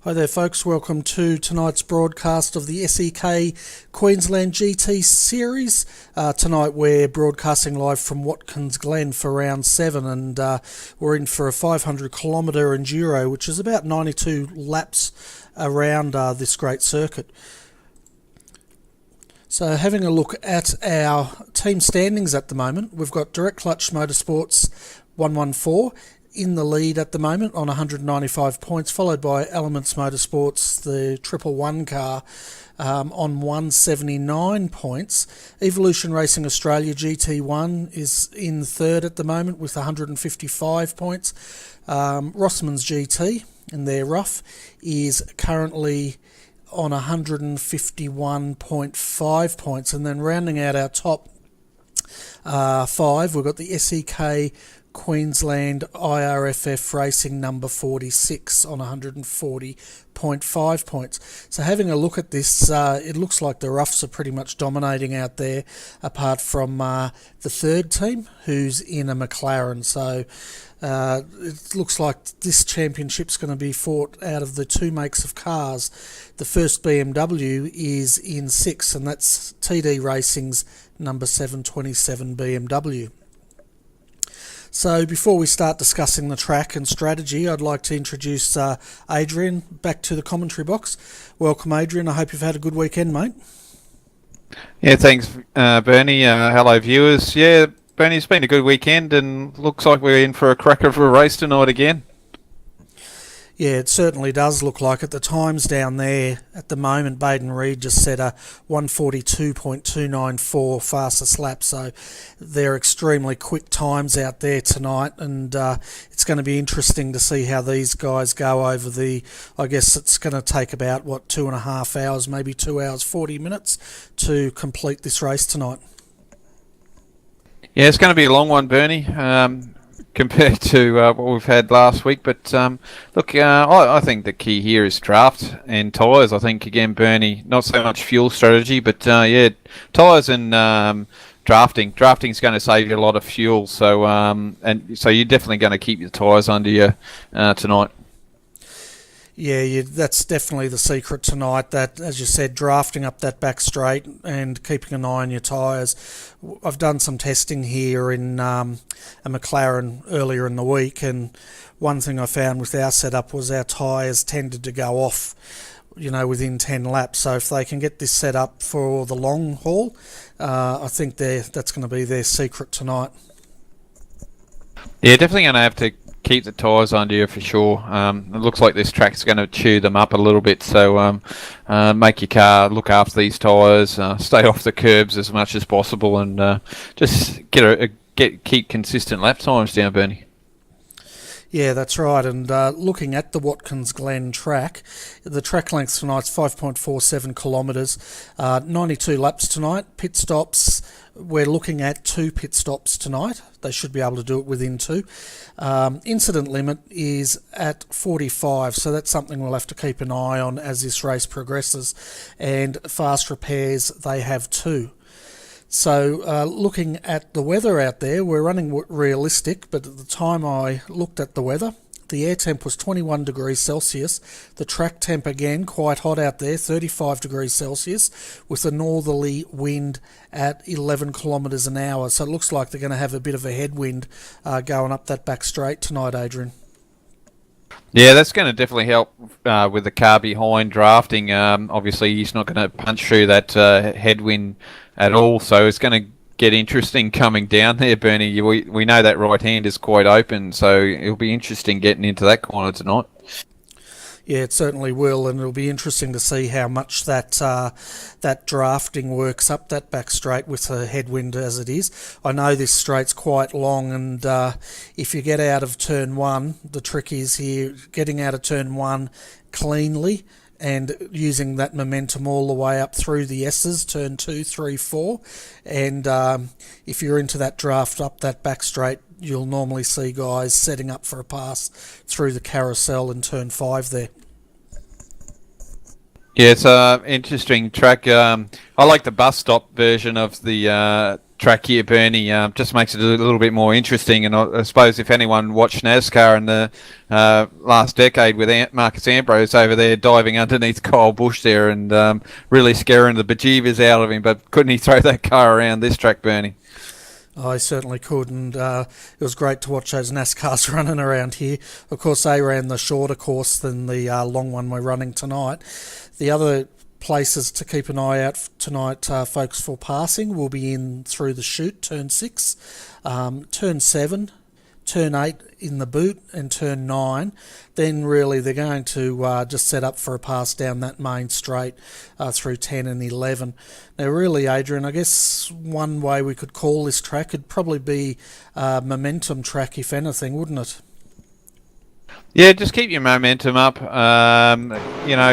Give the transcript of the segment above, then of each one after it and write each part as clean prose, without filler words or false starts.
Hi there folks, welcome to tonight's broadcast of the SEK Queensland GT series. Tonight we're broadcasting live from Watkins Glen for round 7 and we're in for a 500 kilometre enduro, which is about 92 laps around this great circuit. So having a look at our team standings at the moment, we've got Direct Clutch Motorsports 114 in the lead at the moment on 195 points, followed by Elements Motorsports, the 111 car, on 179 points. Evolution Racing Australia GT1 is in third at the moment with 155 points. Rossman's GT in their rough is currently on 151.5 points, and then rounding out our top 5, we've got the SEK Queensland IRFF Racing number 46 on 140.5 points. So having a look at this, it looks like the roughs are pretty much dominating out there, apart from the third team, who's in a McLaren. So it looks like this championship's going to be fought out of the two makes of cars. The first BMW is in 6th, and that's TD Racing's number 727 BMW. So before we start discussing the track and strategy, I'd like to introduce Adrian back to the commentary box. Welcome, Adrian. I hope you've had a good weekend, mate. Yeah, thanks, Bernie. Hello, viewers. Yeah, Bernie, it's been a good weekend and looks like we're in for a cracker of a race tonight again. Yeah, it certainly does look like it. The times down there at the moment, Baden Reed just set a 142.294 fastest lap, so they're extremely quick times out there tonight, and it's going to be interesting to see how these guys go over I guess it's going to take about, 2.5 hours, maybe 2 hours 40 minutes to complete this race tonight. Yeah, it's going to be a long one, Bernie. Compared to what we've had last week, but look, I think the key here is draft and tyres. I think again, Bernie, not so much fuel strategy, but yeah, tyres and drafting. Drafting's going to save you a lot of fuel, so and so you're definitely going to keep your tyres under you tonight. Yeah, that's definitely the secret tonight, that, as you said, drafting up that back straight and keeping an eye on your tyres. I've done some testing here in a McLaren earlier in the week, and one thing I found with our setup was our tyres tended to go off, within 10 laps. So if they can get this set up for the long haul, I think that's going to be their secret tonight. Yeah, definitely going to have to keep the tyres under you for sure. It looks like this track's going to chew them up a little bit, so make your car look after these tyres, stay off the curbs as much as possible, and just keep consistent lap times down, Bernie. Yeah, that's right. And looking at the Watkins Glen track, the track length tonight's 5.47 kilometres, 92 laps tonight. Pit stops, we're looking at 2 pit stops tonight. They should be able to do it within 2. Incident limit is at 45, so that's something we'll have to keep an eye on as this race progresses. And fast repairs, they have 2. So looking at the weather out there, we're running realistic, but at the time I looked at the weather, the air temp was 21 degrees Celsius. The track temp again, quite hot out there, 35 degrees Celsius, with a northerly wind at 11 kilometres an hour. So it looks like they're going to have a bit of a headwind going up that back straight tonight, Adrian. Yeah, that's going to definitely help with the car behind drafting. Obviously, he's not going to punch through that headwind at all, so it's going to get interesting coming down there, Bernie. We know that right hand is quite open, so it'll be interesting getting into that corner tonight. Yeah, it certainly will, and it'll be interesting to see how much that drafting works up that back straight with a headwind as it is. I know this straight's quite long, and if you get out of turn 1, the trick is here getting out of turn 1 cleanly and using that momentum all the way up through the S's, turn 2, 3, 4. And if you're into that draft up that back straight, you'll normally see guys setting up for a pass through the carousel in turn 5 there. Yeah, it's an interesting track. I like the bus stop version of the track here, Bernie, just makes it a little bit more interesting. And I suppose if anyone watched NASCAR in the last decade with Marcus Ambrose over there diving underneath Kyle Busch there and really scaring the bejeebers out of him, but couldn't he throw that car around this track, Bernie? I certainly could, and it was great to watch those NASCARs running around here. Of course, they ran the shorter course than the long one we're running tonight. The other places to keep an eye out tonight, folks, for passing will be in through the chute, turn 6, turn 7, turn 8 in the boot, and turn 9. Then really they're going to just set up for a pass down that main straight through 10 and 11. Now really, Adrian, I guess one way we could call this track would probably be a momentum track, if anything, wouldn't it? Yeah, just keep your momentum up.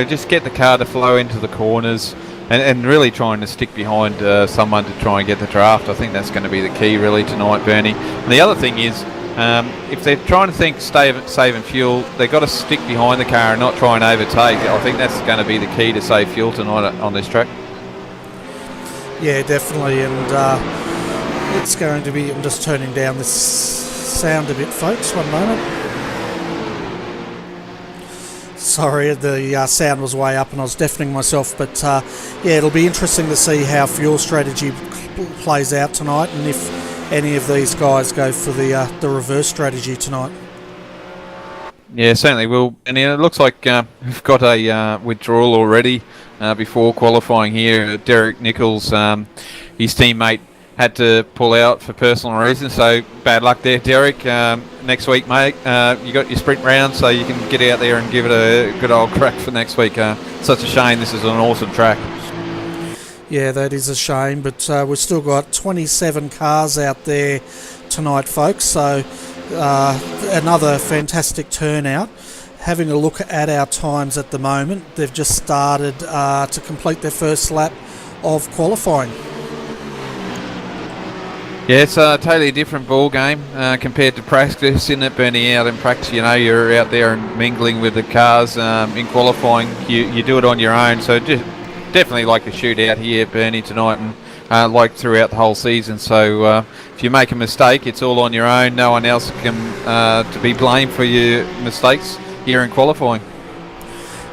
Just get the car to flow into the corners and really trying to stick behind someone to try and get the draft. I think that's going to be the key really tonight, Bernie. And the other thing is, if they're trying to think saving fuel, they've got to stick behind the car and not try and overtake. I think that's going to be the key to save fuel tonight on this track. Yeah, definitely. And it's going to be... I'm just turning down this sound a bit, folks. One moment. Sorry, the sound was way up and I was deafening myself. But yeah, it'll be interesting to see how fuel strategy plays out tonight and if any of these guys go for the reverse strategy tonight. Yeah, certainly will. And it looks like we've got a withdrawal already before qualifying here. Derek Nichols, his teammate, had to pull out for personal reasons, so bad luck there, Derek. Next week, mate, you got your sprint round, so you can get out there and give it a good old crack for next week. Such a shame. This is an awesome track. Yeah, that is a shame, but we've still got 27 cars out there tonight, folks, so another fantastic turnout. Having a look at our times at the moment, they've just started to complete their first lap of qualifying. Yeah, it's a totally different ball game compared to practice, isn't it, Bernie? Out in practice, you're out there and mingling with the cars. In qualifying, you do it on your own, so just definitely like the shootout here, Bernie, tonight, and like throughout the whole season. So if you make a mistake, it's all on your own. No one else can to be blamed for your mistakes here in qualifying.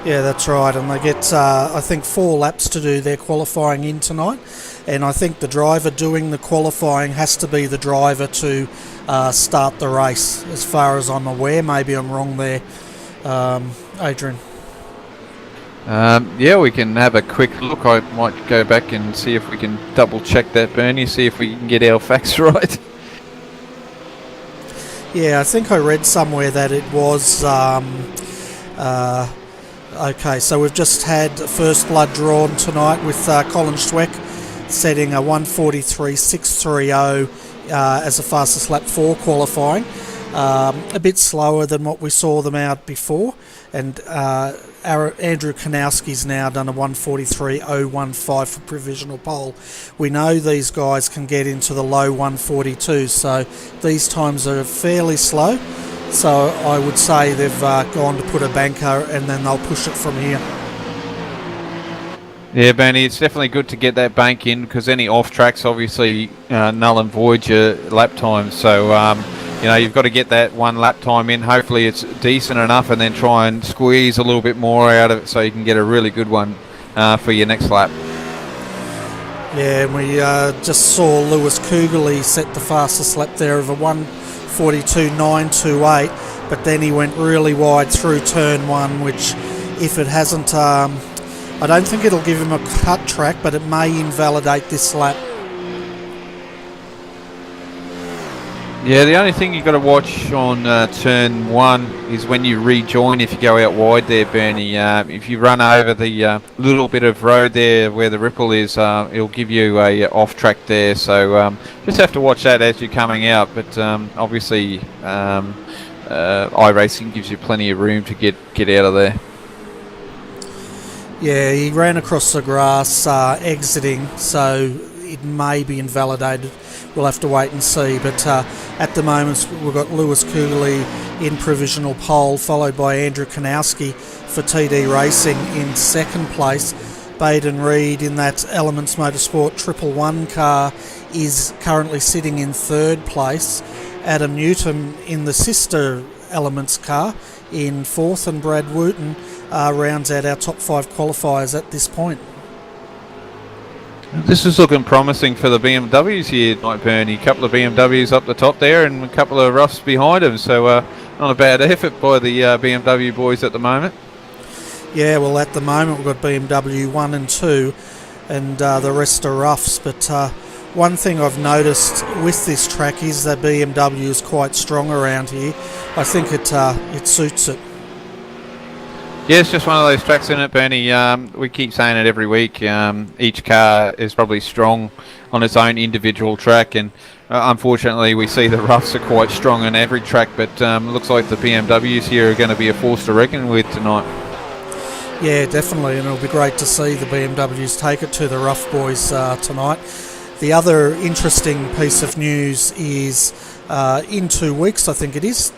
Yeah, that's right, and they get, I think, 4 laps to do their qualifying in tonight, and I think the driver doing the qualifying has to be the driver to start the race, as far as I'm aware. Maybe I'm wrong there, Adrian. Yeah, we can have a quick look. I might go back and see if we can double check that, Bernie, see if we can get our facts right. Yeah, I think I read somewhere that it was... okay, so we've just had first blood drawn tonight with Colin Schweck setting a 1:43.630 as the fastest lap for qualifying. A bit slower than what we saw them out before, and Andrew Kanowski's now done a 1:43.015 for provisional pole. We know these guys can get into the low 1:42s, so these times are fairly slow. So I would say they've gone to put a banker and then they'll push it from here. Yeah, Bernie, it's definitely good to get that bank in because any off tracks obviously null and void your lap time. So you've got to get that one lap time in. Hopefully it's decent enough, and then try and squeeze a little bit more out of it so you can get a really good one for your next lap. Yeah, and we just saw Lewis Kugeley set the fastest lap there of a 1:42.928, but then he went really wide through turn 1, which if it hasn't, I don't think it'll give him a cut track, but it may invalidate this lap. Yeah, the only thing you've got to watch on turn 1 is when you rejoin, if you go out wide there, Bernie. If you run over the little bit of road there where the ripple is, it'll give you a off track there. So just have to watch that as you're coming out. But obviously, iRacing gives you plenty of room to get out of there. Yeah, he ran across the grass exiting, so it may be invalidated. We'll have to wait and see, but at the moment we've got Lewis Kugeley in provisional pole, followed by Andrew Kanowski for TD Racing in second place. Baden Reed in that Elements Motorsport 111 car is currently sitting in third place. Adam Newton in the sister Elements car in fourth, and Brad Wooten rounds out our top 5 qualifiers at this point. This is looking promising for the BMWs here tonight, Bernie. A couple of BMWs up the top there and a couple of roughs behind them, so not a bad effort by the BMW boys at the moment. Yeah, well, at the moment we've got BMW 1 and 2 and the rest are roughs, but one thing I've noticed with this track is that BMW is quite strong around here. I think it suits it. Yeah, it's just one of those tracks, isn't it, Bernie? We keep saying it every week. Each car is probably strong on its own individual track, and unfortunately we see the roughs are quite strong on every track, but it looks like the BMWs here are going to be a force to reckon with tonight. Yeah, definitely, and it'll be great to see the BMWs take it to the rough boys tonight. The other interesting piece of news is in 2 weeks, I think it is,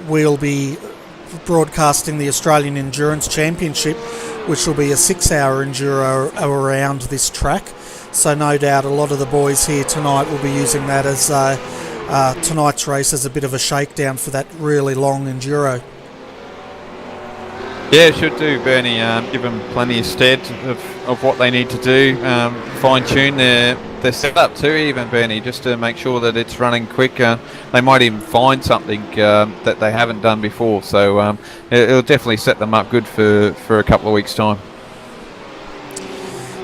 we'll be broadcasting the Australian Endurance Championship, which will be a 6-hour enduro around this track. So no doubt a lot of the boys here tonight will be using that as tonight's race as a bit of a shakedown for that really long enduro. Yeah, it should do, Bernie. Give them plenty of stead of what they need to do. Fine-tune their setup too, even, Bernie, just to make sure that it's running quick. They might even find something that they haven't done before. So it'll definitely set them up good for a couple of weeks' time.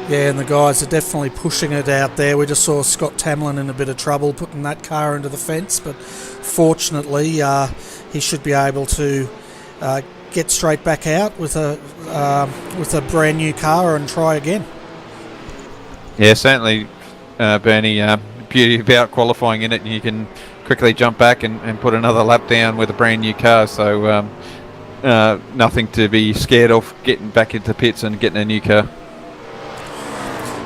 Yeah, and the guys are definitely pushing it out there. We just saw Scott Tamlin in a bit of trouble putting that car into the fence, but fortunately he should be able to get straight back out with a brand new car and try again. Yeah, certainly, Bernie. Beauty about qualifying in it, you can quickly jump back and put another lap down with a brand new car. So nothing to be scared of getting back into pits and getting a new car.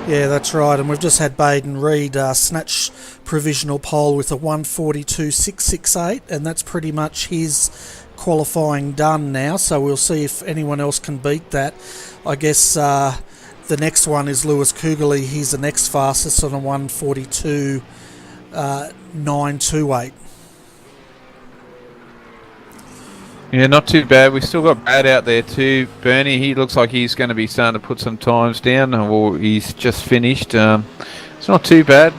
Yeah, that's right, and we've just had Baden Reed snatch provisional pole with a 1:42.668, and that's pretty much his qualifying done now, so we'll see if anyone else can beat that. I guess the next one is Lewis Kugerly. He's the next fastest on a 1:42.928. Yeah, not too bad. We've still got Brad out there too, Bernie. He looks like he's going to be starting to put some times down, or he's just finished. It's not too bad.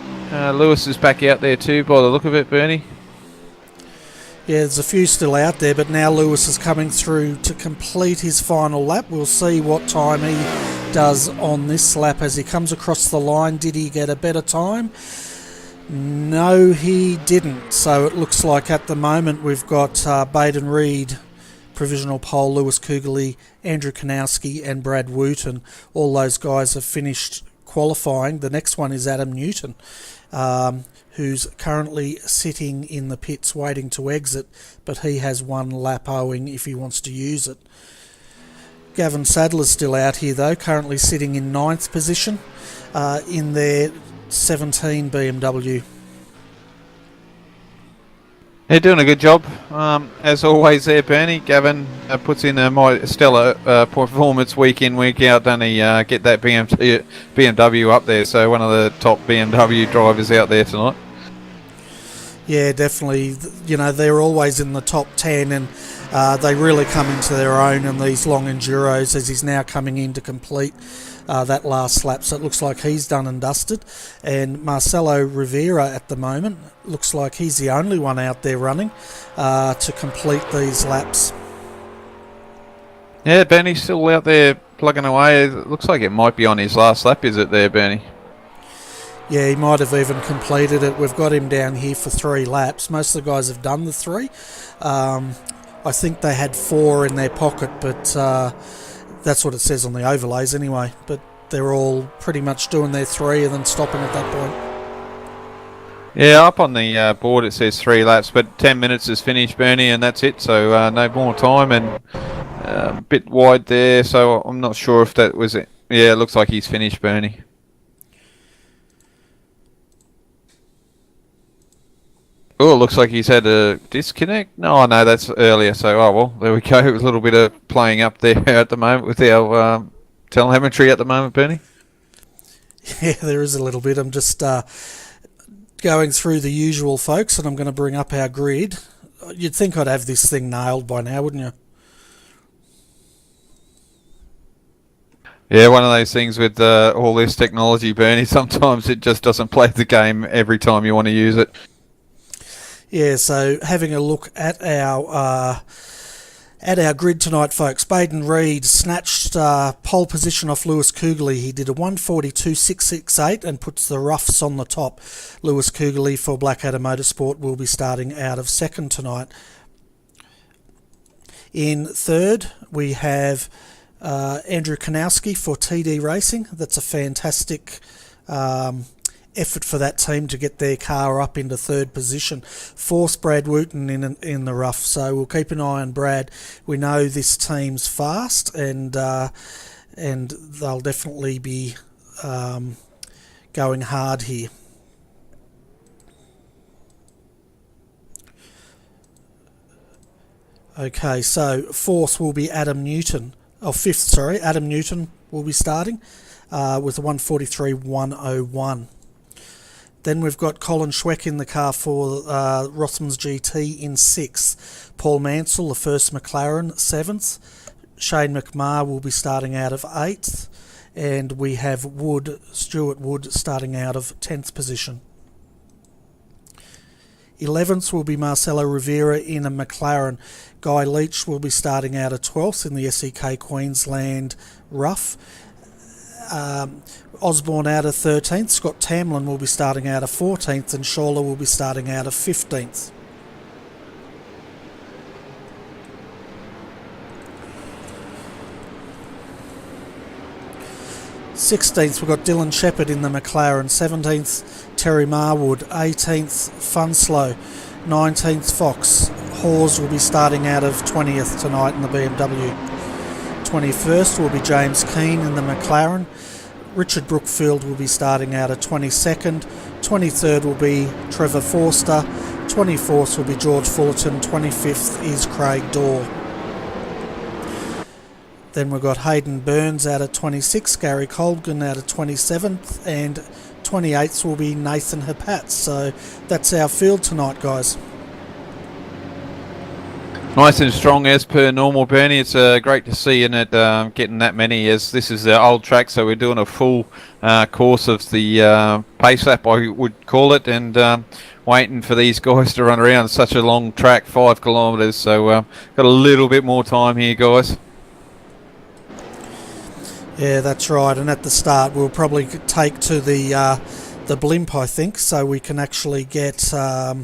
Lewis is back out there too, by the look of it, Bernie. Yeah, there's a few still out there, but now Lewis is coming through to complete his final lap. We'll see what time he does on this lap as he comes across the line. Did he get a better time? No, he didn't. So it looks like at the moment we've got Baden Reed, provisional pole, Lewis Kugerly, Andrew Kanowski and Brad Wooten. All those guys have finished qualifying. The next one is Adam Newton, who's currently sitting in the pits waiting to exit, but he has one lap owing if he wants to use it. Gavin Sadler's still out here though, currently sitting in 9th position in their 17 BMW. They're doing a good job, as always there, Bernie. Gavin puts in a stellar performance week in, week out, doesn't he? Get that BMW up there, so one of the top BMW drivers out there tonight. Yeah, definitely. You know, they're always in the top 10 and they really come into their own in these long enduros, as he's now coming in to complete that last lap. So it looks like he's done and dusted. And Marcelo Rivera at the moment looks like he's the only one out there running to complete these laps. Yeah, Bernie's still out there plugging away. It looks like it might be on his last lap, is it there, Bernie? Yeah, he might have even completed it. We've got him down here for 3 laps. Most of the guys have done the 3. I think they had 4 in their pocket, but that's what it says on the overlays anyway. But they're all pretty much doing their 3 and then stopping at that point. Yeah, up on the board it says 3 laps, but 10 minutes is finished, Bernie, and that's it. So no more time, and a bit wide there, so I'm not sure if that was it. Yeah, it looks like he's finished, Bernie. Oh, it looks like he's had a disconnect. No, no, that's earlier. So, oh well, there we go. A little bit of playing up there at the moment with our telemetry at the moment, Bernie? Yeah, there is a little bit. I'm just going through the usual folks, and I'm going to bring up our grid. You'd think I'd have this thing nailed by now, wouldn't you? Yeah, one of those things with all this technology, Bernie, sometimes it just doesn't play the game every time you want to use it. Yeah, so having a look at our grid tonight, folks. Baden Reed snatched pole position off Lewis Kugeley. He did a 1:42.668 and puts the roughs on the top. Lewis Kugeley for Blackadder Motorsport will be starting out of second tonight. In third, we have Andrew Kanowski for TD Racing. That's a fantastic effort for that team to get their car up into third position. Fourth, Brad Wooten in the rough, so we'll keep an eye on Brad. We know this team's fast, and they'll definitely be going hard here. Okay, so fourth will be Adam Newton. Adam Newton will be starting with a 1:43.101. Then we've got Colin Schweck in the car for Rothmans GT in 6th. Paul Mansell, the first McLaren, 7th. Shane McMahon will be starting out of 8th. And we have Stuart Wood, starting out of 10th position. 11th will be Marcelo Rivera in a McLaren. Guy Leach will be starting out of 12th in the SEK Queensland Rough. Osborne out of 13th. Scott Tamlin will be starting out of 14th, and Schorler will be starting out of 15th. Sixteenth, we've got Dylan Shepherd in the McLaren. 17th, Terry Marwood. 18th, Funslow. 19th, Fox. Hawes will be starting out of 20th tonight in the BMW. 21st will be James Keane in the McLaren. Richard Brookfield will be starting out of 22nd. 23rd will be Trevor Forster. 24th will be George Fullerton. 25th is Craig Dorr. Then we've got Hayden Burns out of 26th, Gary Colgan out of 27th, and 28th will be Nathan Hapatz. So that's our field tonight, guys. Nice and strong as per normal, Bernie. It's great to see in it getting that many, as this is the old track, so we're doing a full course of the pace lap, I would call it, and waiting for these guys to run around such a long track, 5 kilometres, so got a little bit more time here, guys. Yeah, that's right, and at the start we'll probably take to the blimp, I think, so we can actually get a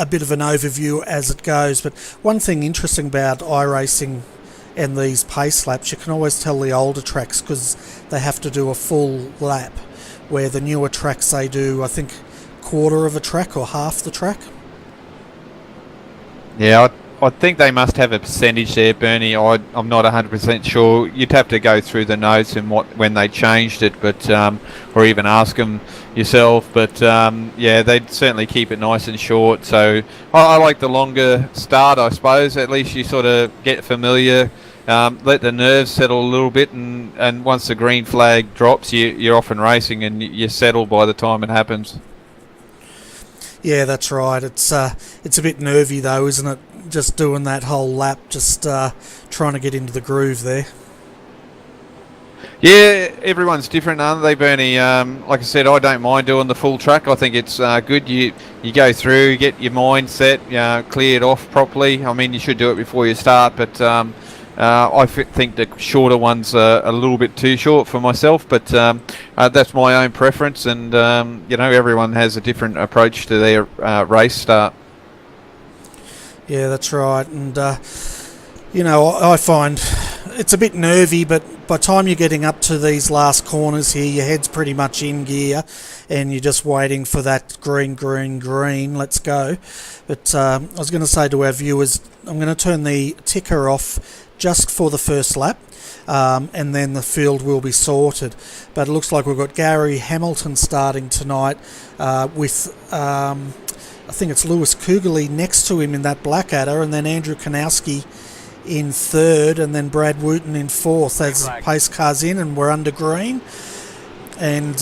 bit of an overview as it goes. But one thing interesting about iRacing and these pace laps, you can always tell the older tracks because they have to do a full lap, where the newer tracks they do, I think, quarter of a track or half the track. Yeah, I think they must have a percentage there, Bernie. I'm not 100% sure. You'd have to go through the notes and when they changed it, but or even ask them yourself. But yeah, they'd certainly keep it nice and short. So I like the longer start, I suppose. At least you sort of get familiar, let the nerves settle a little bit, and once the green flag drops, you're off and racing, and you're settled by the time it happens. Yeah, that's right. It's a bit nervy though, isn't it? Just doing that whole lap, just trying to get into the groove there. Yeah, everyone's different, aren't they, Bernie? Like I said, I don't mind doing the full track. I think it's good. You go through, get your mind set, cleared off properly. I mean, you should do it before you start, but I think the shorter ones are a little bit too short for myself, but that's my own preference, and everyone has a different approach to their race start. Yeah, that's right, and I find it's a bit nervy, but by the time you're getting up to these last corners here, your head's pretty much in gear, and you're just waiting for that green, let's go. But I was going to say to our viewers, I'm going to turn the ticker off just for the first lap, and then the field will be sorted. But it looks like we've got Gary Hamilton starting tonight with I think it's Lewis Kugeley next to him in that Blackadder, and then Andrew Kanowski in third, and then Brad Wooten in fourth as pace cars in, and we're under green. And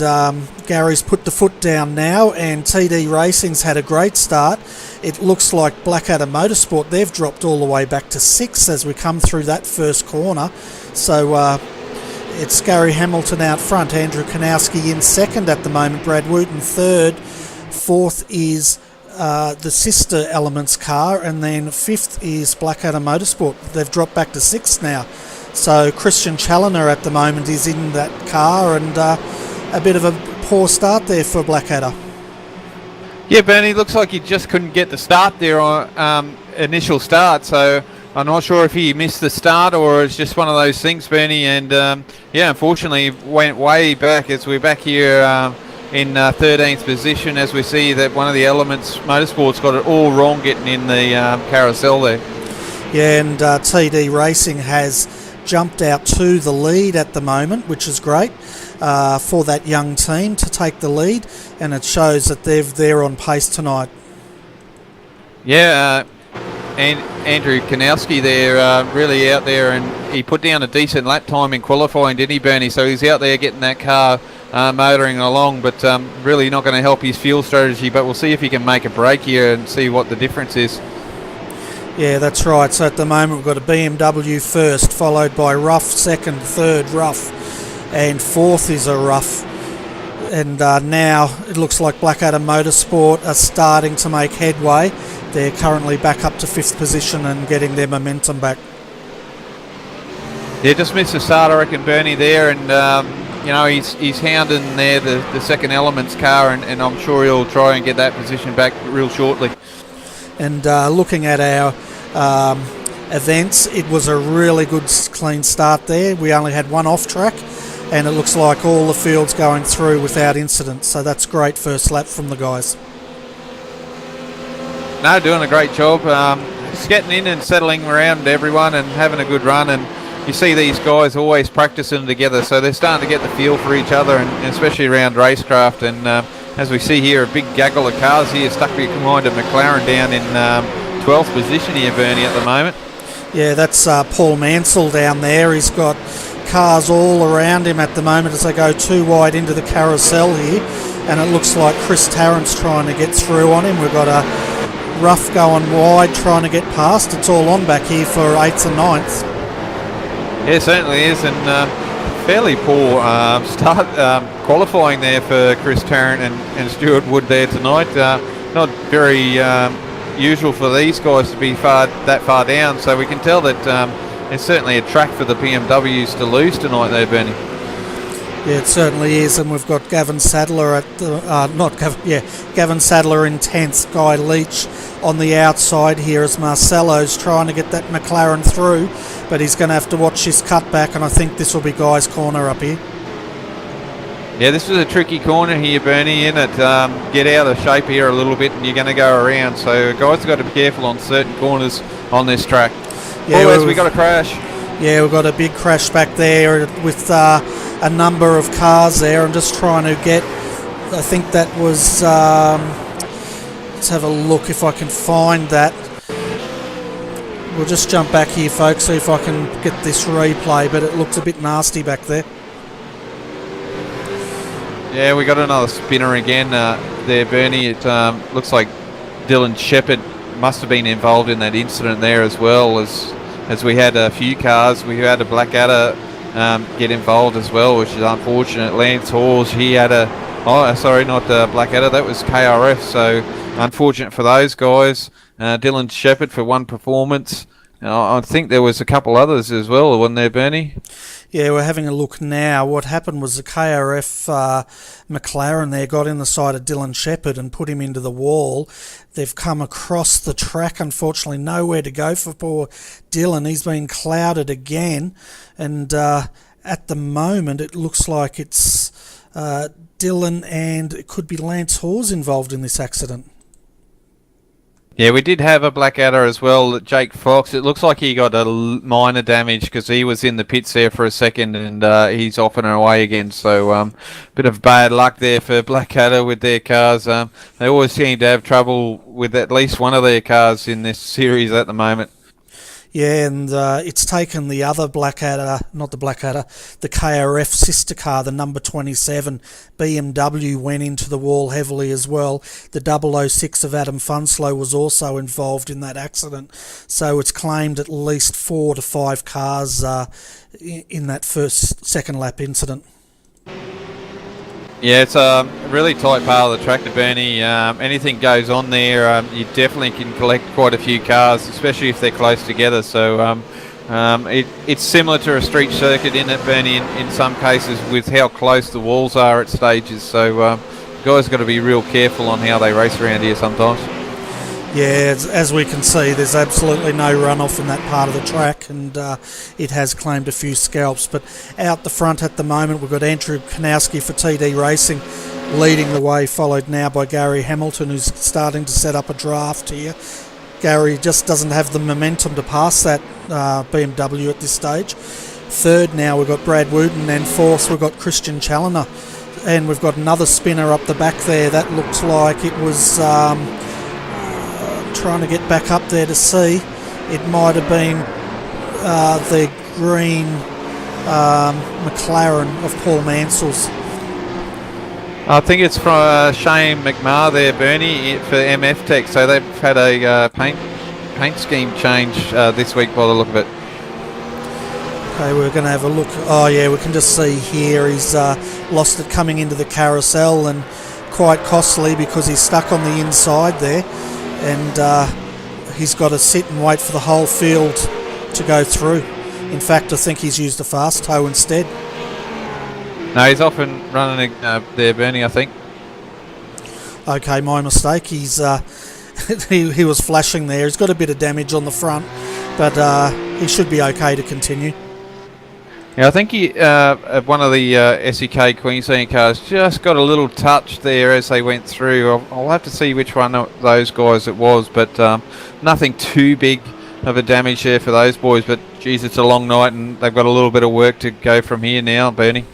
Gary's put the foot down now, and TD Racing's had a great start. It looks like Blackadder Motorsport, they've dropped all the way back to 6th as we come through that first corner. So it's Gary Hamilton out front, Andrew Kanowski in second at the moment, Brad Wooten third, fourth is the sister Elements car, and then fifth is Blackadder Motorsport. They've dropped back to 6th now. So Christian Challoner at the moment is in that car, and a bit of a poor start there for Blackadder. Yeah, Bernie, looks like he just couldn't get the start there on initial start, so I'm not sure if he missed the start or it's just one of those things, Bernie, and yeah, unfortunately went way back as we're back here in 13th position, as we see that one of the Elements Motorsports got it all wrong getting in the carousel there. Yeah, and TD Racing has jumped out to the lead at the moment, which is great for that young team to take the lead, and it shows that they're on pace tonight. Yeah, and Andrew Kanowski there really out there, and he put down a decent lap time in qualifying, didn't he, Bernie? So he's out there getting that car motoring along, but really not going to help his fuel strategy, but we'll see if he can make a break here and see what the difference is. Yeah, that's right. So at the moment we've got a BMW first, followed by Rough second, third Rough, and fourth is a Rough. And now it looks like Blackadder Motorsport are starting to make headway. They're currently back up to 5th position and getting their momentum back. Yeah, just missed the start, I reckon, Bernie there, and you know, he's hounding there the second Elements car, and I'm sure he'll try and get that position back real shortly. And looking at our events, it was a really good clean start there. We only had one off track, and it looks like all the field's going through without incident, so that's great first lap from the guys. No, doing a great job. Just getting in and settling around everyone and having a good run, and you see these guys always practicing together, so they're starting to get the feel for each other, and especially around racecraft. And as we see here, a big gaggle of cars here stuck behind a McLaren down in 12th position here, Bernie, at the moment. Yeah, that's Paul Mansell down there. He's got cars all around him at the moment as they go too wide into the carousel here, and it looks like Chris Tarrant's trying to get through on him. We've got a Rough going wide trying to get past. It's all on back here for 8th and 9th. Yeah, it certainly is, and fairly poor start qualifying there for Chris Tarrant and Stuart Wood there tonight. Not very usual for these guys to be that far down, so we can tell that it's certainly a track for the BMWs to lose tonight there, Bernie. Yeah, it certainly is, and we've got Gavin Sadler at the Gavin Sadler in 10th, Guy Leach on the outside here as Marcelo's trying to get that McLaren through, but he's going to have to watch his cutback, and I think this will be Guy's corner up here. Yeah, this is a tricky corner here, Bernie, isn't it? Get out of shape here a little bit and you're going to go around, so guys have got to be careful on certain corners on this track. Yeah, always we got a crash. Yeah, we've got a big crash back there with a number of cars there. I'm just trying to get, I think that was, let's have a look if I can find that. We'll just jump back here, folks, see if I can get this replay, but it looks a bit nasty back there. Yeah, we got another spinner again there, Bernie. It looks like Dylan Shepherd must have been involved in that incident there as well, as we had a few cars. We had a Blackadder get involved as well, which is unfortunate. Lance Hawes, he had not Blackadder, that was KRF, so unfortunate for those guys. Dylan Shepherd for one performance. I think there was a couple others as well, wasn't there, Bernie? Yeah, we're having a look now. What happened was the KRF McLaren there got in the side of Dylan Shepherd and put him into the wall. They've come across the track, unfortunately nowhere to go for poor Dylan. He's been clouded again, and at the moment it looks like it's Dylan and it could be Lance Hawes involved in this accident. Yeah, we did have a Blackadder as well, Jake Fox. It looks like he got a minor damage because he was in the pits there for a second, and he's off and away again. So bit of bad luck there for Blackadder with their cars. They always seem to have trouble with at least one of their cars in this series at the moment. Yeah, and it's taken the other Blackadder, not the Blackadder, the KRF sister car, the number 27 BMW, went into the wall heavily as well. The 006 of Adam Funslow was also involved in that accident. So it's claimed at least 4 to 5 cars in that second lap incident. Yeah, it's a really tight part of the track to Bernie. Anything goes on there, you definitely can collect quite a few cars, especially if they're close together. So it's similar to a street circuit, in it, Bernie, in some cases, with how close the walls are at stages. So guys got to be real careful on how they race around here sometimes. Yeah, as we can see, there's absolutely no runoff in that part of the track, and it has claimed a few scalps. But out the front at the moment, we've got Andrew Kanowski for TD Racing leading the way, followed now by Gary Hamilton, who's starting to set up a draft here. Gary just doesn't have the momentum to pass that BMW at this stage. Third now, we've got Brad Wooten, and fourth, we've got Christian Challoner. And we've got another spinner up the back there. That looks like it was... trying to get back up there to see. It might have been the green McLaren of Paul Mansell's. I think it's from Shane McMahon there, Bernie, for MF Tech. So they've had a paint scheme change this week by the look of it. Okay, we're going to have a look. Oh yeah, we can just see here he's lost it coming into the carousel, and quite costly because he's stuck on the inside there. And he's got to sit and wait for the whole field to go through. In fact, I think he's used a fast tow instead. No, he's off and running there, Bernie, I think. Okay, my mistake. He's he was flashing there. He's got a bit of damage on the front, but he should be okay to continue. Yeah, I think he, one of the SEK Queensland cars just got a little touch there as they went through. I'll have to see which one of those guys it was, but nothing too big of a damage there for those boys. But geez, it's a long night, and they've got a little bit of work to go from here now, Bernie.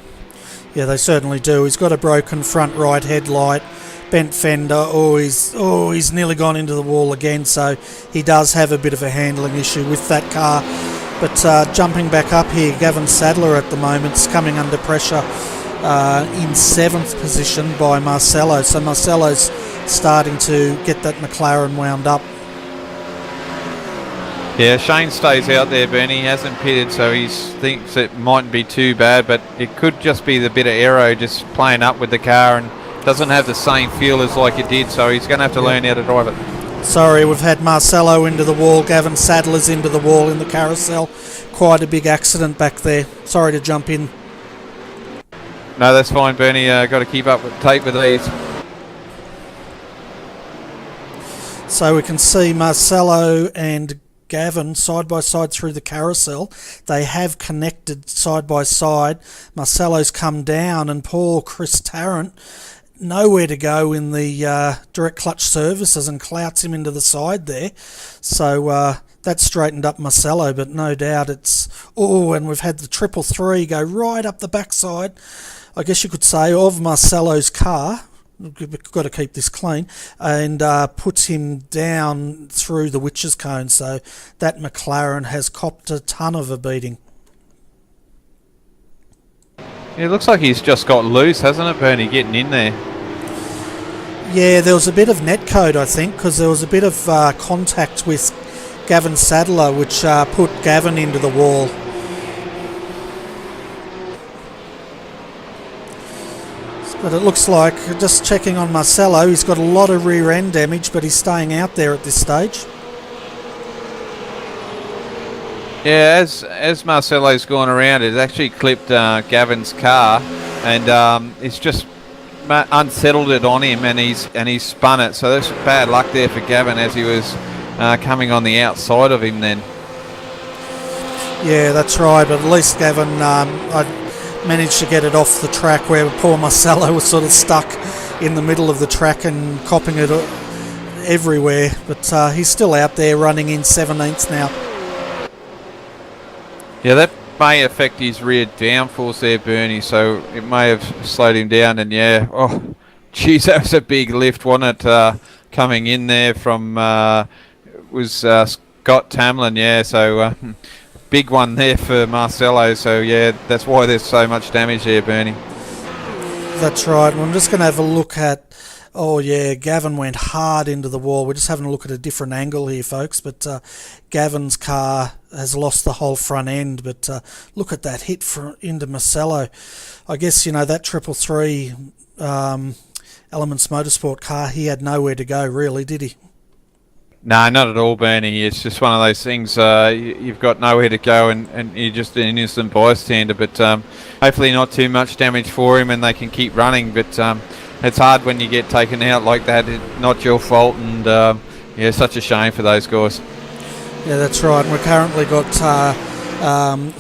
Yeah, they certainly do. He's got a broken front right headlight, bent fender. He's nearly gone into the wall again. So he does have a bit of a handling issue with that car. But jumping back up here, Gavin Sadler at the moment is coming under pressure in 7th position by Marcelo. So Marcelo's starting to get that McLaren wound up. Yeah, Shane stays out there, Bernie. He hasn't pitted, so he thinks it mightn't be too bad, but it could just be the bit of aero just playing up with the car and doesn't have the same feel as like it did, so he's going to have to learn how to drive it. Sorry, we've had Marcelo into the wall, Gavin Sadler's into the wall in the carousel. Quite a big accident back there. Sorry to jump in. No, that's fine, Bernie. Got to keep up with tape with these. So we can see Marcelo and Gavin side by side through the carousel. They have connected side by side. Marcelo's come down, and poor Chris Tarrant, nowhere to go in the direct clutch services, and clouts him into the side there. So that straightened up Marcelo, but no doubt it's... Oh, and we've had the 333 go right up the backside, I guess you could say, of Marcelo's car. We've got to keep this clean, and puts him down through the witches cone. So that McLaren has copped a ton of a beating. It looks like he's just got loose, hasn't it, Bernie, getting in there? Yeah, there was a bit of netcode, I think, because there was a bit of contact with Gavin Sadler, which put Gavin into the wall. But it looks like, just checking on Marcelo, he's got a lot of rear end damage, but he's staying out there at this stage. Yeah, as Marcelo's gone around, it's actually clipped Gavin's car, and it's just unsettled it on him, and he's spun it. So that's bad luck there for Gavin as he was coming on the outside of him then. Yeah, that's right, but at least Gavin managed to get it off the track, where poor Marcelo was sort of stuck in the middle of the track and copping it everywhere. But he's still out there running in 17th now. Yeah, that may affect his rear downforce there, Bernie, so it may have slowed him down. And yeah, oh, geez, that was a big lift, wasn't it? Coming in there from was got Tamlin, yeah. So big one there for Marcelo. So yeah, that's why there's so much damage there, Bernie. That's right. I'm just going to have a look at. Oh yeah, Gavin went hard into the wall. We're just having a look at a different angle here, folks. But Gavin's car has lost the whole front end. But look at that hit into Marcelo. I guess, you know, that 333 Elements Motorsport car, he had nowhere to go, really, did he? No, not at all, Bernie. It's just one of those things, you've got nowhere to go and you're just an innocent bystander. But hopefully not too much damage for him and they can keep running. But it's hard when you get taken out like that. It's not your fault, and yeah, such a shame for those guys. Yeah, that's right. We've currently got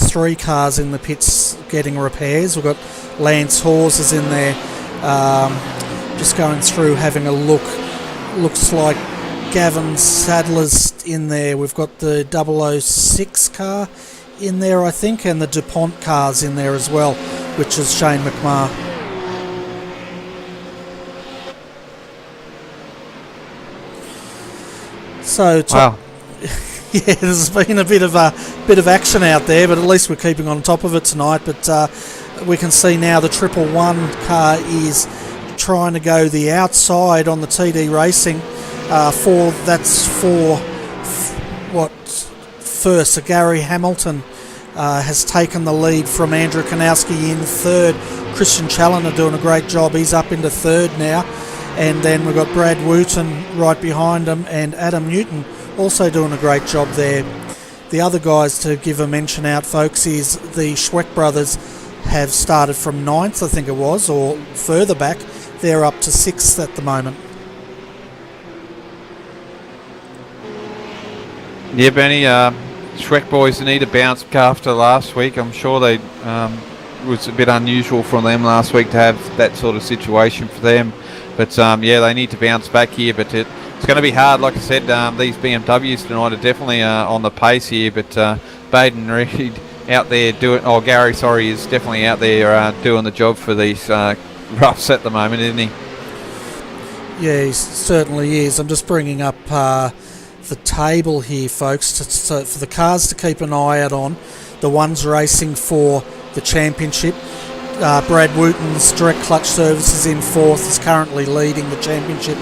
3 cars in the pits getting repairs. We've got Lance Hawes is in there, just going through having a look. Looks like Gavin Sadler's in there. We've got the 006 car in there, I think, and the DuPont car's in there as well, which is Shane McMahon. So, wow. Yeah, there's been a bit of action out there, but at least we're keeping on top of it tonight. But we can see now the 111 car is trying to go the outside on the TD Racing. First, so Gary Hamilton has taken the lead from Andrew Kanowski in third. Christian Challoner doing a great job. He's up into third now. And then we've got Brad Wooten right behind him, and Adam Newton also doing a great job there. The other guys to give a mention out, folks, is the Schweck brothers have started from 9th, I think it was, or further back. They're up to 6th at the moment. Yeah, Benny, Schweck boys need a bounce back after last week. I'm sure they was a bit unusual for them last week to have that sort of situation for them. But yeah, they need to bounce back here. But it's going to be hard. Like I said, these BMWs tonight are definitely on the pace here. But Baden Reed out there Gary, is definitely out there doing the job for these roughs at the moment, isn't he? Yeah, he certainly is. I'm just bringing up the table here, folks, for the cars to keep an eye out on. The ones racing for the championship. Brad Wooten's Direct Clutch Services in 4th, is currently leading the championship.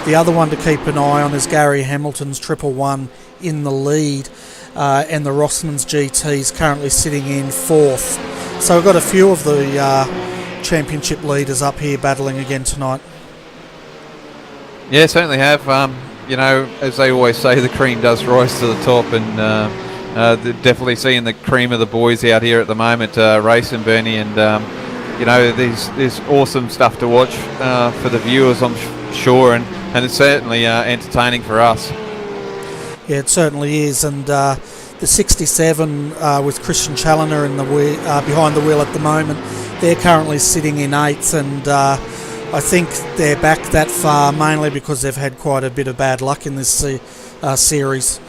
The other one to keep an eye on is Gary Hamilton's 111 in the lead, and the Rossman's GT is currently sitting in 4th. So we've got a few of the championship leaders up here battling again tonight. Yeah, certainly have. You know, as they always say, the cream does rise to the top, and definitely seeing the cream of the boys out here at the moment racing, Bernie, and you know, there's awesome stuff to watch for the viewers, I'm sure, and it's certainly entertaining for us. Yeah, it certainly is, and the 67 with Christian Challoner in the behind the wheel at the moment, they're currently sitting in 8th, and I think they're back that far mainly because they've had quite a bit of bad luck in this series.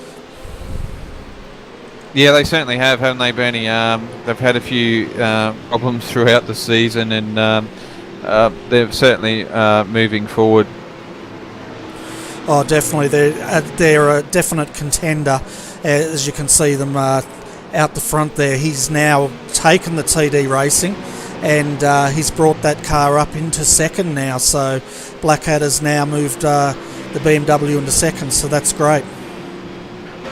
Yeah, they certainly have, haven't they, Bernie? They've had a few problems throughout the season, and they're certainly moving forward. Oh, definitely. They're a definite contender, as you can see them out the front there. He's now taken the TD Racing, and he's brought that car up into 2nd now. So Blackadder's now moved the BMW into 2nd, so that's great.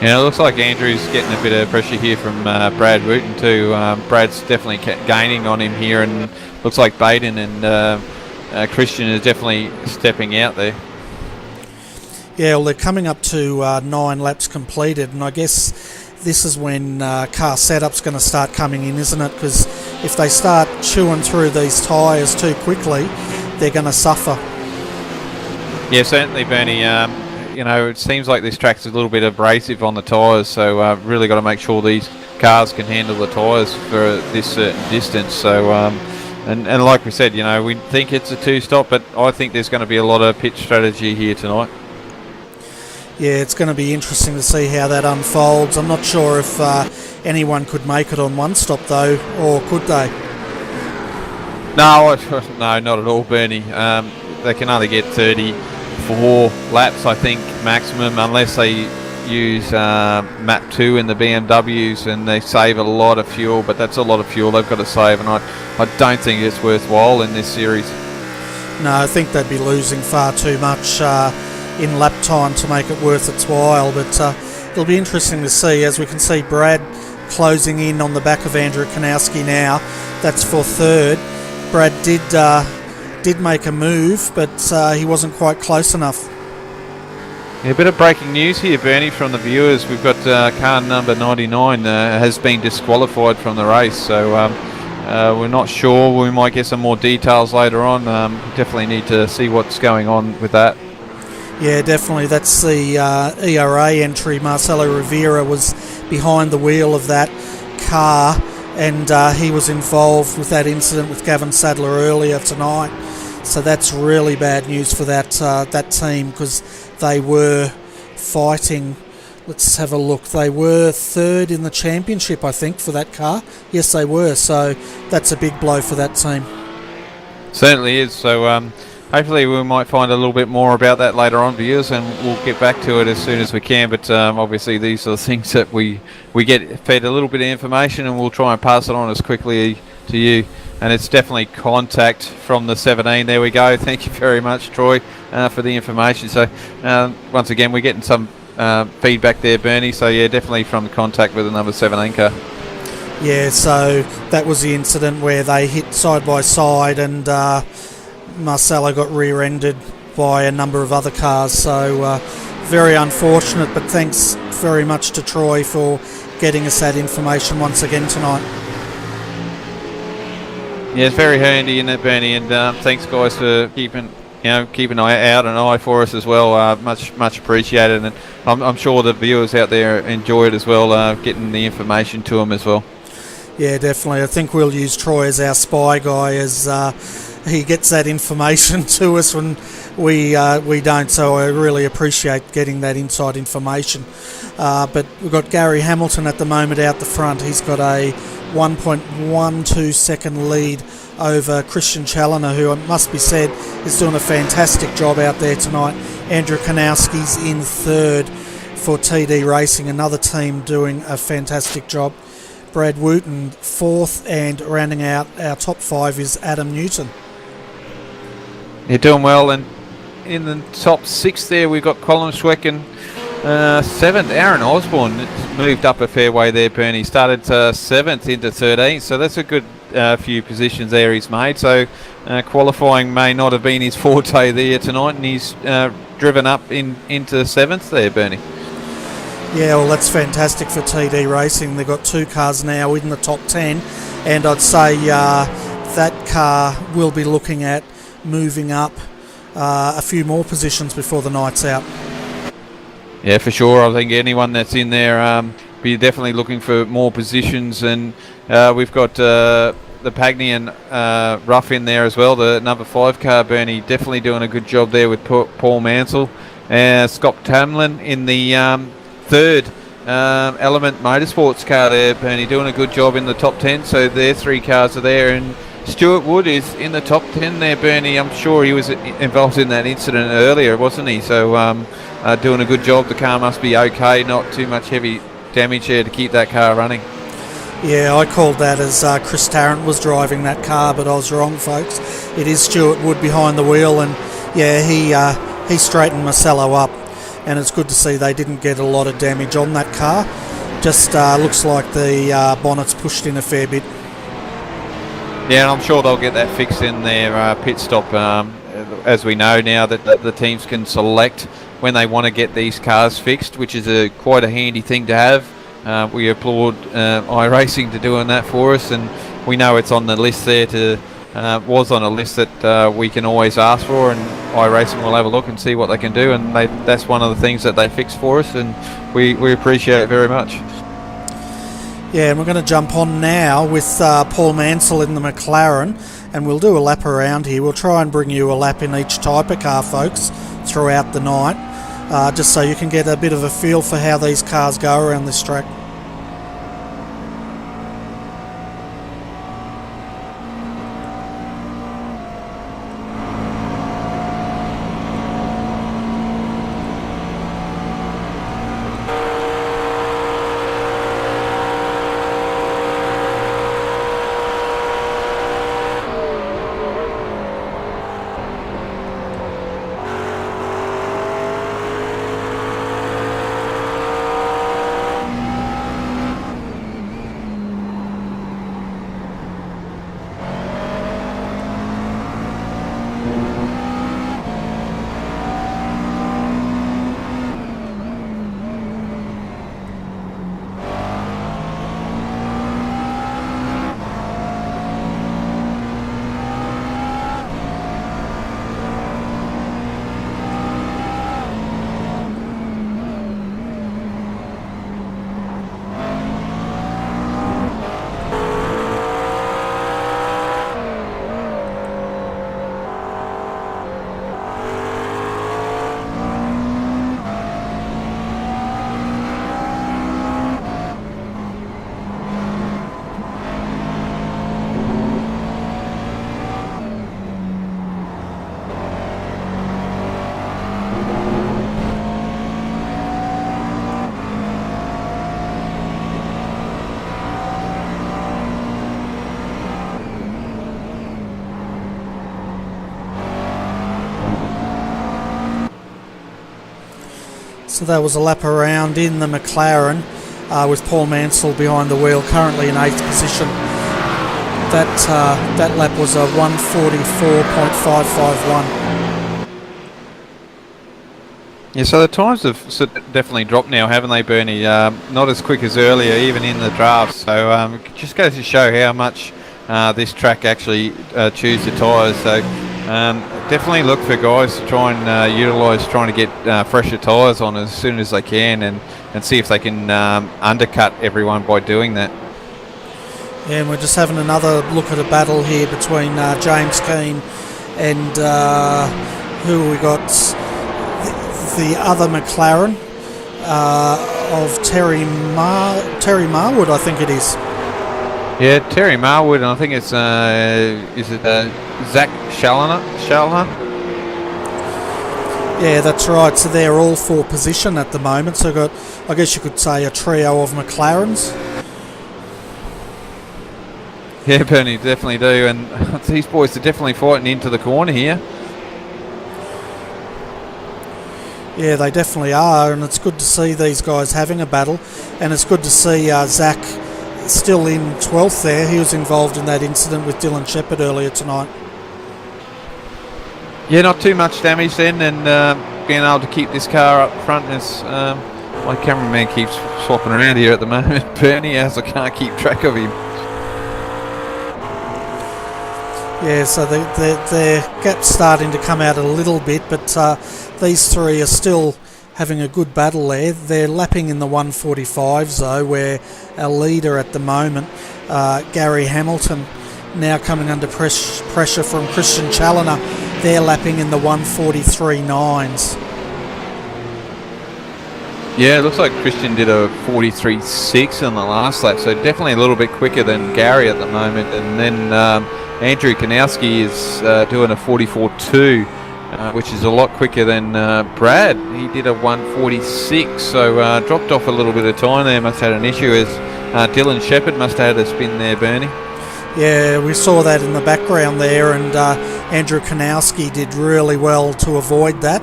Yeah, it looks like Andrew's getting a bit of pressure here from Brad Wooten too. Brad's definitely gaining on him here, and looks like Baden and Christian is definitely stepping out there. Yeah, well, they're coming up to 9 laps completed, and I guess this is when car setup's going to start coming in, isn't it? Because if they start chewing through these tyres too quickly, they're going to suffer. Yeah, certainly, Bernie. You know, it seems like this track's a little bit abrasive on the tyres, so really got to make sure these cars can handle the tyres for this certain distance. So, and like we said, you know, we think it's a 2-stop, but I think there's going to be a lot of pit strategy here tonight. Yeah, it's going to be interesting to see how that unfolds. I'm not sure if anyone could make it on 1-stop though, or could they? No, not at all, Bernie. They can only get 34 laps, I think, maximum, unless they, use map 2 in the BMWs, and they save a lot of fuel, but that's a lot of fuel they've got to save, and I don't think it's worthwhile in this series. No, I think they'd be losing far too much in lap time to make it worth its while, but it'll be interesting to see. As we can see, Brad closing in on the back of Andrew Kanowski now. That's for third. Brad did make a move, but he wasn't quite close enough. Yeah, a bit of breaking news here, Bernie, from the viewers. We've got car number 99 has been disqualified from the race, so we're not sure. We might get some more details later on. Definitely need to see what's going on with that. Yeah, definitely. That's the ERA entry. Marcelo Rivera was behind the wheel of that car, and he was involved with that incident with Gavin Sadler earlier tonight. So that's really bad news for that team, because they were fighting. Let's have a look. They were third in the championship, I think, for that car. Yes, they were. So that's a big blow for that team. Certainly is. So hopefully we might find a little bit more about that later on, viewers, and we'll get back to it as soon as we can. But obviously these are the things that we get fed a little bit of information, and we'll try and pass it on as quickly to you. And it's definitely contact from the 17. There we go. Thank you very much, Troy, for the information. So once again, we're getting some feedback there, Bernie. So yeah, definitely from contact with the number 17 car. Yeah, so that was the incident where they hit side by side, and Marcelo got rear-ended by a number of other cars. So very unfortunate, but thanks very much to Troy for getting us that information once again tonight. Yeah, it's very handy, isn't it, Bernie? And thanks, guys, for keeping an eye for us as well. Much appreciated, and I'm sure the viewers out there enjoy it as well, getting the information to them as well. Yeah, definitely. I think we'll use Troy as our spy guy, as he gets that information to us when we don't. So I really appreciate getting that inside information. But we've got Gary Hamilton at the moment out the front. He's got a 1.12 second lead over Christian Challoner, who, it must be said, is doing a fantastic job out there tonight. Andrew Kanowski's in third for TD Racing, another team doing a fantastic job. Brad Wooten fourth, and rounding out our top five is Adam Newton. They're doing well, and in the top six there we've got Colin Schwecken. Seventh, Aaron Osborne moved up a fair way there, Bernie. Started seventh into 13th, so that's a good few positions there he's made. So qualifying may not have been his forte there tonight, and he's driven up into seventh there, Bernie. Yeah, well, that's fantastic for TD Racing. They've got two cars now in the top 10, and I'd say that car will be looking at moving up a few more positions before the night's out. Yeah, for sure. I think anyone that's in there be definitely looking for more positions, and we've got the Pagnian Rough in there as well, the number 5 car, Bernie, definitely doing a good job there with Paul Mansell. Scott Tamlin in the third Element Motorsports car there, Bernie, doing a good job in the top 10, so their 3 cars are there, and Stuart Wood is in the top 10 there, Bernie. I'm sure he was involved in that incident earlier, wasn't he? So doing a good job. The car must be okay, not too much heavy damage here to keep that car running. Yeah, I called that as Chris Tarrant was driving that car, but I was wrong, folks. It is Stuart Wood behind the wheel, and yeah, he straightened Marcelo up, and it's good to see they didn't get a lot of damage on that car. Just looks like the bonnet's pushed in a fair bit. Yeah, and I'm sure they'll get that fixed in their pit stop. As we know now that the teams can select when they want to get these cars fixed, which is quite a handy thing to have. We applaud iRacing to doing that for us, and we know it's on the list there was on a list that we can always ask for, and iRacing will have a look and see what they can do, and that's one of the things that they fix for us, and we appreciate it very much. Yeah, and we're going to jump on now with Paul Mansell in the McLaren, and we'll do a lap around here. We'll try and bring you a lap in each type of car, folks, throughout the night, just so you can get a bit of a feel for how these cars go around this track. So that was a lap around in the McLaren with Paul Mansell behind the wheel, currently in 8th position. That lap was a 1:44.551. Yeah, so the times have definitely dropped now, haven't they, Bernie? Not as quick as earlier, even in the draft. So it just goes to show how much this track actually chews the tyres. So definitely look for guys to try and utilise trying to get fresher tyres on as soon as they can, and see if they can undercut everyone by doing that. Yeah, and we're just having another look at a battle here between James Keane and who we got. The other McLaren of Terry Marwood, I think it is. Yeah, Terry Marwood, and I think it's is it Zach Shallner? Yeah, that's right. So they're all for position at the moment. So got, I guess you could say, a trio of McLarens. Yeah, Bernie, definitely do, and these boys are definitely fighting into the corner here. Yeah, they definitely are, and it's good to see these guys having a battle, and it's good to see Zach still in 12th there. He was involved in that incident with Dylan Shepherd earlier tonight. Yeah, not too much damage then, and being able to keep this car up front as my cameraman keeps swapping around here at the moment, Bernie, as I can't keep track of him. Yeah, so their gap's starting to come out a little bit, but these three are still having a good battle there. They're lapping in the 145s though, where our leader at the moment, Gary Hamilton, now coming under pressure from Christian Challoner. They're lapping in the 143.9s. Yeah, it looks like Christian did a 43.6 on the last lap, so definitely a little bit quicker than Gary at the moment. And then Andrew Kanowski is doing a 44.2, which is a lot quicker than Brad. He did a 146, so dropped off a little bit of time there. Must have had an issue, as Dylan Shepherd must have had a spin there, Bernie. Yeah, we saw that in the background there, and Andrew Kanowski did really well to avoid that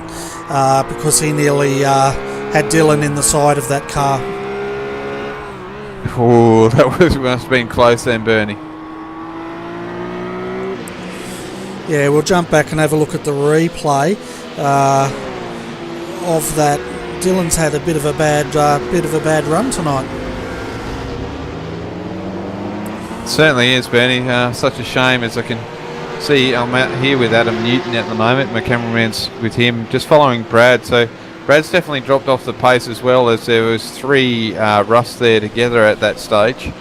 because he nearly had Dylan in the side of that car. Oh, that must have been close then, Bernie. Yeah, we'll jump back and have a look at the replay of that. Dylan's had a bit of a bad run tonight. It certainly is, Bernie. Such a shame, as I can see. I'm out here with Adam Newton at the moment. My cameraman's with him, just following Brad. So Brad's definitely dropped off the pace, as well as there was three Russ there together at that stage.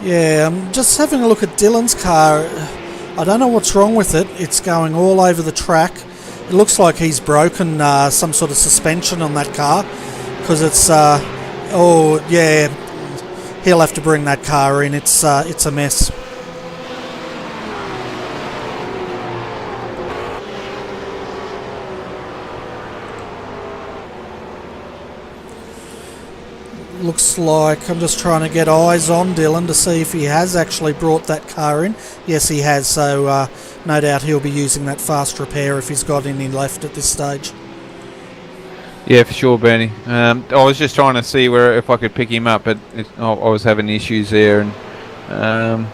Yeah, I'm just having a look at Dylan's car. I don't know what's wrong with it. It's going all over the track. It looks like he's broken some sort of suspension on that car, because it's oh yeah, he'll have to bring that car in. It's a mess. Looks like, I'm just trying to get eyes on Dylan to see if he has actually brought that car in. Yes, he has, so no doubt he'll be using that fast repair if he's got any left at this stage. Yeah, for sure, Bernie. I was just trying to see if I could pick him up, but I was having issues there, and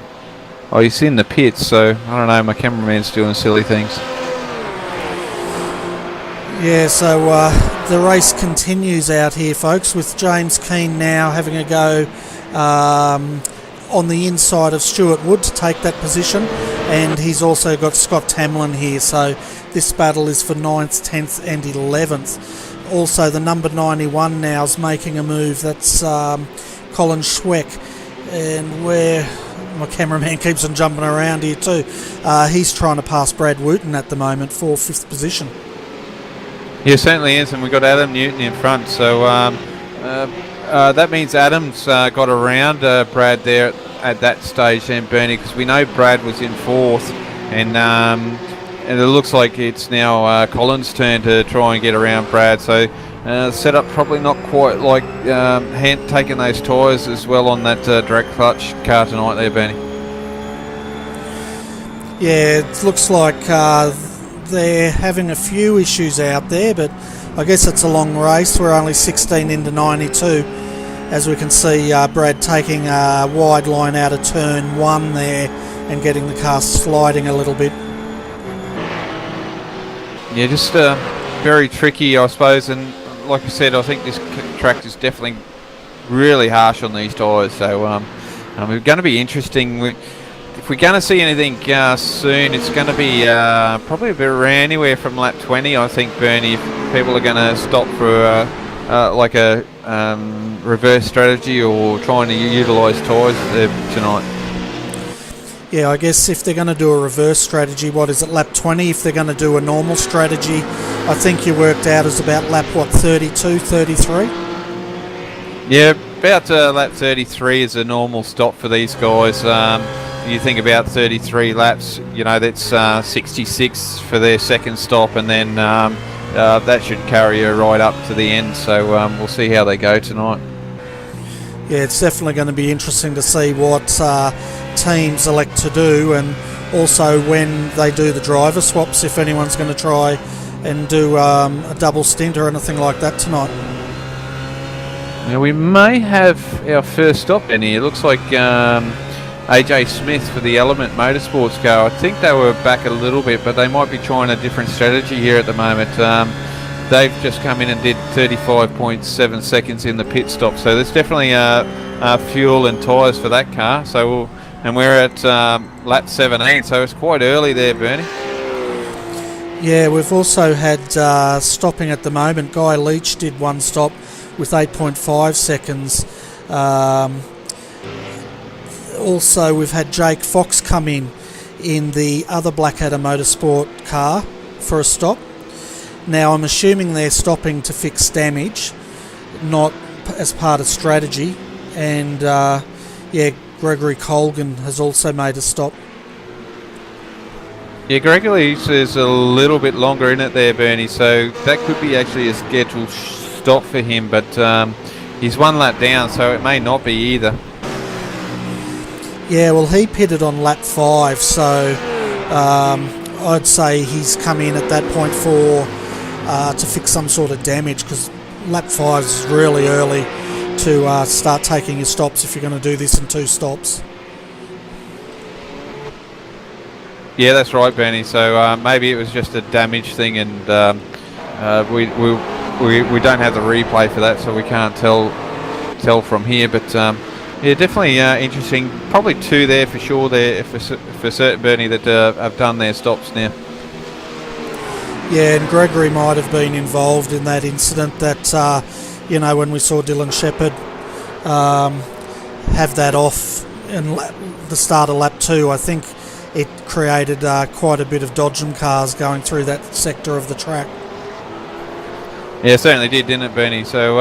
he's in the pits, so I don't know, my cameraman's doing silly things. Yeah, so the race continues out here, folks, with James Keane now having a go on the inside of Stuart Wood to take that position, and he's also got Scott Tamlin here, so this battle is for 9th, 10th and 11th. Also, the number 91 now is making a move. That's Colin Schweck, and where my cameraman keeps on jumping around here too. He's trying to pass Brad Wooten at the moment for 5th position. Yeah, certainly is, and we've got Adam Newton in front, so that means Adam's got around Brad there at that stage then, Bernie, because we know Brad was in 4th, and it looks like it's now Colin's turn to try and get around Brad, so setup probably not quite like taking those tyres as well on that direct clutch car tonight there, Bernie. Yeah, it looks like they're having a few issues out there, but I guess it's a long race. We're only 16 into 92. As we can see, Brad taking a wide line out of turn 1 there and getting the car sliding a little bit. Yeah, just very tricky, I suppose, and like I said, I think this track is definitely really harsh on these tyres, so it's going to be interesting. If we're going to see anything soon, it's going to be probably a bit around anywhere from lap 20, I think, Bernie, if people are going to stop for like a reverse strategy or trying to utilise tyres tonight. Yeah, I guess if they're going to do a reverse strategy, what is it, lap 20? If they're going to do a normal strategy, I think you worked out as about lap, 32, 33? Yeah, about lap 33 is a normal stop for these guys. You think about 33 laps, that's 66 for their second stop, and then that should carry her right up to the end, so we'll see how they go tonight. Yeah, it's definitely going to be interesting to see what teams elect to do, and also when they do the driver swaps, if anyone's going to try and do a double stint or anything like that tonight. Now we may have our first stop in here. It looks like AJ Smith for the Element Motorsports car. I think they were back a little bit, but they might be trying a different strategy here at the moment. They've just come in and did 35.7 seconds in the pit stop, so there's definitely fuel and tyres for that car. So we're at lap 17, so it's quite early there, Bernie. Yeah, we've also had stopping at the moment. Guy Leach did one stop with 8.5 seconds. Also, we've had Jake Fox come in the other Blackadder Motorsport car for a stop. Now, I'm assuming they're stopping to fix damage, not as part of strategy. And, Gregory Colgan has also made a stop. Yeah, Gregory's is a little bit longer in it there, Bernie, so that could be actually a scheduled stop for him, but he's one lap down, so it may not be either. Yeah, well, he pitted on lap 5, so I'd say he's come in at that point to fix some sort of damage, because lap 5 is really early to start taking your stops if you're going to do this in 2 stops. Yeah, that's right, Benny. So maybe it was just a damage thing, and we don't have the replay for that, so we can't tell from here. But yeah, definitely interesting. Probably 2 there for sure. There for certain, Bernie, that have done their stops now. Yeah, and Gregory might have been involved in that incident that, when we saw Dylan Shepherd have that off in the start of lap 2, I think it created quite a bit of dodgem cars going through that sector of the track. Yeah, it certainly did, didn't it, Bernie? So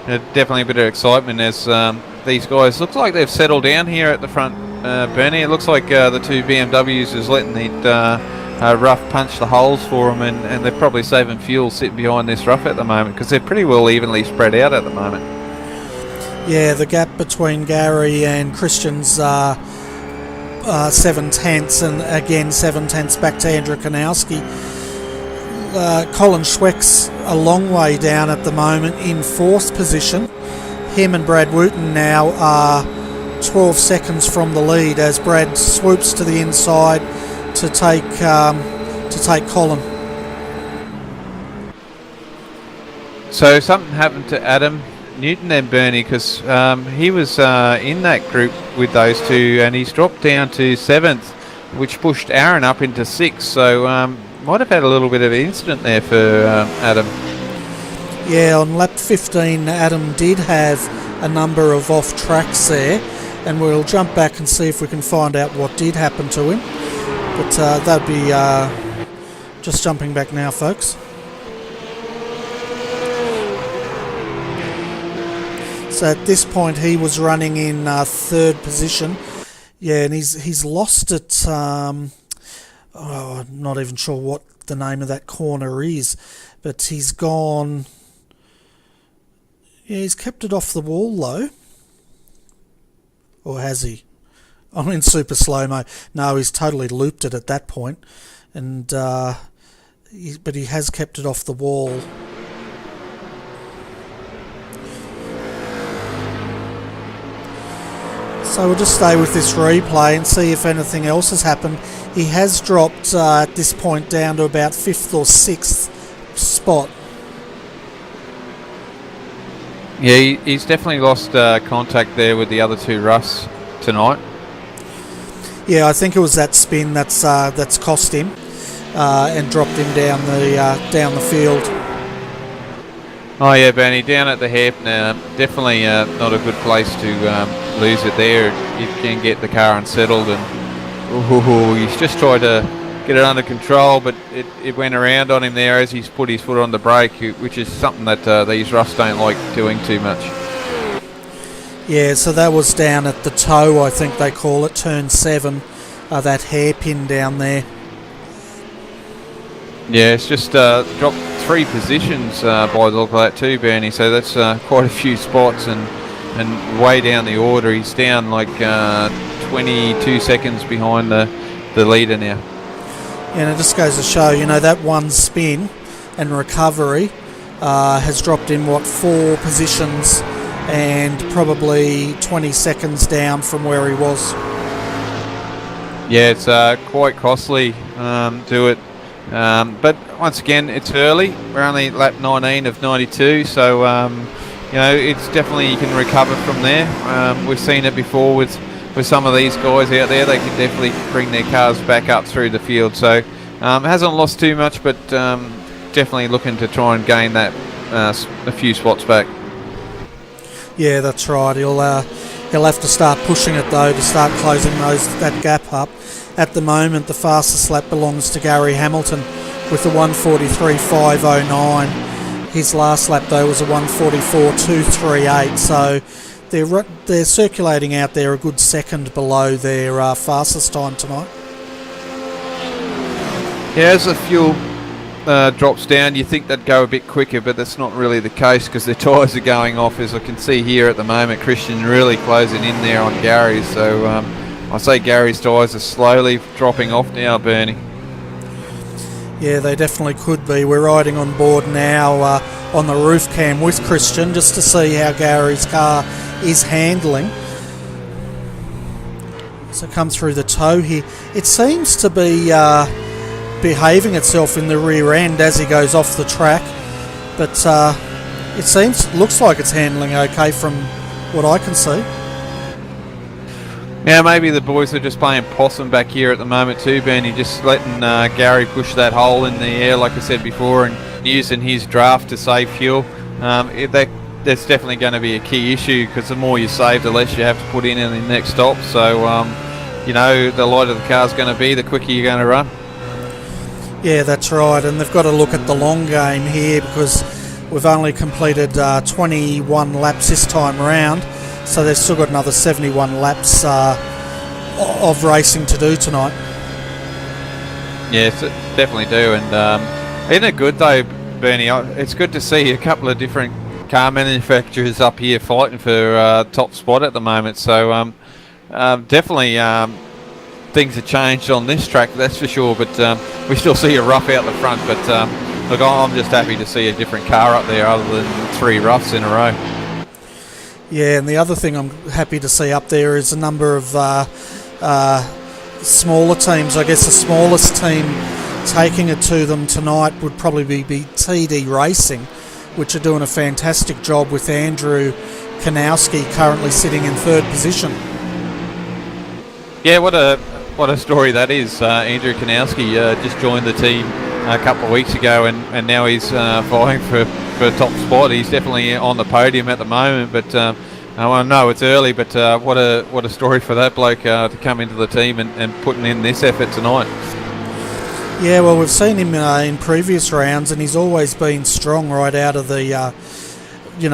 definitely a bit of excitement as these guys look like they've settled down here at the front, Bernie. It looks like the 2 BMWs is letting the rough punch the holes for them, and they're probably saving fuel sitting behind this rough at the moment, because they're pretty well evenly spread out at the moment. Yeah, the gap between Gary and Christian's 7/10, and again 7/10 back to Andrew Kanowski. Colin Schweck's a long way down at the moment in 4th position. Him and Brad Wooten now are 12 seconds from the lead as Brad swoops to the inside to take Colin. So something happened to Adam Newton and Bernie, because he was in that group with those 2, and he's dropped down to 7th, which pushed Aaron up into 6th. So might have had a little bit of an incident there for Adam. Yeah, on lap 15, Adam did have a number of off tracks there, and we'll jump back and see if we can find out what did happen to him. But that'd be just jumping back now, folks. So at this point, he was running in 3rd position. Yeah, and he's lost it. I'm not even sure what the name of that corner is, but he's gone. Yeah, he's kept it off the wall though. Or has he? I'm in super slow-mo. No, he's totally looped it at that point. And but he has kept it off the wall. So we'll just stay with this replay and see if anything else has happened. He has dropped at this point down to about 5th or 6th spot. Yeah, he's definitely lost contact there with the other two Russ tonight. Yeah, I think it was that spin that's cost him and dropped him down the field. Oh yeah, Bernie, down at the hairpin, definitely not a good place to lose it there. You can get the car unsettled, and he's just tried to get it under control, but it went around on him there as he's put his foot on the brake, which is something that these roughs don't like doing too much. Yeah, so that was down at the toe, I think they call it, turn 7, that hairpin down there. Yeah, it's just dropped 3 positions by the look of that too, Bernie, so that's quite a few spots, and way down the order. He's down like 22 seconds behind the leader now. And it just goes to show, that one spin and recovery has dropped him, 4 positions and probably 20 seconds down from where he was. Yeah, it's quite costly to it. But once again, it's early. We're only lap 19 of 92, so it's definitely, you can recover from there. We've seen it before with some of these guys out there. They can definitely bring their cars back up through the field. So hasn't lost too much, but definitely looking to try and gain that a few spots back. Yeah, that's right. He'll have to start pushing it though to start closing that gap up. At the moment, the fastest lap belongs to Gary Hamilton with a 1:43.509. His last lap though was a 1:44.238. So they're circulating out there a good second below their fastest time tonight. Yeah, as the fuel drops down, you think they'd go a bit quicker, but that's not really the case because their tyres are going off, as I can see here at the moment. Christian really closing in there on Gary's, so I say Gary's tyres are slowly dropping off now, Bernie. Yeah, they definitely could be. We're riding on board now on the roof cam with Christian just to see how Gary's car is handling. So come through the toe here. It seems to be behaving itself in the rear end as he goes off the track, but looks like it's handling okay from what I can see. Yeah, maybe the boys are just playing possum back here at the moment too, Bernie, just letting Gary push that hole in the air like I said before and using his draft to save fuel. That's definitely going to be a key issue because the more you save, the less you have to put in the next stop. So the lighter the car's going to be, the quicker you're going to run. Yeah, that's right, and they've got to look at the long game here because we've only completed 21 laps this time round, so they've still got another 71 laps of racing to do tonight. Yes, definitely do, and isn't it good though, Bernie? It's good to see a couple of different car manufacturers up here fighting for top spot at the moment, so definitely things have changed on this track, that's for sure, but we still see a rough out the front, but look, I'm just happy to see a different car up there other than 3 roughs in a row. Yeah, and the other thing I'm happy to see up there is a number of smaller teams. I guess the smallest team taking it to them tonight would probably be TD Racing, which are doing a fantastic job with Andrew Kanowski currently sitting in 3rd position. Yeah, what a story that is. Andrew Kanowski just joined the team a couple of weeks ago, and now he's vying for top spot. He's definitely on the podium at the moment, but I know it's early, but what a story for that bloke to come into the team and putting in this effort tonight. Yeah, well, we've seen him in previous rounds, and he's always been strong right out of the,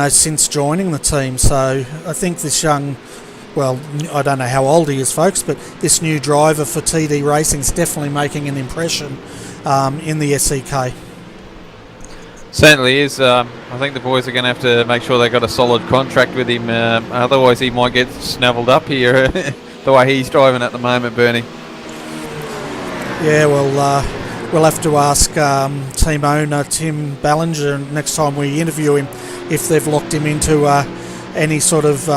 since joining the team. So I think this young, well, I don't know how old he is, folks, but this new driver for TD Racing is definitely making an impression in the SEK. Certainly is. I think the boys are going to have to make sure they've got a solid contract with him, otherwise he might get snavelled up here the way he's driving at the moment, Bernie. Yeah, well, we'll have to ask team owner Tim Ballinger next time we interview him if they've locked him into any sort of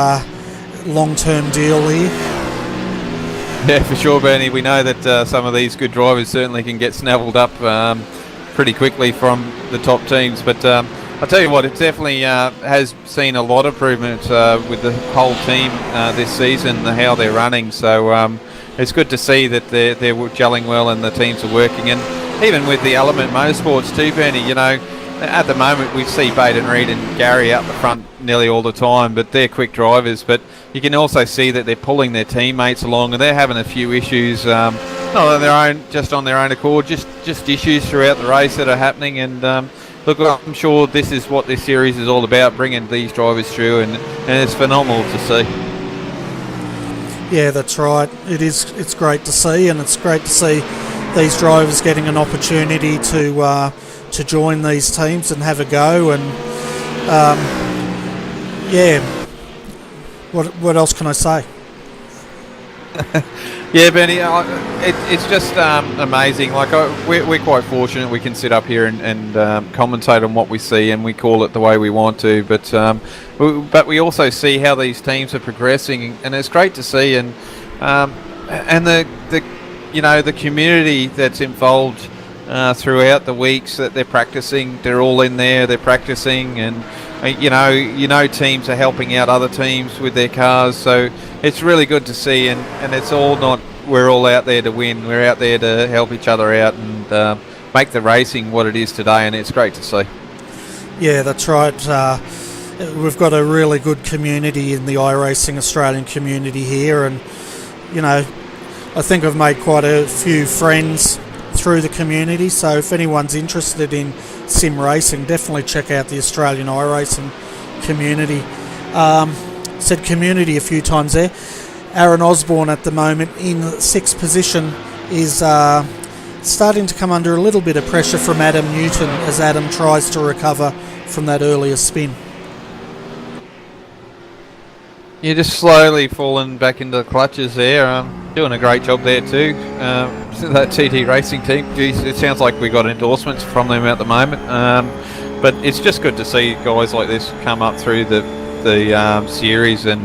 long-term deal here. Yeah, for sure, Bernie. We know that some of these good drivers certainly can get snavelled up pretty quickly from the top teams. But I'll tell you what, it definitely has seen a lot of improvement with the whole team this season, how they're running. So it's good to see that they're gelling well and the teams are working. And even with the Element Motorsports too, Bernie, you know, at the moment we see Baden Reed and Gary out the front nearly all the time, but they're quick drivers. But you can also see that they're pulling their teammates along, and they're having a few issues, not on their own, just on their own accord, just issues throughout the race that are happening. And look, I'm sure this is what this series is all about, bringing these drivers through, and it's phenomenal to see. Yeah, that's right. It's great to see, and it's great to see these drivers getting an opportunity to join these teams and have a go. And yeah, what else can I say? Yeah, Benny, it's just amazing. Like we're quite fortunate we can sit up here and commentate on what we see, and we call it the way we want to. But we also see how these teams are progressing, and it's great to see. And the you know, the community that's involved throughout the weeks that they're practicing, they're all in there, they're practicing, and you know teams are helping out other teams with their cars. So it's really good to see, and it's all not, we're all out there to win, we're out there to help each other out and make the racing what it is today, and it's great to see. Yeah, that's right. We've got a really good community in the iRacing Australian community here, and you know, I think I've made quite a few friends through the community. So if anyone's interested in sim racing, definitely check out the Australian iRacing community. Said community a few times there. Aaron Osborne at the moment in 6th position is starting to come under a little bit of pressure from Adam Newton as Adam tries to recover from that earlier spin. You're just slowly falling back into the clutches there. Doing a great job there too. That TT Racing team, geez, it sounds like we got endorsements from them at the moment. But it's just good to see guys like this come up through the series, and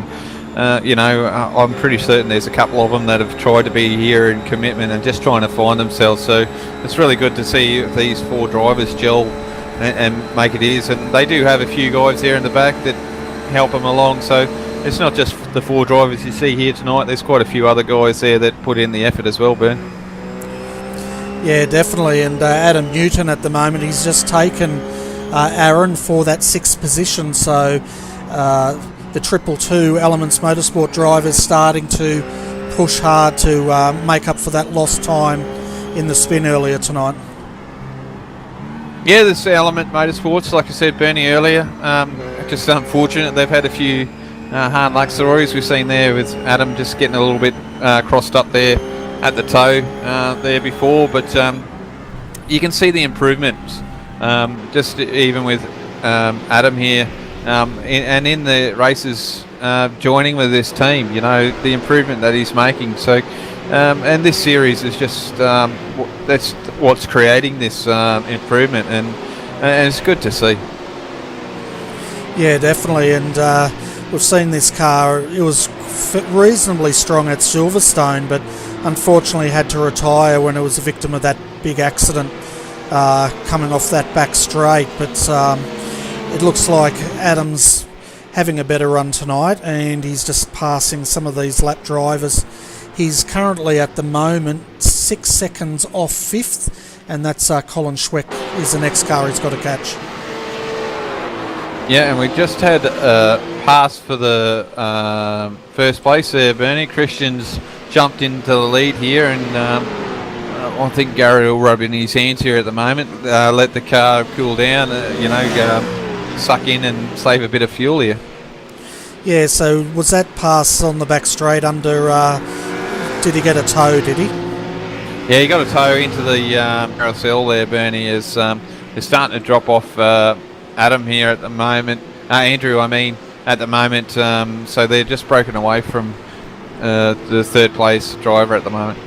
you know, I'm pretty certain there's a couple of them that have tried to be here in commitment and just trying to find themselves. So it's really good to see these 4 drivers gel and make it is. And they do have a few guys there in the back that help them along. So it's not just the 4 drivers you see here tonight. There's quite a few other guys there that put in the effort as well, Ben. Yeah, definitely. And Adam Newton at the moment, he's just taken Aaron for that 6th position. So the 222 Elements Motorsport drivers starting to push hard to make up for that lost time in the spin earlier tonight. Yeah, this Element Motorsports, like I said, Bernie, earlier, just unfortunate they've had a few hard luck stories we've seen there, with Adam just getting a little bit crossed up there at the toe there before. But you can see the improvement just even with Adam here and in the races joining with this team, you know, the improvement that he's making. So and this series is just that's what's creating this improvement, and it's good to see. Yeah, definitely. And we've seen this car, it was reasonably strong at Silverstone, but unfortunately had to retire when it was a victim of that big accident coming off that back straight. But it looks like Adam's having a better run tonight, and he's just passing some of these lap drivers. He's currently at the moment 6 seconds off 5th, and that's Colin Schweck is the next car he's got to catch. Yeah, and we just had a pass for the first place there, Bernie. Christian's jumped into the lead here, and I think Gary will rub in his hands here at the moment. Let the car cool down, suck in and save a bit of fuel here. Yeah, so was that pass on the back straight under, did he get a tow, did he? Yeah, he got a tow into the carousel there, Bernie. Is they're starting to drop off Adam here at the moment, Andrew, I mean, at the moment. So they're just broken away from the 3rd place driver at the moment.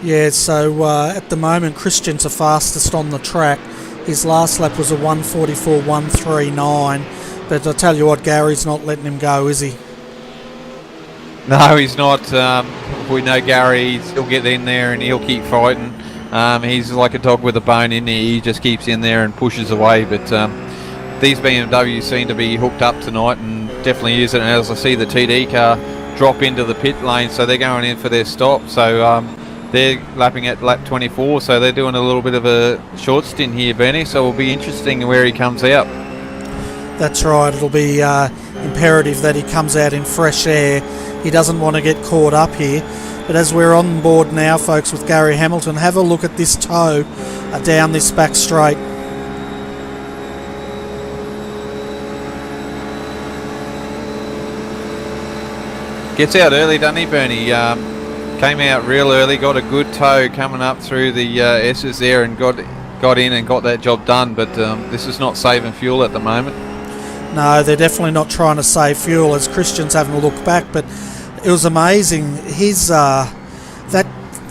Yeah, so at the moment, Christian's the fastest on the track. His last lap was a 1:44.139. But I tell you what, Gary's not letting him go, is he? No, he's not. We know Gary, he'll get in there and he'll keep fighting. He's like a dog with a bone in there. He just keeps in there and pushes away. But these BMWs seem to be hooked up tonight and definitely is it. And as I see the TD car drop into the pit lane, so they're going in for their stop. So they're lapping at lap 24, so they're doing a little bit of a short stint here, Bernie. So it'll be interesting where he comes out. That's right. It'll be imperative that he comes out in fresh air. He doesn't want to get caught up here. But as we're on board now, folks, with Gary Hamilton, have a look at this toe down this back straight. Gets out early, doesn't he, Bernie? Came out real early, got a good toe coming up through the S's there and got in and got that job done. But this is not saving fuel at the moment. No, they're definitely not trying to save fuel as Christian's having a look back. But it was amazing. His that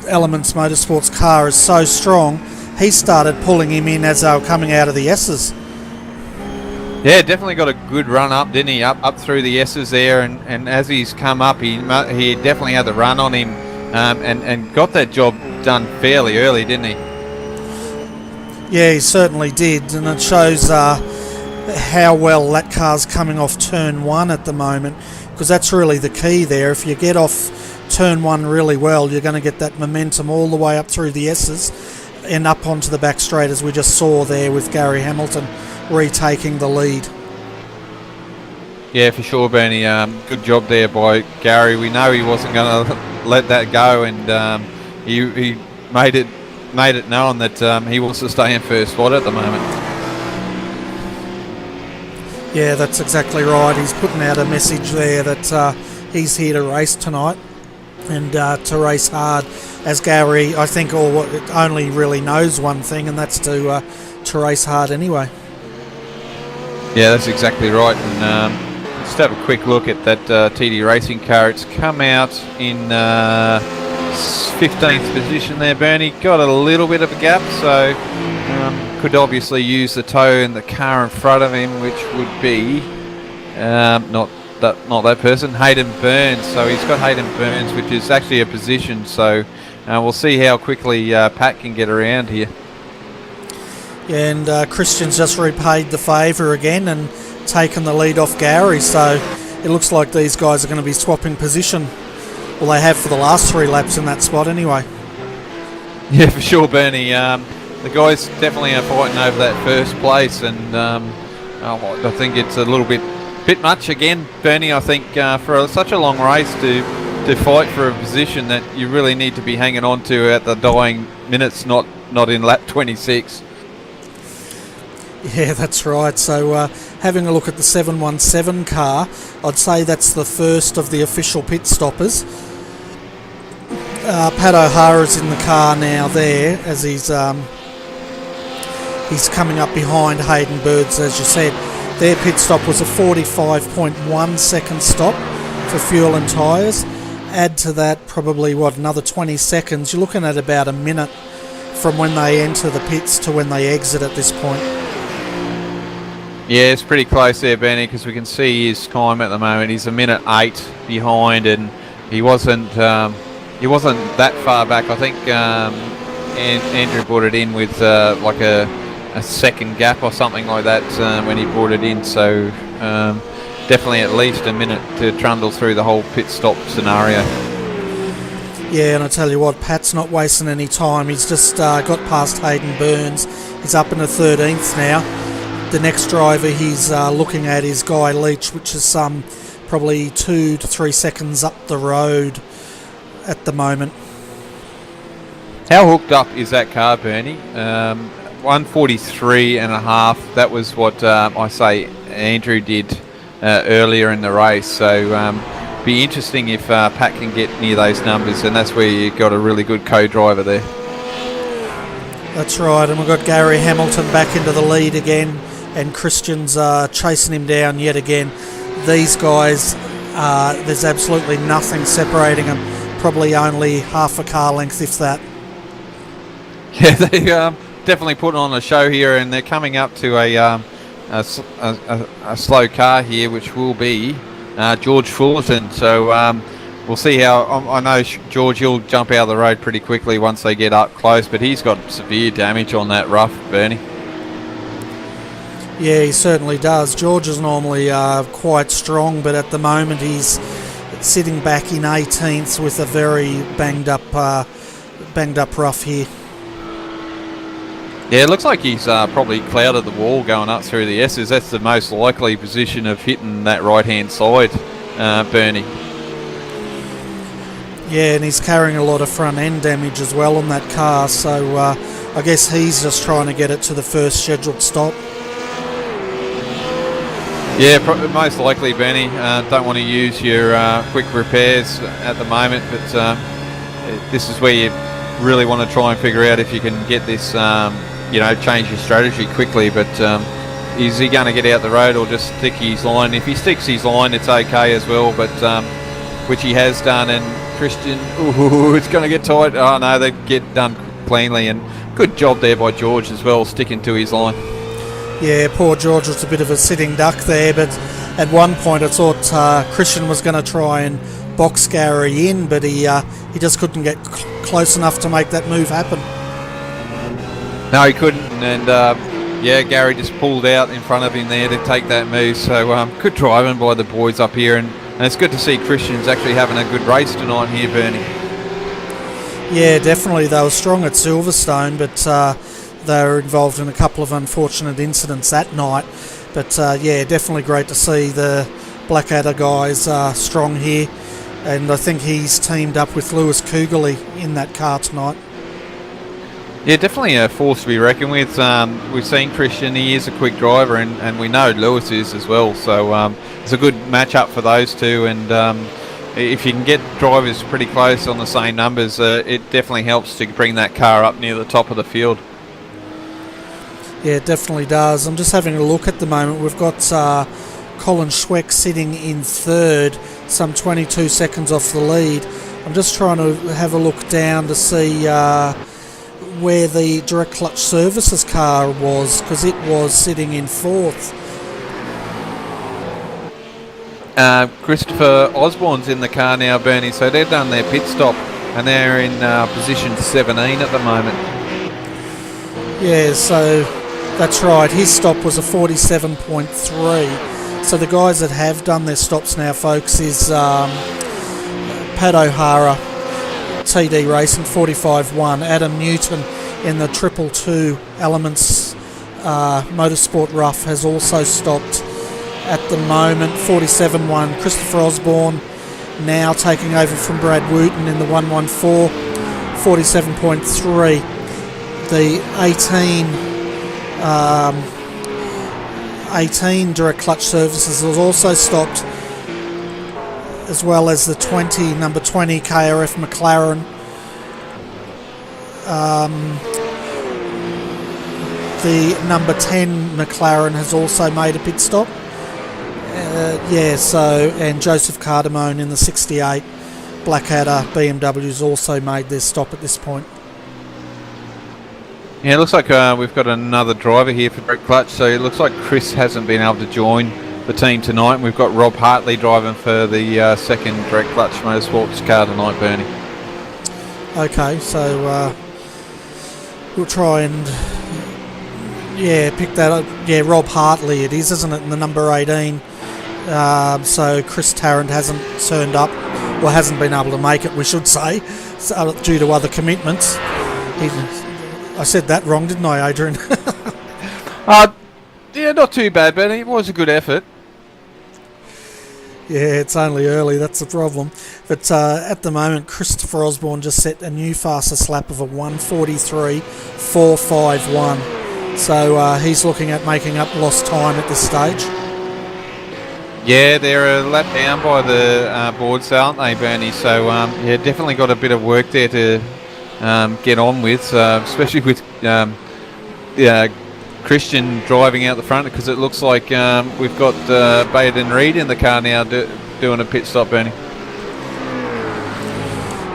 Elements Motorsports car is so strong. He started pulling him in as they were coming out of the S's. Yeah, definitely got a good run up, didn't he? Up through the S's there, and as he's come up, he definitely had the run on him, and got that job done fairly early, didn't he? Yeah, he certainly did, and it shows how well that car's coming off turn 1 at the moment, because that's really the key there. If you get off turn 1 really well, you're going to get that momentum all the way up through the S's and up onto the back straight, as we just saw there with Gary Hamilton retaking the lead. Yeah, for sure, Bernie. Good job there by Gary. We know he wasn't going to let that go, and he made it known that he wants to stay in first spot at the moment. Yeah, that's exactly right. He's putting out a message there that he's here to race tonight and to race hard. As Gary, I think, only really knows one thing, and that's to race hard anyway. Yeah, that's exactly right. And let's have a quick look at that TD Racing car. It's come out in 15th position there, Bernie. Got a little bit of a gap, so could obviously use the toe in the car in front of him, which would be not that person, Hayden Burns. So he's got Hayden Burns, which is actually a position. So we'll see how quickly Pat can get around here. Yeah, and Christian's just repaid the favour again and taken the lead off Gary, so it looks like these guys are going to be swapping position. Well, they have for the last 3 laps in that spot anyway. Yeah, for sure, Bernie. The guys definitely are fighting over that first place, and I think it's a little bit much again, Bernie. I think for such a long race to fight for a position that you really need to be hanging on to at the dying minutes, not in lap 26. Yeah, that's right. So having a look at the 717 car, I'd say that's the first of the official pit stoppers. Pat O'Hara's in the car now there, as he's coming up behind Hayden Burns, as you said. Their pit stop was a 45.1 second stop for fuel and tyres. Add to that probably, another 20 seconds. You're looking at about a minute from when they enter the pits to when they exit at this point. Yeah, it's pretty close there, Benny, because we can see his time at the moment. He's a minute 8 behind, and he wasn't that far back. I think Andrew brought it in with like a second gap or something like that when he brought it in. So definitely at least a minute to trundle through the whole pit stop scenario. Yeah, and I tell you what, Pat's not wasting any time. He's just got past Hayden Burns. He's up in the 13th now. The next driver he's looking at is Guy Leach, which is probably 2 to 3 seconds up the road at the moment. How hooked up is that car, Bernie? 143.5. That was what I say Andrew did earlier in the race. So be interesting if Pat can get near those numbers, and that's where you got a really good co-driver there. That's right, and we've got Gary Hamilton back into the lead again, and Christian's chasing him down yet again. These guys, there's absolutely nothing separating them, probably only half a car length, if that. Yeah, they definitely putting on a show here, and they're coming up to a a slow car here, which will be George Fullerton. So we'll see how. I know George, he'll jump out of the road pretty quickly once they get up close, but he's got severe damage on that rough, Bernie. Yeah, he certainly does. George is normally quite strong, but at the moment he's sitting back in 18th with a very banged up rough here. Yeah, it looks like he's probably clouded the wall going up through the S's. That's the most likely position of hitting that right-hand side, Bernie. Yeah, and he's carrying a lot of front-end damage as well on that car, so I guess he's just trying to get it to the first scheduled stop. Yeah, most likely, Benny. Don't want to use your quick repairs at the moment, but this is where you really want to try and figure out if you can get this, change your strategy quickly. But is he going to get out the road or just stick his line? If he sticks his line, it's okay as well, but which he has done. And Christian, it's going to get tight. Oh no, they get done cleanly, and good job there by George as well, sticking to his line. Yeah, poor George was a bit of a sitting duck there, but at one point I thought Christian was going to try and box Gary in, but he just couldn't get close enough to make that move happen. No, he couldn't, and Gary just pulled out in front of him there to take that move. So good driving by the boys up here, and it's good to see Christian's actually having a good race tonight here, Bernie. Yeah, definitely. They were strong at Silverstone, but they were involved in a couple of unfortunate incidents that night. But definitely great to see the Blackadder guys strong here. And I think he's teamed up with Lewis Kugeley in that car tonight. Yeah, definitely a force to be reckoned with. We've seen Christian, he is a quick driver, and we know Lewis is as well. So it's a good match-up for those two. And if you can get drivers pretty close on the same numbers, it definitely helps to bring that car up near the top of the field. Yeah, it definitely does. I'm just having a look at the moment. We've got Colin Schweck sitting in third, some 22 seconds off the lead. I'm just trying to have a look down to see where the direct clutch services car was, because it was sitting in fourth. Christopher Osborne's in the car now, Bernie, so they've done their pit stop and they're in position 17 at the moment. Yeah, so that's right. His stop was a 47.3. So the guys that have done their stops now, folks, is Pat O'Hara, TD Racing 45.1, Adam Newton in the 222 Elements Motorsport Rough has also stopped at the moment, 47.1. Christopher Osborne now taking over from Brad Wooten in the 114, 47.3. The 18 direct clutch services has also stopped, as well as the number 20 KRF McLaren. The number 10 McLaren has also made a pit stop. And Joseph Cardamone in the 68 Blackadder BMW's also made their stop at this point. Yeah, it looks like we've got another driver here for direct clutch, so it looks like Chris hasn't been able to join the team tonight, and we've got Rob Hartley driving for the second direct clutch motorsports car tonight, Bernie. Okay, so we'll try and pick that up. Yeah, Rob Hartley it is, isn't it, in the number 18. So Chris Tarrant hasn't turned up, or hasn't been able to make it, we should say, due to other commitments. I said that wrong, didn't I, Adrian? Yeah, not too bad, Benny. It was a good effort. Yeah, it's only early, that's the problem. But at the moment, Christopher Osborne just set a new fastest lap of a 1:43.451. So he's looking at making up lost time at this stage. Yeah, they're a lap down by the boards, aren't they, Bernie? So, definitely got a bit of work there to get on with, especially with Christian driving out the front, because it looks like we've got Baden Reed in the car now doing a pit stop, Bernie.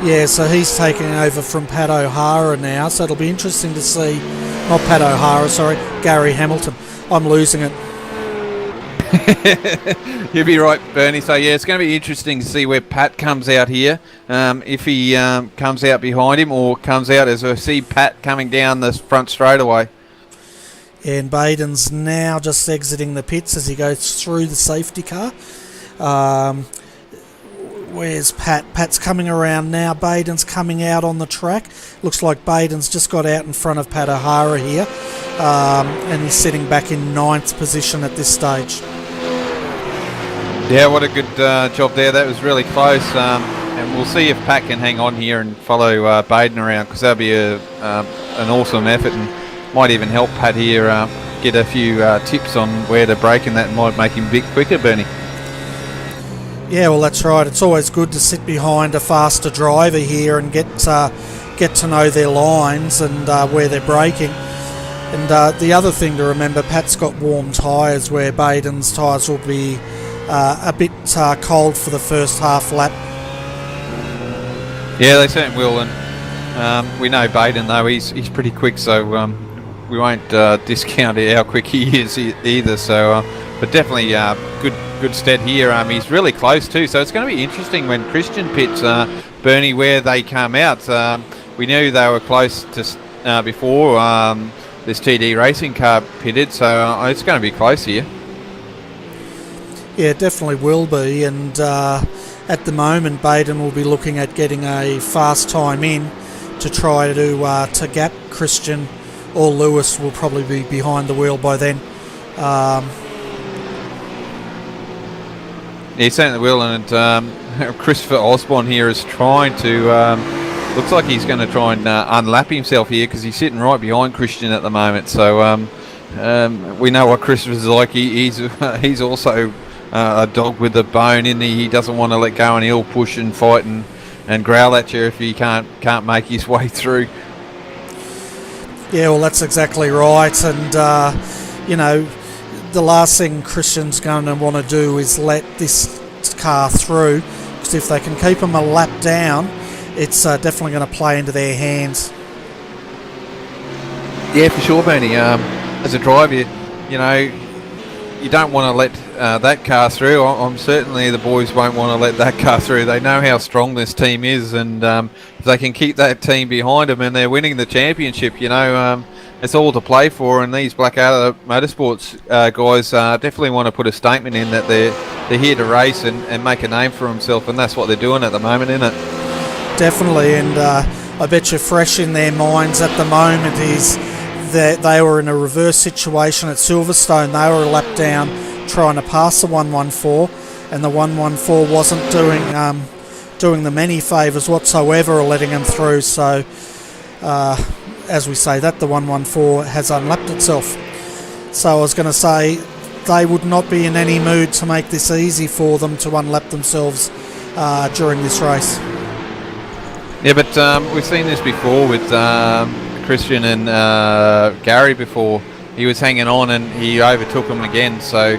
Yeah, so he's taking over from Pat O'Hara now, so it'll be interesting to see, not Pat O'Hara, sorry, Gary Hamilton. I'm losing it. You'll be right, Bernie. So yeah, it's going to be interesting to see where Pat comes out here. If he comes out behind him or comes out as I see Pat coming down the front straightaway. And Baden's now just exiting the pits as he goes through the safety car. Where's Pat? Pat's coming around now. Baden's coming out on the track. Looks like Baden's just got out in front of Pat O'Hara here. And he's sitting back in 9th position at this stage. Yeah, what a good job there. That was really close. And we'll see if Pat can hang on here and follow Baden around, because that'll be an awesome effort and might even help Pat here get a few tips on where to brake, and that might make him a bit quicker, Bernie. Yeah, well, that's right. It's always good to sit behind a faster driver here and get to know their lines and where they're braking. And the other thing to remember, Pat's got warm tyres, where Baden's tyres will be a bit cold for the first half lap. Yeah, they certainly will, and we know Baden though, he's pretty quick, so we won't discount how quick he is either. So, but definitely good stead here. He's really close too, so it's going to be interesting when Christian pits, Bernie, where they come out. We knew they were close to before this TD racing car pitted, so it's going to be close here. Yeah, it definitely will be, and at the moment Baden will be looking at getting a fast time in to try to gap Christian, or Lewis will probably be behind the wheel by then. He certainly will, and Christopher Osborne here is trying to, looks like he's going to try and unlap himself here, because he's sitting right behind Christian at the moment. So we know what Christopher's like. He's also a dog with a bone in there. He doesn't want to let go, and he'll push and fight and growl at you if he can't make his way through. Yeah, well, that's exactly right, and you know, the last thing Christian's going to want to do is let this car through, because if they can keep him a lap down, it's definitely going to play into their hands. Yeah, for sure, Bernie. As a driver, you know, you don't want to let that car through. I'm certainly the boys won't want to let that car through. They know how strong this team is, and if they can keep that team behind them and they're winning the championship, you know, it's all to play for. And these Blackadder Motorsports guys definitely want to put a statement in that they're here to race and make a name for themselves, and that's what they're doing at the moment, isn't it? Definitely, and I bet you fresh in their minds at the moment is that they were in a reverse situation at Silverstone. They were a lap down trying to pass the 114, and the 114 wasn't doing them any favours whatsoever or letting them through. So as we say that, the 114 has unlapped itself. So I was going to say they would not be in any mood to make this easy for them to unlap themselves during this race. Yeah, but we've seen this before with Christian and Gary before. He was hanging on and he overtook him again, so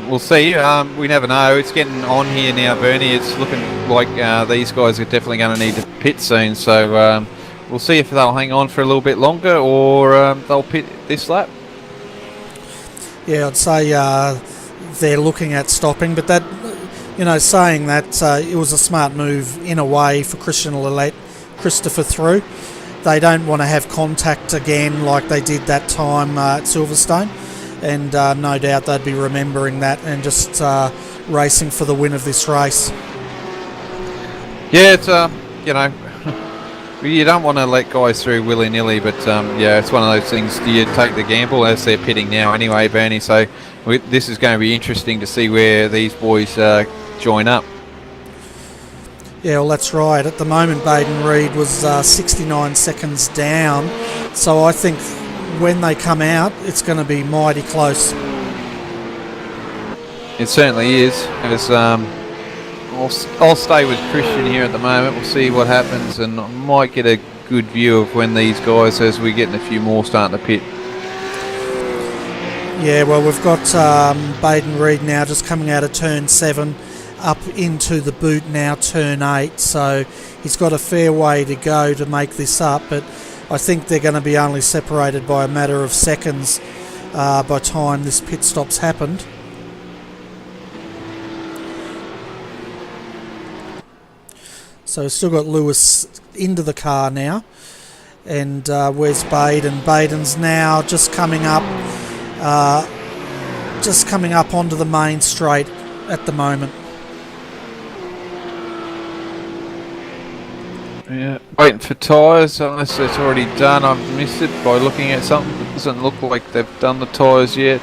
we'll see. We never know. It's getting on here now, Bernie. It's looking like these guys are definitely going to need to pit soon, so we'll see if they'll hang on for a little bit longer or they'll pit this lap. Yeah, I'd say they're looking at stopping, but that, you know, saying that, it was a smart move in a way for Christian to let Christopher through. They don't want to have contact again like they did that time at Silverstone, and no doubt they'd be remembering that and just racing for the win of this race. Yeah, it's you know, you don't want to let guys through willy-nilly, but yeah, it's one of those things. Do you take the gamble, as they're pitting now anyway, Bernie? So this is going to be interesting to see where these boys join up. Yeah, well, that's right. At the moment, Baden Reed was 69 seconds down, so I think when they come out, it's going to be mighty close. It certainly is. As I'll stay with Christian here at the moment. We'll see what happens, and I might get a good view of when these guys, as we get a few more, starting to pit. Yeah, well, we've got Baden Reed now just coming out of turn 7. Up into the boot now, turn 8, so he's got a fair way to go to make this up, but I think they're going to be only separated by a matter of seconds by time this pit stop's happened. So we've still got Lewis into the car now. And where's Baden? Baden's now just coming up onto the main straight at the moment. Yeah, waiting for tyres, unless it's already done. I've missed it by looking at something. It doesn't look like they've done the tyres yet.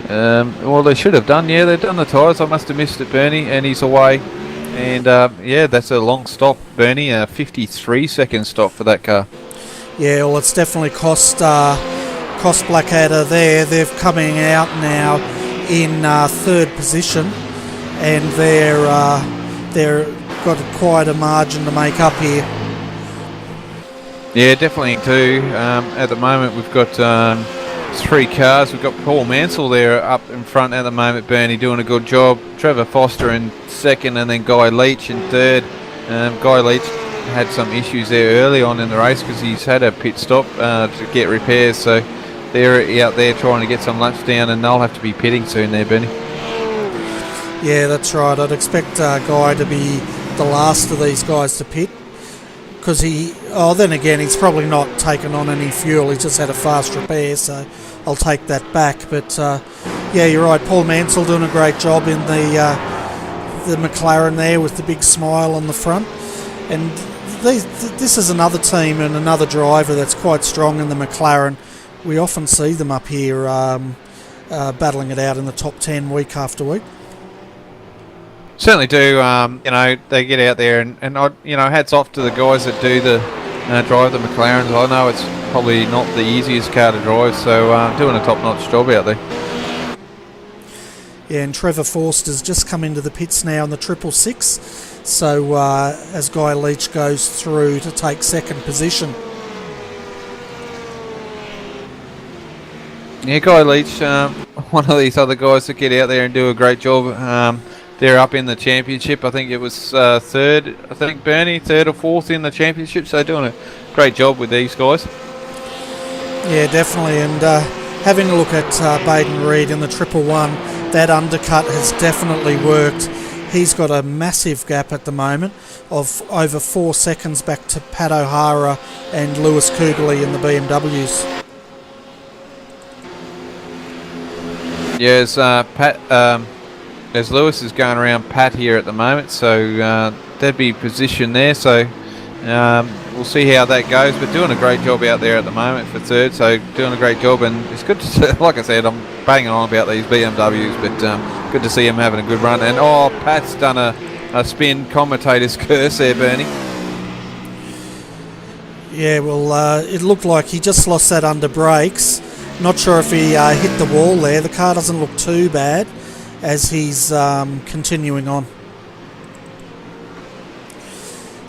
Well, they should have done. Yeah, they've done the tyres. I must have missed it, Bernie, and he's away. And yeah, that's a long stop, Bernie. A 53-second stop for that car. Yeah, well, it's definitely cost Blackadder there. They're coming out now in third position, and they're got quite a margin to make up here. Yeah, definitely too. At the moment, we've got 3 cars. We've got Paul Mansell there up in front at the moment, Bernie, doing a good job. Trevor Foster in second, and then Guy Leach in third. Guy Leach had some issues there early on in the race because he's had a pit stop to get repairs, so they're out there trying to get some laps down, and they'll have to be pitting soon there, Bernie. Yeah, that's right. I'd expect Guy to be the last of these guys to pit, because then again, he's probably not taken on any fuel. He's just had a fast repair, so I'll take that back. But yeah, you're right. Paul Mansell doing a great job in the McLaren there with the big smile on the front. And this is another team and another driver that's quite strong in the McLaren. We often see them up here battling it out in the top 10 week after week. Certainly do. You know, they get out there, and you know, hats off to the guys that do the drive the McLarens. I know it's probably not the easiest car to drive, so doing a top-notch job out there. Yeah, and Trevor Forster's just come into the pits now in the 666. So as Guy Leach goes through to take second position. Yeah, Guy Leach, one of these other guys that get out there and do a great job. They're up in the championship. I think it was third, I think, Bernie, third or fourth in the championship. So doing a great job with these guys. Yeah, definitely. And having a look at Baden Reed in the 111, that undercut has definitely worked. He's got a massive gap at the moment of over 4 seconds back to Pat O'Hara and Lewis Kugeley in the BMWs. Yes, as Lewis is going around Pat here at the moment, so they'd be positioned there. So we'll see how that goes. But doing a great job out there at the moment for third. So doing a great job, and it's good to see, like I said, I'm banging on about these BMWs, but good to see him having a good run. And Pat's done a spin commentator's curse there, Bernie. Yeah, well, it looked like he just lost that under brakes. Not sure if he hit the wall there. The car doesn't look too bad as he's continuing on.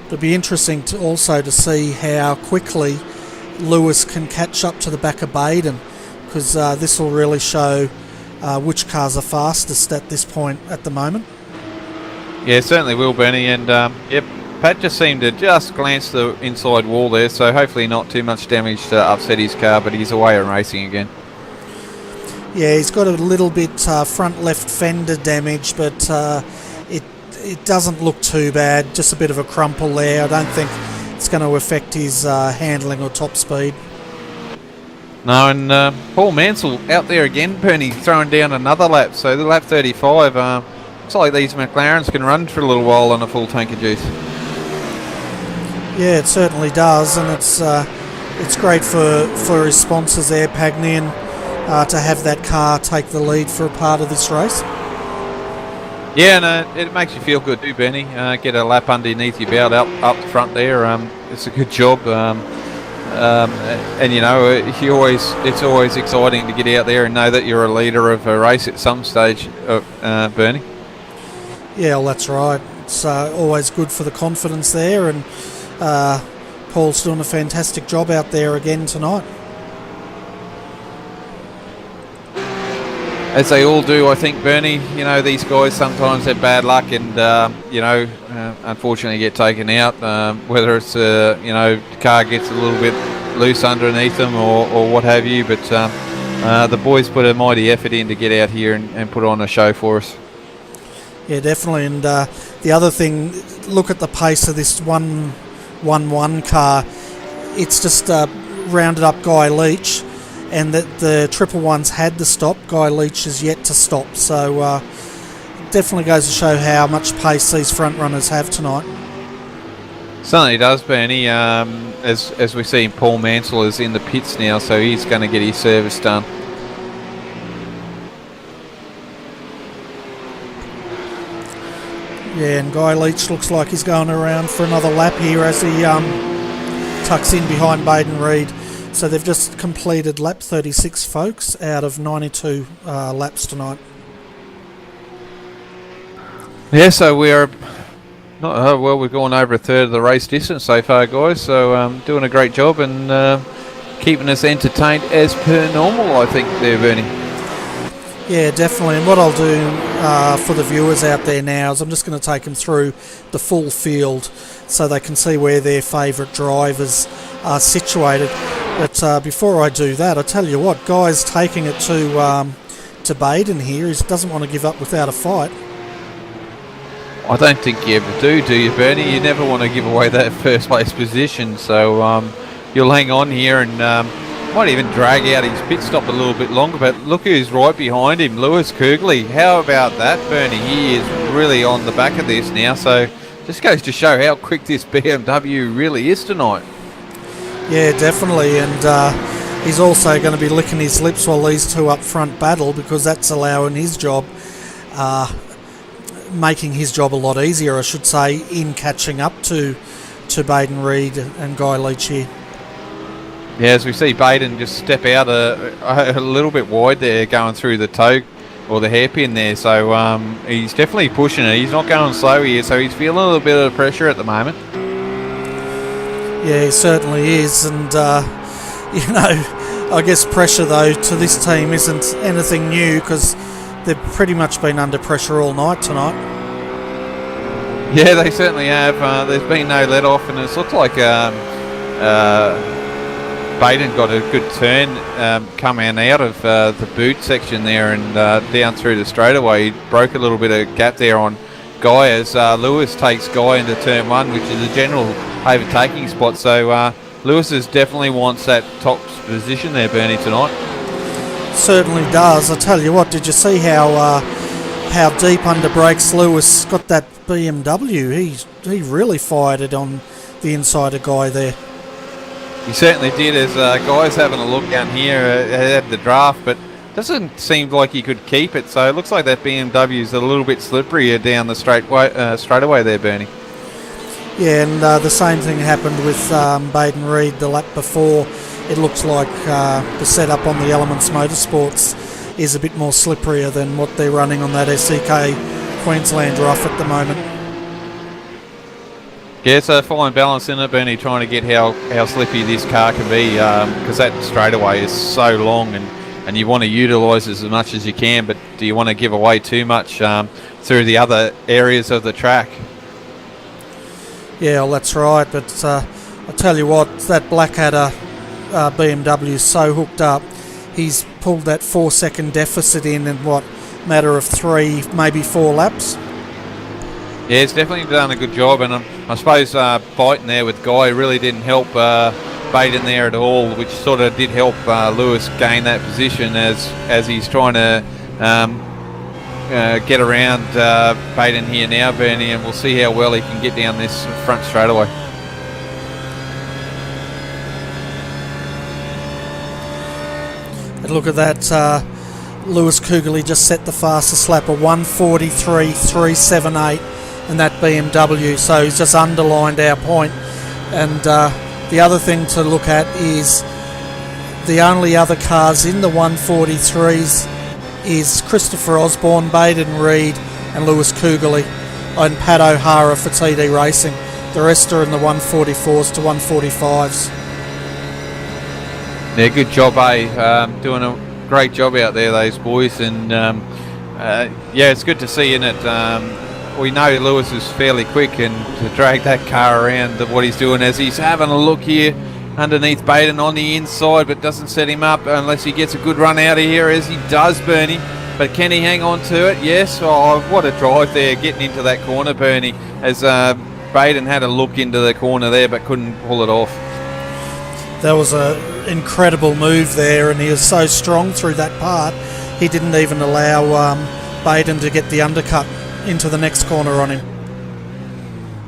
It'll be interesting to see how quickly Lewis can catch up to the back of Baden, because this will really show which cars are fastest at this point at the moment. Yeah, certainly will, Benny. And yep, Pat just seemed to just glance the inside wall there, so hopefully not too much damage to upset his car, but he's away and racing again. Yeah, he's got a little bit front left fender damage, but it doesn't look too bad. Just a bit of a crumple there. I don't think it's going to affect his handling or top speed. No, and Paul Mansell out there again, Bernie, throwing down another lap. So the lap 35, looks like these McLarens can run for a little while on a full tank of juice. Yeah, it certainly does, and it's great for his sponsors there, Pagnian, to have that car take the lead for a part of this race. Yeah, and it makes you feel good too, Benny. Get a lap underneath your belt up the front there. It's a good job. And you know, it's always exciting to get out there and know that you're a leader of a race at some stage, Bernie. Yeah, well, that's right. It's always good for the confidence there, and Paul's doing a fantastic job out there again tonight. As they all do, I think, Bernie. You know, these guys sometimes have bad luck and, unfortunately get taken out. Whether it's, the car gets a little bit loose underneath them or what have you. But the boys put a mighty effort in to get out here and put on a show for us. Yeah, definitely. And The other thing, look at the pace of this 111 car. It's just rounded up Guy Leach, and that the triple ones had to stop. Guy Leach is yet to stop, so definitely goes to show how much pace these front runners have tonight. Certainly does, Bernie. As we see, Paul Mansell is in the pits now, so he's going to get his service done. Yeah, and Guy Leach looks like he's going around for another lap here as he tucks in behind Baden Reed. So they've just completed lap 36, folks, out of 92 laps tonight. Yeah, so we're not well. We've gone over a third of the race distance so far, guys. So doing a great job and keeping us entertained as per normal, I think, there, Bernie. Yeah, definitely. And what I'll do for the viewers out there now is I'm just going to take them through the full field so they can see where their favourite drivers are situated. But before I do that, I tell you what, Guy's taking it to Baden here. He doesn't want to give up without a fight. I don't think you ever do you, Bernie? You never want to give away that first place position, so you'll hang on here and might even drag out his pit stop a little bit longer. But look who's right behind him, Lewis Kugley. How about that, Bernie? He is really on the back of this now, so just goes to show how quick this BMW really is tonight. Yeah, definitely, and he's also going to be licking his lips while these two up front battle, because that's allowing his job, making his job a lot easier, I should say, in catching up to Baden Reed and Guy Leach here. Yeah, as we see Baden just step out a little bit wide there, going through the toe or the hairpin there, so he's definitely pushing it. He's not going slow here, so he's feeling a little bit of pressure at the moment. Yeah, he certainly is, and you know, I guess pressure though to this team isn't anything new, because they've pretty much been under pressure all night tonight. Yeah, they certainly have. There's been no let off, and it's looked like Baden got a good turn coming out of the boot section there and down through the straightaway. He broke a little bit of gap there on Guy as Lewis takes Guy into turn one, which is a general overtaking spot. So Lewis definitely wants that top position there, Bernie, tonight. Certainly does. I tell you what, did you see how deep under brakes Lewis got that BMW? He really fired it on the inside of Guy there. He certainly did, as Guy's having a look down here, had the draft, but doesn't seem like he could keep it, so it looks like that BMW's a little bit slipperier down the straightaway there, Bernie. Yeah, and the same thing happened with Baden Reed the lap before. It looks like the setup on the Elements Motorsports is a bit more slipperier than what they're running on that SEK Queensland rough at the moment. Yeah, it's a fine balance in it, Bernie, trying to get how slippy this car can be, because that straightaway is so long and you want to utilise as much as you can, but do you want to give away too much through the other areas of the track? Yeah, well, that's right, but I'll tell you what, that Blackadder BMW is so hooked up. He's pulled that 4-second deficit in what, matter of 3, maybe 4 laps. Yeah, it's definitely done a good job, and I suppose fighting there with Guy really didn't help Baden there at all, which sort of did help Lewis gain that position as he's trying to get around Baden here now, Bernie, and we'll see how well he can get down this front straightaway. And look at that, Lewis Kugley just set the fastest lap of 1:43.378 in that BMW, so he's just underlined our point. And the other thing to look at is the only other cars in the 143s is Christopher Osborne, Baden Reed and Lewis Kugley and Pat O'Hara for TD Racing. The rest are in the 144s to 145s. Yeah, good job, doing a great job out there, those boys, and yeah, it's good to see, isn't it? We know Lewis is fairly quick, and to drag that car around, what he's doing as he's having a look here underneath Baden on the inside, but doesn't set him up unless he gets a good run out of here, as he does, Bernie. but can he hang on to it? Yes. Oh, what a drive there, getting into that corner, Bernie, as Baden had a look into the corner there but couldn't pull it off. That was an incredible move there, and he was so strong through that part, he didn't even allow Baden to get the undercut into the next corner on him.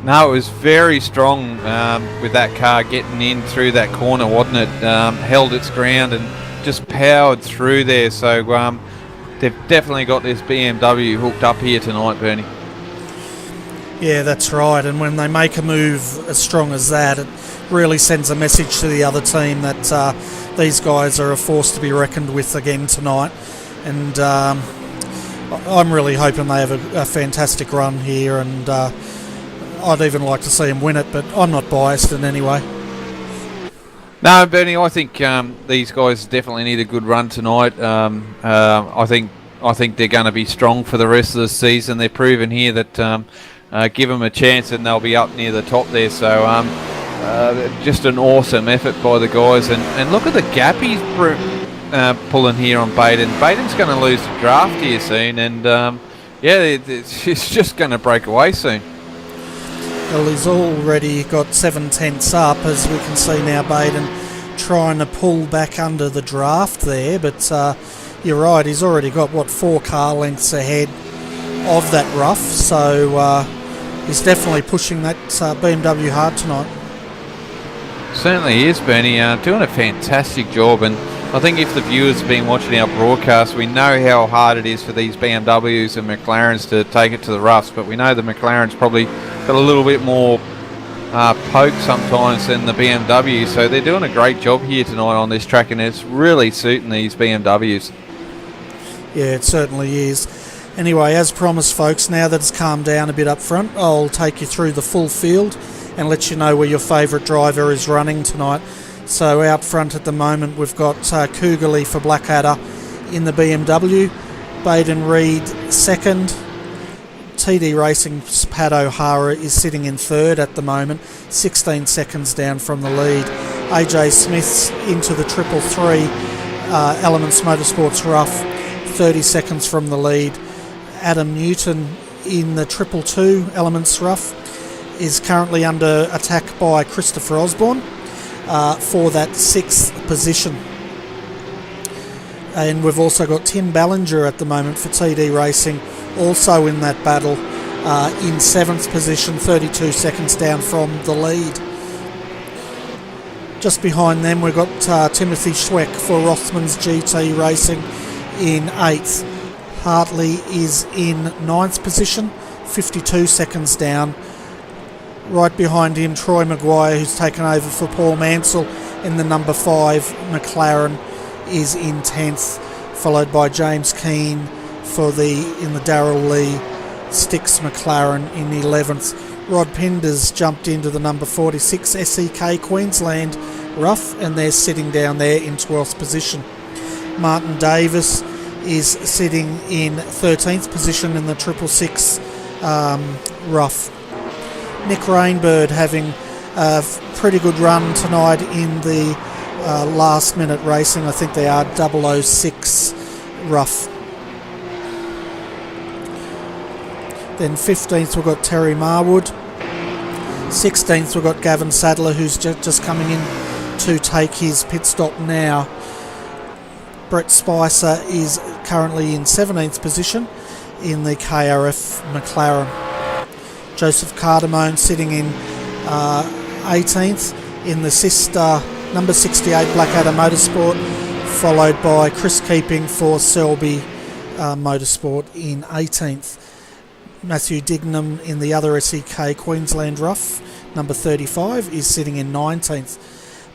No, it was very strong with that car getting in through that corner, wasn't it? Held its ground and just powered through there. So they've definitely got this BMW hooked up here tonight, Bernie. Yeah, that's right. And when they make a move as strong as that, it really sends a message to the other team that these guys are a force to be reckoned with again tonight. And I'm really hoping they have a fantastic run here, and I'd even like to see them win it, but I'm not biased in any way. No, Bernie, I think these guys definitely need a good run tonight. I think they're going to be strong for the rest of the season. They're proven here that give them a chance and they'll be up near the top there. So just an awesome effort by the guys. And look at the gap he's pulling here on Baden. Baden's going to lose the draft here soon, and it's just going to break away soon. Well, he's already got 7/10 up, as we can see now. Baden trying to pull back under the draft there, but you're right, he's already got 4 car lengths ahead of that rough, so he's definitely pushing that BMW hard tonight. Certainly is, Bernie, doing a fantastic job. And I think if the viewers have been watching our broadcast, we know how hard it is for these BMWs and McLarens to take it to the roughs, but we know the McLaren's probably got a little bit more poke sometimes than the BMW, so they're doing a great job here tonight on this track, and it's really suiting these BMWs. Yeah, it certainly is. Anyway, as promised, folks, now that it's calmed down a bit up front, I'll take you through the full field and let you know where your favourite driver is running tonight. So out front at the moment, we've got Cougarly for Blackadder in the BMW, Baden Reed second, TD Racing's Pat O'Hara is sitting in third at the moment, 16 seconds down from the lead. AJ Smith's into the 333 Elements Motorsports Rough, 30 seconds from the lead. Adam Newton in the 222 Elements Rough is currently under attack by Christopher Osborne for that 6th position. And we've also got Tim Ballinger at the moment for TD Racing, also in that battle, in 7th position, 32 seconds down from the lead. Just behind them we've got Timothy Schweck for Rothmans GT Racing in 8th. Hartley is in 9th position, 52 seconds down. Right behind him, Troy Maguire, who's taken over for Paul Mansell in the number 5 McLaren, is in 10th, followed by James Keane in the Darrell Lee Sticks McLaren in 11th. Rod Penders jumped into the number 46 SEK Queensland Rough, and they're sitting down there in 12th position. Martin Davis is sitting in 13th position in the 666 Rough. Nick Rainbird having a pretty good run tonight in the last minute racing. I think they are 006 Rough. Then 15th we've got Terry Marwood. 16th we've got Gavin Sadler, who's just coming in to take his pit stop now. Brett Spicer is currently in 17th position in the KRF McLaren. Joseph Cardamone sitting in 18th in the sister number 68 Blackadder Motorsport, followed by Chris Keeping for Selby Motorsport in 18th. Matthew Dignam in the other SEK Queensland Rough, number 35, is sitting in 19th.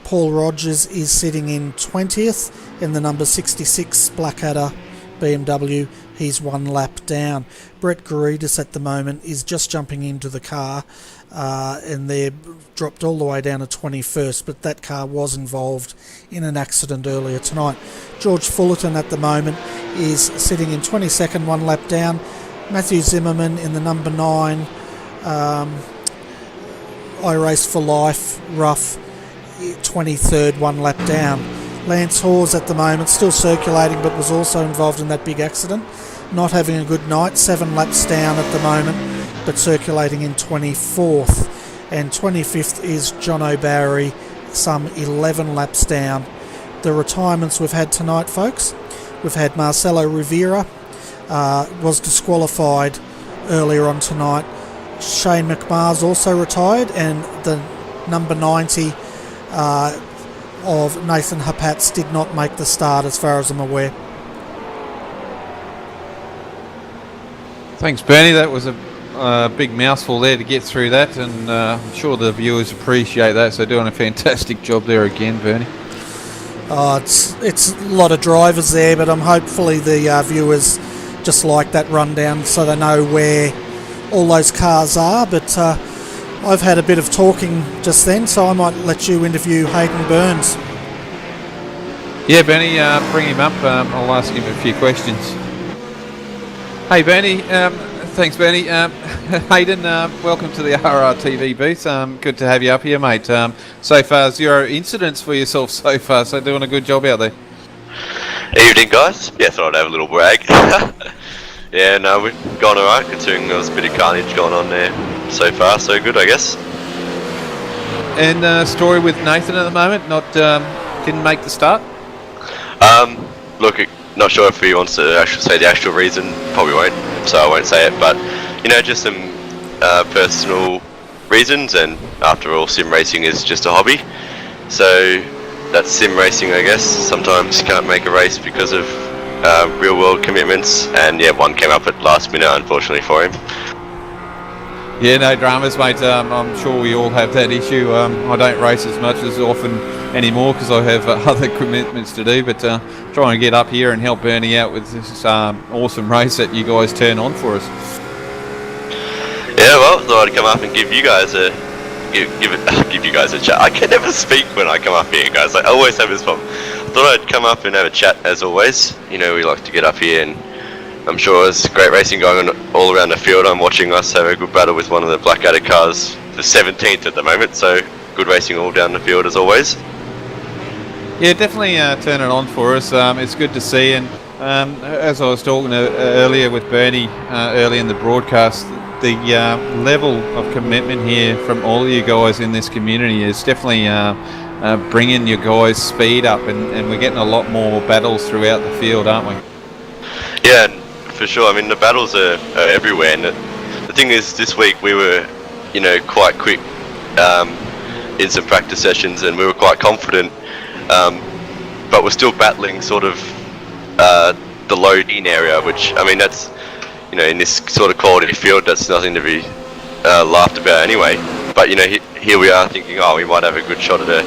Paul Rogers is sitting in 20th in the number 66 Blackadder BMW. He's 1 lap down. Brett Garidis at the moment is just jumping into the car, and they're dropped all the way down to 21st, but that car was involved in an accident earlier tonight. George Fullerton at the moment is sitting in 22nd, 1 lap down. Matthew Zimmerman in the number 9 iRace for Life Rough, 23rd, 1 lap down. Lance Hawes at the moment, still circulating, but was also involved in that big accident. Not having a good night, 7 laps down at the moment, but circulating in 24th. And 25th is John O'Barry, some 11 laps down. The retirements we've had tonight, folks. We've had Marcelo Rivera, was disqualified earlier on tonight. Shane McMahon's also retired, and the number 90 of Nathan Hapatz did not make the start as far as I'm aware. Thanks, Bernie. That was a big mouthful there to get through that, and I'm sure the viewers appreciate that, so doing a fantastic job there again, Bernie. It's a lot of drivers there, but hopefully the viewers just like that rundown so they know where all those cars are. But I've had a bit of talking just then, so I might let you interview Hayden Burns. Yeah, Bernie, bring him up. I'll ask him a few questions. Hey, Bernie. Thanks, Bernie. Hayden, welcome to the RRTV booth. Good to have you up here, mate. So far, 0 incidents for yourself so far, so doing a good job out there. Evening, guys. Yeah, thought I'd have a little brag. Yeah, no, we've gone alright, considering there was a bit of carnage going on there. So far, so good, I guess. And story with Nathan at the moment, not didn't make the start? Look, not sure if he wants to actually say the actual reason, probably won't, so I won't say it, but, you know, just some personal reasons, and after all, sim racing is just a hobby. So, that's sim racing, I guess. Sometimes you can't make a race because of real world commitments, and yeah, one came up at last minute, unfortunately for him. Yeah, no dramas, mate. I'm sure we all have that issue. I don't race as much as often anymore because I have other commitments to do, but trying to get up here and help Bernie out with this awesome race that you guys turn on for us. Yeah, well, thought I'd come up and give you guys a give you guys a chat. I can never speak when I come up here, guys. I always have this problem. Thought I'd come up and have a chat as always. You know, we like to get up here, and I'm sure there's great racing going on all around the field. I'm watching us have a good battle with one of the Blackadder cars, the 17th at the moment, so good racing all down the field as always. Yeah, definitely turn it on for us. It's good to see, and as I was talking earlier with Bernie early in the broadcast, the level of commitment here from all of you guys in this community is definitely bringing your guys' speed up, and we're getting a lot more battles throughout the field, aren't we? Yeah, for sure. I mean, the battles are everywhere, and the thing is, this week we were, you know, quite quick in some practice sessions, and we were quite confident, but we're still battling sort of the load-in area, which, I mean, that's, you know, in this sort of quality field, that's nothing to be laughed about anyway. But, you know, here we are thinking, oh, we might have a good shot at a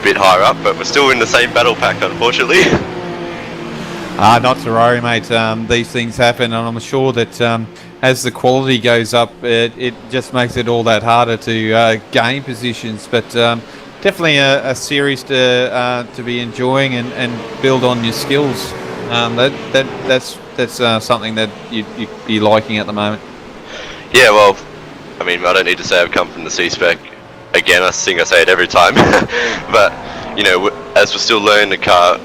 bit higher up, but we're still in the same battle pack, unfortunately. Not to worry, mate. These things happen, and I'm sure that as the quality goes up, it just makes it all that harder to gain positions. But definitely a series to be enjoying and build on your skills. That's something that you'd be liking at the moment. Yeah, well, I mean, I don't need to say I've come from the C-Spec again. I think I say it every time. But, you know, as we're still learning the car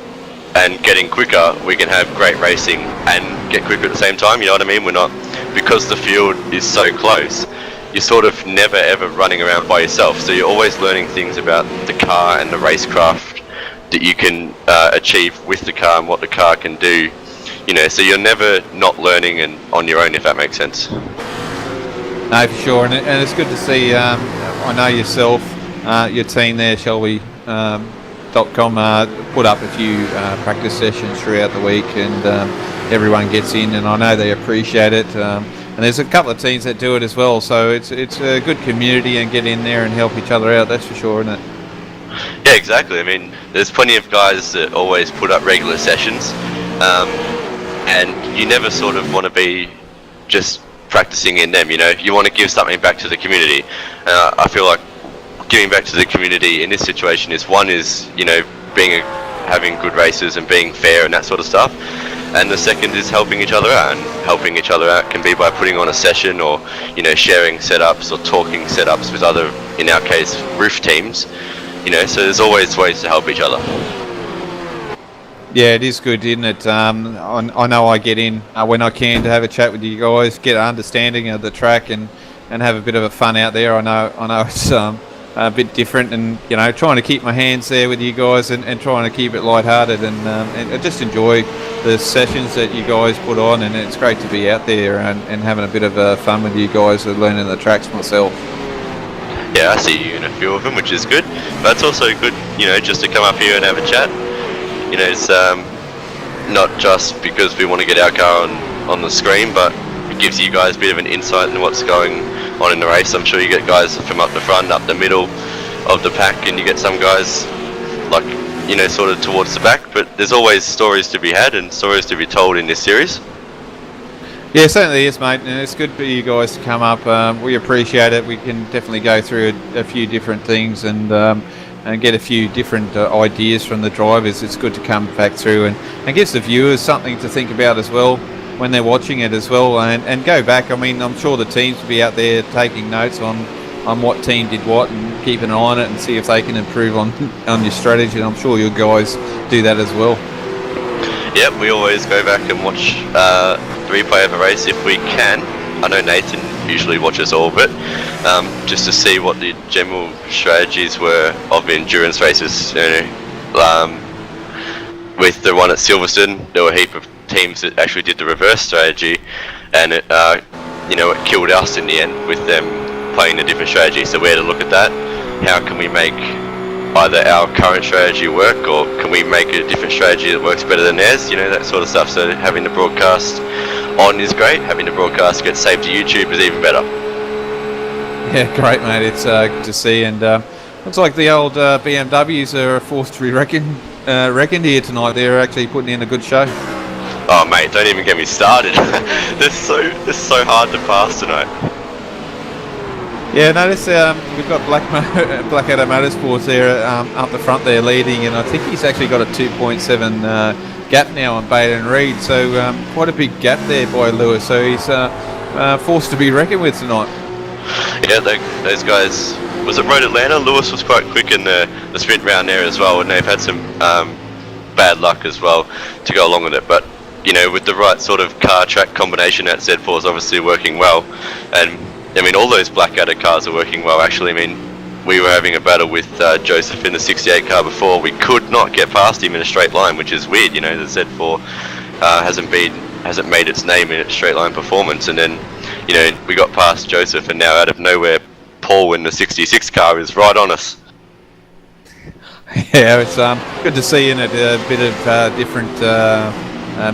and getting quicker, we can have great racing and get quicker at the same time, you know what I mean? We're not, because the field is so close, you're sort of never ever running around by yourself, so you're always learning things about the car and the racecraft that you can achieve with the car and what the car can do, you know, so you're never not learning and on your own, if that makes sense. No, for sure, and it's good to see, I know yourself, your team there, Shelby.com, put up a few practice sessions throughout the week, and everyone gets in, and I know they appreciate it. And there's a couple of teams that do it as well, so it's a good community, and get in there and help each other out, that's for sure, isn't it? Yeah, exactly. I mean, there's plenty of guys that always put up regular sessions, and you never sort of want to be just practicing in them, you know, you want to give something back to the community. I feel like giving back to the community in this situation is, one is, you know, having good races and being fair and that sort of stuff, and the second is helping each other out, and helping each other out can be by putting on a session, or, you know, sharing setups or talking setups with other, in our case, roof teams, you know, so there's always ways to help each other. Yeah, it is good, isn't it? I know I get in when I can to have a chat with you guys, get an understanding of the track, and have a bit of a fun out there. I know it's a bit different, and trying to keep my hands there with you guys, and trying to keep it lighthearted, and I just enjoy the sessions that you guys put on, and it's great to be out there and having a bit of fun with you guys and learning the tracks myself. Yeah, I see you in a few of them, which is good. But it's also good, just to come up here and have a chat. It's not just because we want to get our car on the screen, but it gives you guys a bit of an insight into what's going on in the race. I'm sure you get guys from up the front, up the middle of the pack, and you get some guys sort of towards the back. But there's always stories to be had and stories to be told in this series. Yeah, it certainly is, mate, and it's good for you guys to come up. We appreciate it. We can definitely go through a few different things and get a few different ideas from the drivers. It's good to come back through and gives the viewers something to think about as well when they're watching it as well, and go back. I mean, I'm sure the teams will be out there taking notes on what team did what, and keep an eye on it and see if they can improve on your strategy, and I'm sure you guys do that as well. Yep, we always go back and watch the replay of a race if we can. I know Nathan usually watches all of it, just to see what the general strategies were of endurance races. With the one at Silverstone, there were a heap of teams that actually did the reverse strategy, and it killed us in the end with them playing a different strategy. So we had to look at that. How can we make either our current strategy work, or can we make a different strategy that works better than theirs? That sort of stuff. So having the broadcast on is great. Having the broadcast get saved to YouTube is even better. Yeah, great, mate. It's good to see, and looks like the old BMWs are forced to be reckoned here tonight. They're actually putting in a good show. Oh mate, don't even get me started. They're so hard to pass tonight. Yeah, notice we've got Blackadder Motorsports there up the front there leading, and I think he's actually got a 2.7 gap now on Baden Reed, so quite a big gap there by Lewis, so he's forced to be reckoned with tonight. Yeah, those guys, was it Road Atlanta? Lewis was quite quick in the sprint round there as well, and they've had some bad luck as well to go along with it, but with the right sort of car track combination, that Z4 is obviously working well, and I mean all those Blackadder cars are working well actually. I mean, we were having a battle with Joseph in the 68 car before. We could not get past him in a straight line, which is weird. The Z4 hasn't made its name in its straight line performance, and then we got past Joseph, and now out of nowhere Paul in the 66 car is right on us. Yeah, it's good to see in it a bit of different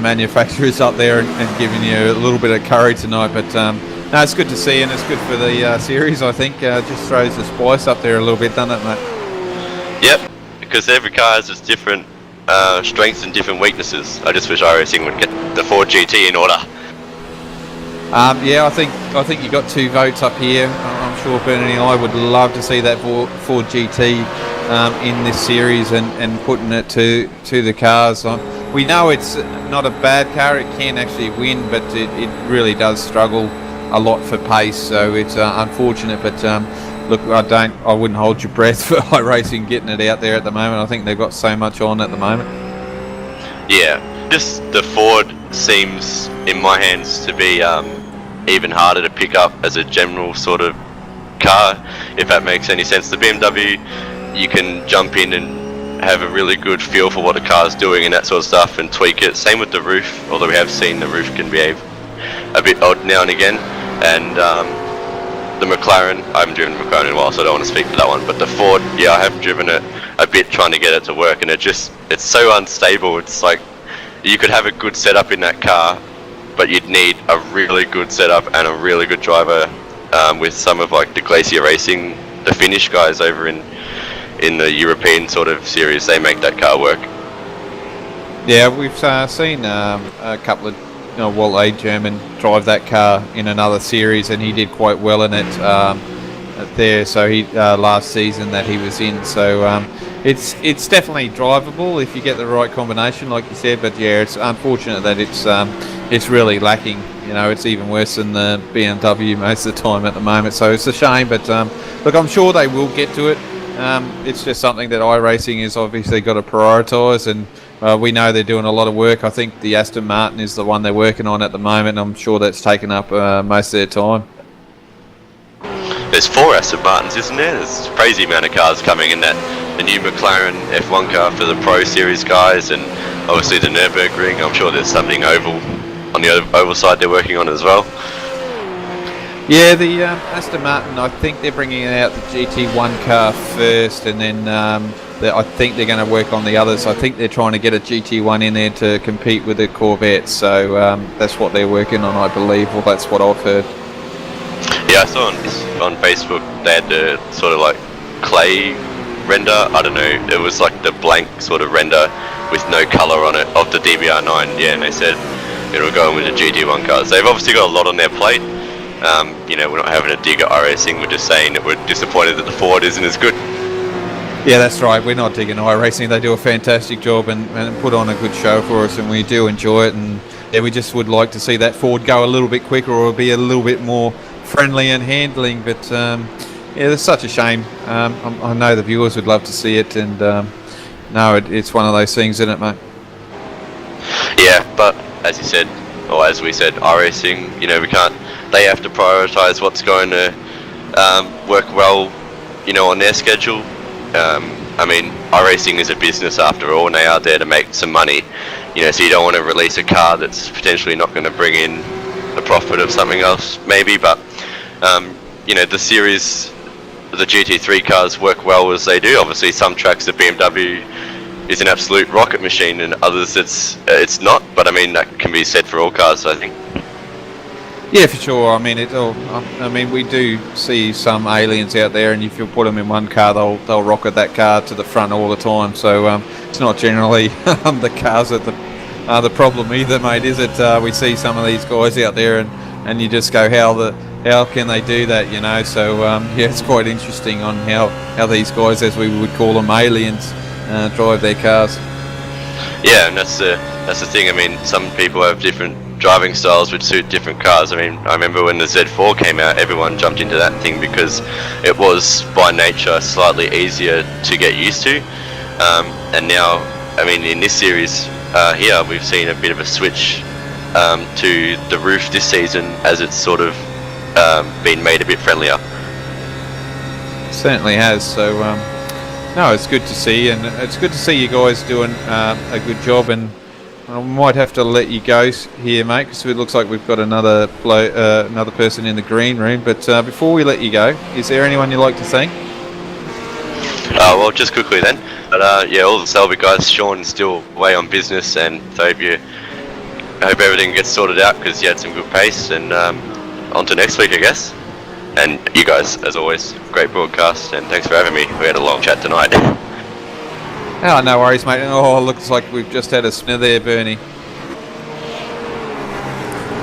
manufacturers up there and giving you a little bit of courage tonight, but no, it's good to see, and it's good for the series. I think just throws the spice up there a little bit, doesn't it, mate? Yep, because every car has its different strengths and different weaknesses. I just wish iRacing would get the Ford GT in order. Yeah, I think you got 2 votes up here. I'm sure Bernie and I would love to see that Ford GT in this series and putting it to the cars. We know it's not a bad car; it can actually win, but it really does struggle a lot for pace. So it's unfortunate. But look, I wouldn't hold your breath for iRacing getting it out there at the moment. I think they've got so much on at the moment. Yeah, just the Ford seems, in my hands, to be even harder to pick up as a general sort of car, if that makes any sense. The BMW, you can jump in and have a really good feel for what a car's doing and that sort of stuff and tweak it. Same with the roof, although we have seen the roof can behave a bit odd now and again. And the McLaren, I haven't driven the McLaren in a while, so I don't want to speak for that one, but the Ford, yeah, I have driven it a bit trying to get it to work, and it's so unstable. It's like you could have a good setup in that car, but you'd need a really good setup and a really good driver, with some of like the Glacier Racing, the Finnish guys over in the European sort of series. They make that car work. Yeah, we've seen a couple of Walt A. German drive that car in another series, and he did quite well in it there. So he last season that he was in. So it's definitely drivable if you get the right combination, like you said. But yeah, it's unfortunate that it's really lacking. It's even worse than the BMW most of the time at the moment. So it's a shame. But look, I'm sure they will get to it. It's just something that iRacing has obviously got to prioritise, and we know they're doing a lot of work. I think the Aston Martin is the one they're working on at the moment. I'm sure that's taken up most of their time. There's 4 Aston Martins, isn't there? There's a crazy amount of cars coming in that. The new McLaren F1 car for the Pro Series guys, and obviously the Nürburgring. I'm sure there's something oval on the oval side they're working on as well. Yeah, the Aston Martin, I think they're bringing out the GT1 car first, and then I think they're going to work on the others. I think they're trying to get a GT1 in there to compete with the Corvette, so that's what they're working on, I believe. Well, that's what I've heard. Yeah, I saw on Facebook they had the sort of like clay render. I don't know, it was like the blank sort of render with no colour on it of the DBR9. Yeah, and they said it'll go in with the GT1 cars. They've obviously got a lot on their plate. You know, we're not having a dig at iRacing, we're just saying that we're disappointed that the Ford isn't as good. Yeah, that's right. We're not digging iRacing. They do a fantastic job and put on a good show for us, and we do enjoy it. And yeah, we just would like to see that Ford go a little bit quicker or be a little bit more friendly and handling. But yeah, it's such a shame. I know the viewers would love to see it, and no, it's one of those things, isn't it, mate? Yeah, but as you said, or as we said, iRacing, you know, we can't. They have to prioritise what's going to work well, you know, on their schedule. I mean, iRacing is a business after all, and they are there to make some money. You know, so you don't want to release a car that's potentially not going to bring in the profit of something else, maybe. But you know, the series, the GT3 cars work well as they do. Obviously, some tracks the BMW is an absolute rocket machine, and others it's not. But I mean, that can be said for all cars, I think. Yeah, for sure. I mean, we do see some aliens out there, and if you put them in one car, they'll rocket that car to the front all the time. So it's not generally the cars that are the problem either, mate, is it? We see some of these guys out there, and you just go, how can they do that, you know? So yeah, it's quite interesting on how these guys, as we would call them, aliens, drive their cars. Yeah, and that's the thing. I mean, some people have different driving styles which suit different cars. I mean, I remember when the Z4 came out, everyone jumped into that thing because it was by nature slightly easier to get used to. And now, I mean, in this series here, we've seen a bit of a switch to the roof this season, as it's sort of been made a bit friendlier. Certainly has. So no, it's good to see, and it's good to see you guys doing a good job. And I might have to let you go here, mate, because it looks like we've got another person in the green room. But before we let you go, is there anyone you'd like to thank? Well, just quickly then. But yeah, all the Selby guys. Sean's still away on business, and so I hope everything gets sorted out, because you had some good pace. And on to next week, I guess. And you guys, as always, great broadcast, and thanks for having me. We had a long chat tonight. Oh, no worries, mate. Oh, looks like we've just had a spinner there, Bernie.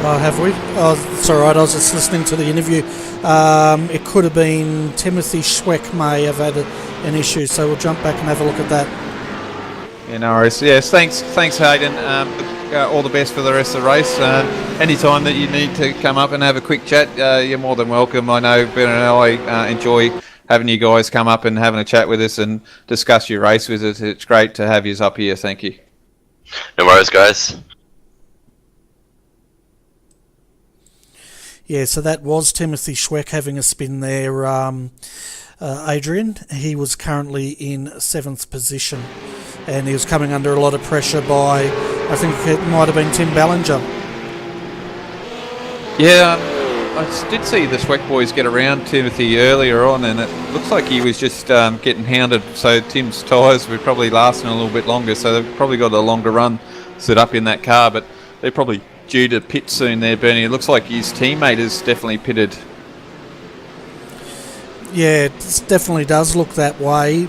Have we? Oh, it's all right. I was just listening to the interview. It could have been Timothy Schweck may have had an issue, so we'll jump back and have a look at that. Yeah, no worries. Yes, thanks, Hayden. All the best for the rest of the race. Anytime that you need to come up and have a quick chat, you're more than welcome. I know Ben and I enjoy having you guys come up and having a chat with us and discuss your race with us. It's great to have you up here. Thank you. No worries, guys. Yeah, so that was Timothy Schweck having a spin there, Adrian. He was currently in 7th position, and he was coming under a lot of pressure by, I think it might have been Tim Ballinger. Yeah, I did see the Schweck boys get around Timothy earlier on, and it looks like he was just getting hounded. So Tim's tyres were probably lasting a little bit longer, so they've probably got a longer run set up in that car, but they're probably due to pit soon there, Bernie. It looks like his teammate is definitely pitted. Yeah, it definitely does look that way.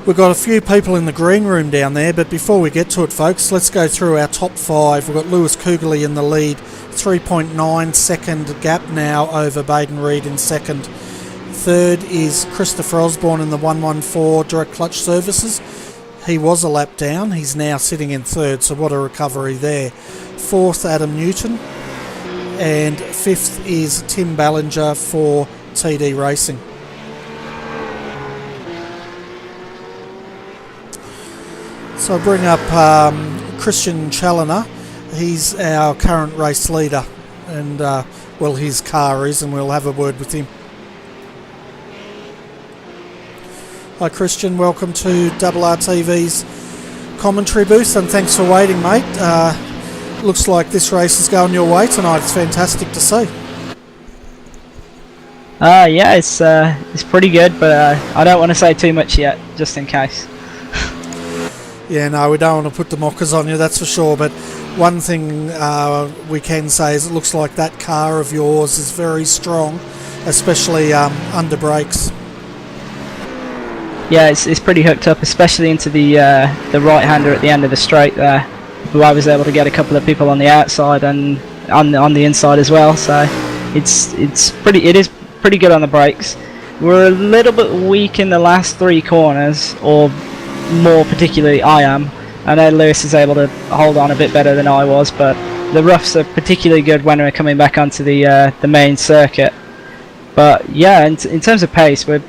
We've got a few people in the green room down there, but before we get to it, folks, let's go through our top 5. We've got Lewis Kugeley in the lead, 3.9 second gap now over Baden Reed in second. Third is Christopher Osborne in the 114 Direct Clutch Services. He was a lap down, he's now sitting in third, so what a recovery there. Fourth, Adam Newton, and fifth is Tim Ballinger for TD Racing. So I bring up Christian Challoner. He's our current race leader, and well, his car is, and we'll have a word with him. Hi Christian, welcome to RRTV's commentary booth, and thanks for waiting, mate. Looks like this race is going your way tonight. It's fantastic to see. Yeah, it's pretty good, but I don't want to say too much yet, just in case. Yeah, no, we don't want to put the mockers on you, that's for sure, but one thing we can say is it looks like that car of yours is very strong, especially under brakes. Yeah, it's pretty hooked up, especially into the right-hander at the end of the straight there, who I was able to get a couple of people on the outside and on the inside as well. So it is pretty good on the brakes. We're a little bit weak in the last 3 corners, or more particularly I am. I know Lewis is able to hold on a bit better than I was, but the roughs are particularly good when we're coming back onto the main circuit. But yeah, in terms of pace, we're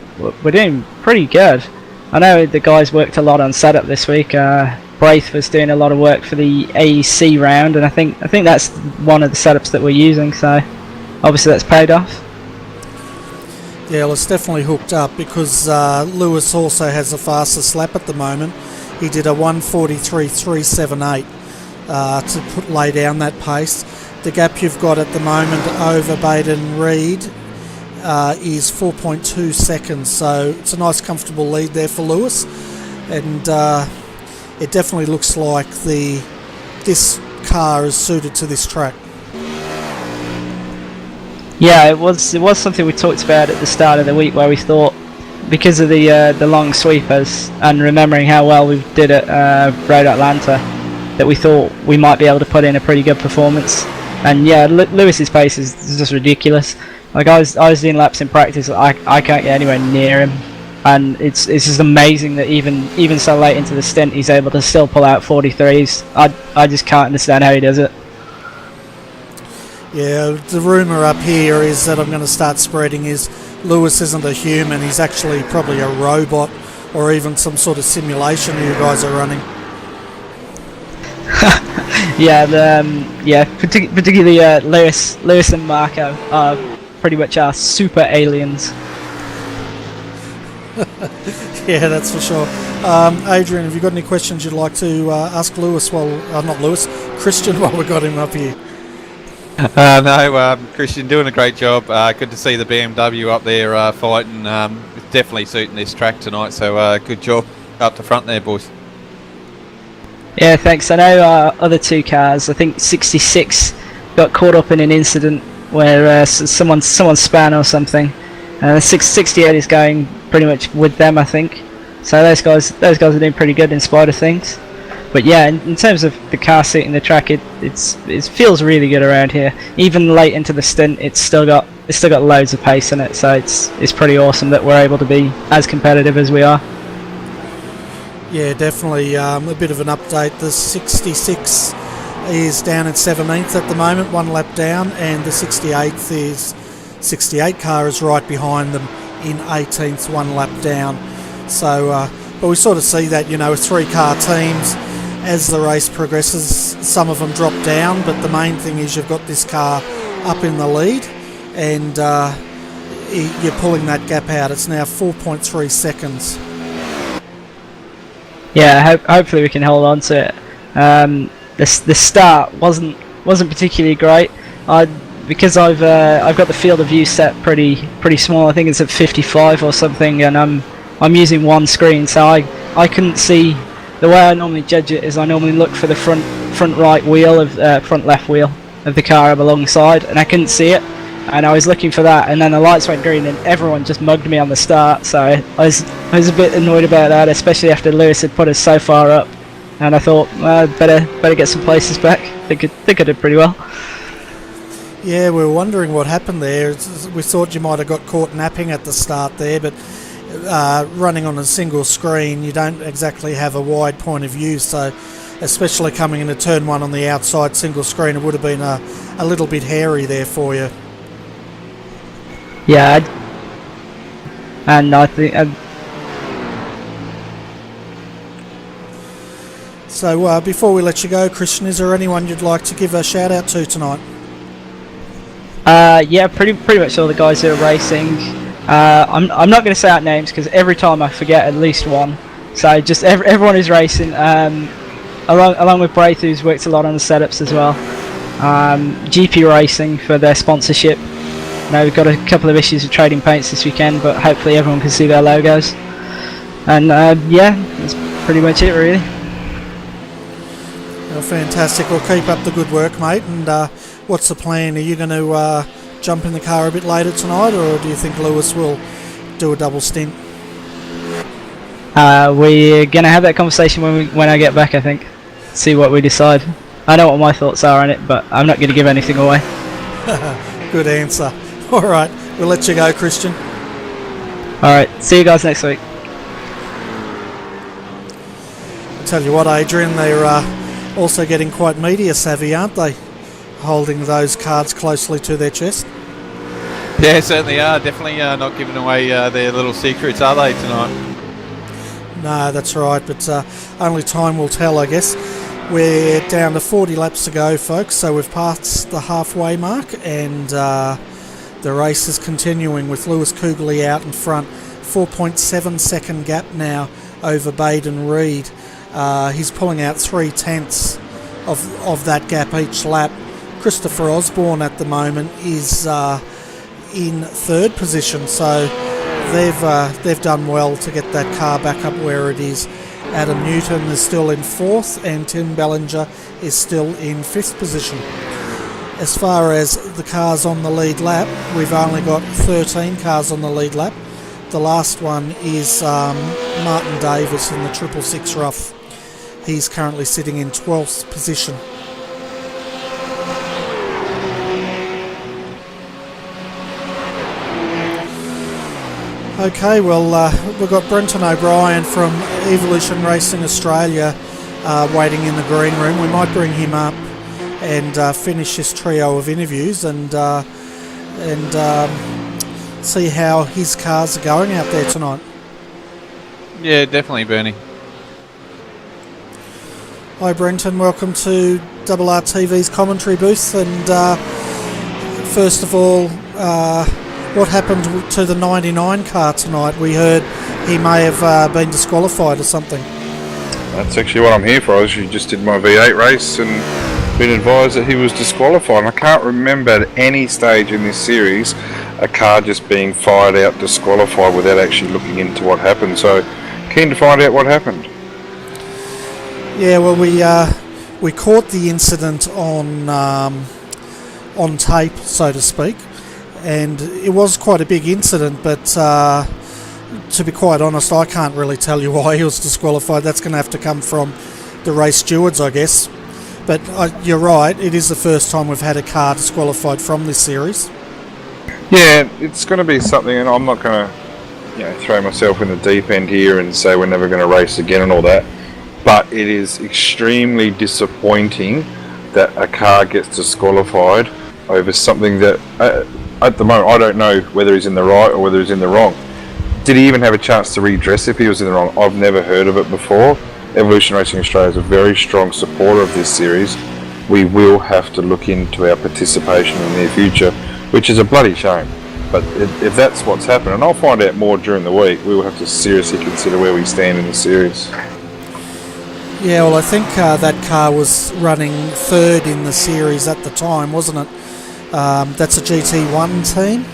doing pretty good. I know the guys worked a lot on setup this week. Braith was doing a lot of work for the AEC round, and I think that's one of the setups that we're using. So obviously that's paid off. Yeah, well, it's definitely hooked up because Lewis also has a fastest lap at the moment. He did a 1:43.378 to lay down that pace. The gap you've got at the moment over Baden Reed is 4.2 seconds, so it's a nice comfortable lead there for Lewis, and it definitely looks like this car is suited to this track. Yeah, it was something we talked about at the start of the week, where we thought, because of the long sweepers and remembering how well we did at Road Atlanta, that we thought we might be able to put in a pretty good performance. And yeah, Lewis's pace is just ridiculous. Like I was doing laps in practice, I can't get anywhere near him, and it's just amazing that even so late into the stint he's able to still pull out 43s. I just can't understand how he does it. Yeah, the rumour up here is that I'm going to start spreading is Lewis isn't a human, he's actually probably a robot or even some sort of simulation you guys are running. Particularly Lewis and Marco are pretty much our super aliens. Yeah, that's for sure. Adrian, have you got any questions you'd like to ask Lewis? Christian, while we got him up here. No, Christian, doing a great job. Good to see the BMW up there fighting. It's definitely suiting this track tonight, so good job up the front there, boys. Yeah, thanks. I know other 2 cars, I think 66 got caught up in an incident where someone span or something. 68 is going pretty much with them, I think. So those guys are doing pretty good in spite of things. But yeah, in terms of the car seat and the track, it feels really good around here. Even late into the stint, it's still got loads of pace in it. So it's pretty awesome that we're able to be as competitive as we are. Yeah, definitely. A bit of an update. The 66 is down in 17th at the moment, 1 lap down, and the 68 car is right behind them in 18th, 1 lap down. So, but we sort of see that, with 3-car teams, as the race progresses, some of them drop down, but the main thing is you've got this car up in the lead, and you're pulling that gap out. It's now 4.3 seconds. Yeah, hopefully we can hold on to it. The start wasn't particularly great. Because I've got the field of view set pretty small. I think it's at 55 or something, and I'm using one screen, so I couldn't see. The way I normally judge it is I normally look for the front right wheel of front left wheel of the car up alongside, and I couldn't see it. And I was looking for that, and then the lights went green, and everyone just mugged me on the start. So I was a bit annoyed about that, especially after Lewis had put us so far up. And I thought, better get some places back. I think I did pretty well. Yeah, we were wondering what happened there. We thought you might have got caught napping at the start there, but running on a single screen, you don't exactly have a wide point of view. So, especially coming into turn 1 on the outside single screen, it would have been a little bit hairy there for you. Yeah, and I think. So before we let you go, Christian, is there anyone you'd like to give a shout out to tonight? Yeah, pretty much all the guys who are racing. I'm not going to say out names because every time I forget at least one. So just everyone who's racing, along with Braith, who's worked a lot on the setups as well. GP Racing for their sponsorship. We've got a couple of issues with trading paints this weekend, but hopefully everyone can see their logos. And yeah, that's pretty much it really. Well, fantastic. Well, keep up the good work, mate. And what's the plan? Are you going to jump in the car a bit later tonight, or do you think Lewis will do a double stint? We're going to have that conversation when I get back, I think. See what we decide. I know what my thoughts are on it, but I'm not going to give anything away. Good answer. All right, we'll let you go, Christian. Alright, see you guys next week. I'll tell you what, Adrian, they're also getting quite media savvy, aren't they? Holding those cards closely to their chest. Yeah, certainly are. Definitely not giving away their little secrets, are they, tonight? No, that's right, but only time will tell, I guess. We're down to 40 laps to go, folks, so we've passed the halfway mark, and the race is continuing with Lewis Kugley out in front. 4.7 second gap now over Baden Reed. He's pulling out 3/10 of that gap each lap. Christopher Osborne at the moment is in third position, so they've done well to get that car back up where it is. Adam Newton is still in fourth, and Tim Bellinger is still in fifth position. As far as the cars on the lead lap, we've only got 13 cars on the lead lap. The last one is Martin Davis in the 666 Rough. He's currently sitting in 12th position. Okay, well, we've got Brenton O'Brien from Evolution Racing Australia waiting in the green room. We might bring him up and finish this trio of interviews and see how his cars are going out there tonight. Yeah, definitely, Bernie. Hi, Brenton. Welcome to RRTV's commentary booth. And first of all, what happened to the 99 car tonight? We heard he may have been disqualified or something. That's actually what I'm here for. I actually just did my V8 race and been advised that he was disqualified. And I can't remember at any stage in this series a car just being fired out disqualified without actually looking into what happened. So keen to find out what happened. Yeah, well, we caught the incident on tape, so to speak, and it was quite a big incident. But to be quite honest, I can't really tell you why he was disqualified. That's going to have to come from the race stewards, I guess. But you're right, it is the first time we've had a car disqualified from this series. Yeah, it's going to be something, and I'm not going to throw myself in the deep end here and say we're never going to race again and all that. But it is extremely disappointing that a car gets disqualified over something that, at the moment, I don't know whether he's in the right or whether he's in the wrong. Did he even have a chance to redress if he was in the wrong? I've never heard of it before. Evolution Racing Australia is a very strong supporter of this series. We will have to look into our participation in the near future, which is a bloody shame. But if that's what's happened, and I'll find out more during the week, we will have to seriously consider where we stand in the series. Yeah, well, I think that car was running third in the series at the time, wasn't it? That's a GT1 team?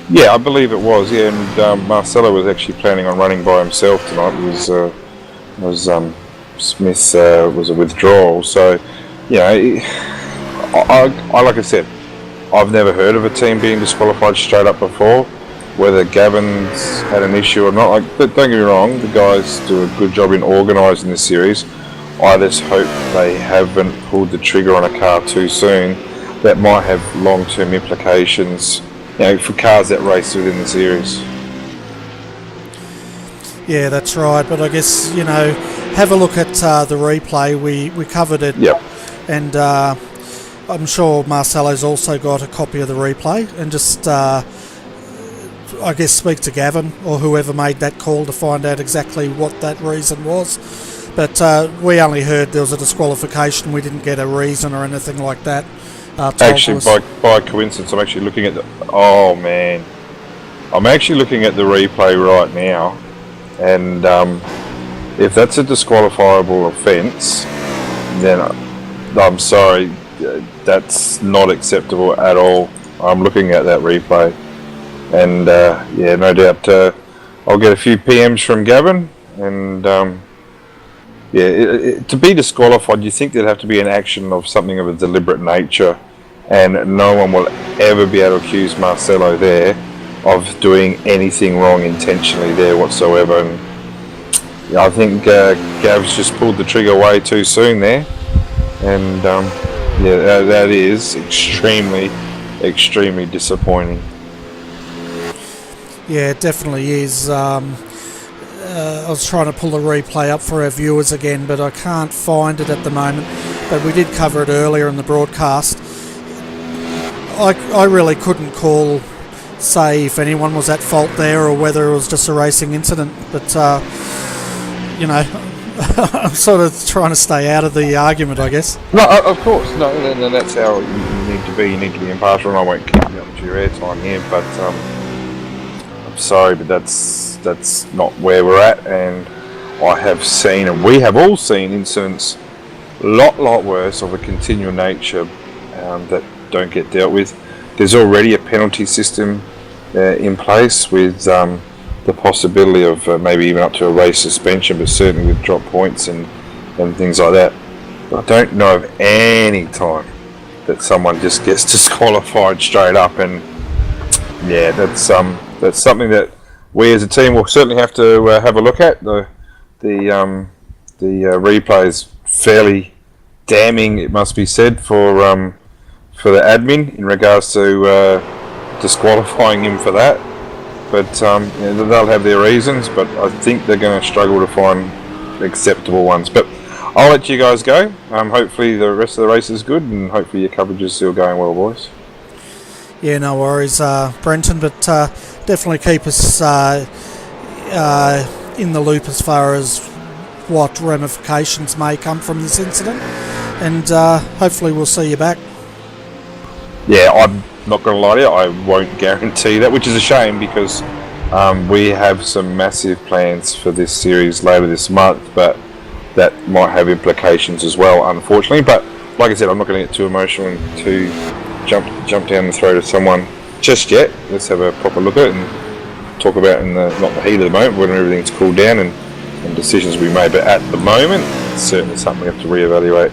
Yeah, I believe it was, yeah, and Marcelo was actually planning on running by himself tonight. It was Smith was a withdrawal, so, I like I said, I've never heard of a team being disqualified straight up before. Whether Gavin's had an issue or not, but don't get me wrong, the guys do a good job in organising the series. I just hope they haven't pulled the trigger on a car too soon. That might have long-term implications, for cars that race within the series. Yeah, that's right. But I guess, have a look at the replay. We covered it. Yep. And I'm sure Marcelo's also got a copy of the replay, and just I guess speak to Gavin or whoever made that call to find out exactly what that reason was. But we only heard there was a disqualification. We didn't get a reason or anything like that. Actually, by coincidence, I'm actually looking at the... Oh, man. I'm actually looking at the replay right now. And if that's a disqualifiable offence, then I'm sorry, that's not acceptable at all. I'm looking at that replay. And, yeah, no doubt I'll get a few PMs from Gavin. And, yeah, to be disqualified, you think there'd have to be an action of something of a deliberate nature. And no one will ever be able to accuse Marcelo there of doing anything wrong intentionally there whatsoever. And yeah, I think Gav's just pulled the trigger way too soon there. And yeah, that is extremely, extremely disappointing. Yeah, it definitely is. I was trying to pull the replay up for our viewers again, but I can't find it at the moment. But we did cover it earlier in the broadcast. I really couldn't say if anyone was at fault there or whether it was just a racing incident. But, you know, I'm sort of trying to stay out of the argument, I guess. No, of course. No, and that's how you need to be. You need to be impartial, and I won't keep you up to your airtime here. But I'm sorry, but that's not where we're at. And I have seen, and we have all seen, incidents a lot worse of a continual nature that don't get dealt with. There's already a penalty system in place with the possibility of maybe even up to a race suspension, but certainly with drop points and things like that. But I don't know of any time that someone just gets disqualified straight up, and yeah, that's something that we as a team will certainly have to have a look at. The replay is fairly damning, it must be said, for the admin in regards to disqualifying him for that. But yeah, they'll have their reasons, but I think they're going to struggle to find acceptable ones. But I'll let you guys go. Hopefully the rest of the race is good, and hopefully your coverage is still going well, boys. Yeah, no worries, Brenton, but definitely keep us in the loop as far as what ramifications may come from this incident, and hopefully we'll see you back. Yeah, I'm not going to lie to you, I won't guarantee that, which is a shame because we have some massive plans for this series later this month, but that might have implications as well, unfortunately. But like I said, I'm not going to get too emotional and too jump down the throat of someone just yet. Let's have a proper look at it and talk about in the not the heat of the moment when everything's cooled down and decisions we made. But at the moment, it's certainly something we have to reevaluate.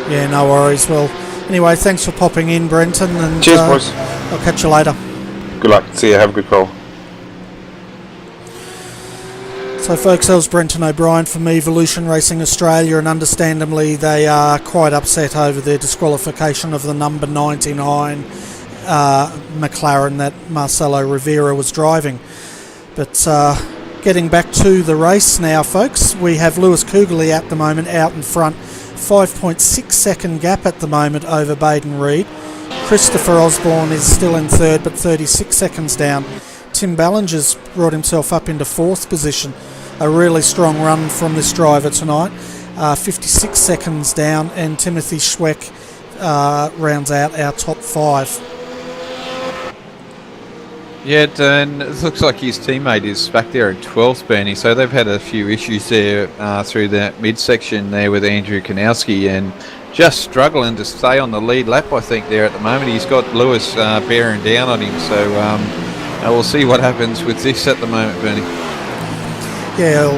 Yeah, no worries. Well, anyway, thanks for popping in, Brenton. And cheers, boys. I'll catch you later. Good luck. See you. Have a good call. So, folks, that was Brenton O'Brien from Evolution Racing Australia, and understandably they are quite upset over their disqualification of the number 99 McLaren that Marcelo Rivera was driving. But getting back to the race now, folks, we have Lewis Kugeley at the moment out in front. 5.6 second gap at the moment over Baden Reed. Christopher Osborne is still in third, but 36 seconds down. Tim Ballinger's brought himself up into fourth position. A really strong run from this driver tonight. 56 seconds down, and Timothy Schweck rounds out our top five. Yeah, and it looks like his teammate is back there at 12th, Bernie, so they've had a few issues there through that midsection there with Andrew Kanowski, and just struggling to stay on the lead lap, I think, there at the moment. He's got Lewis bearing down on him, so we'll see what happens with this at the moment, Bernie. Yeah,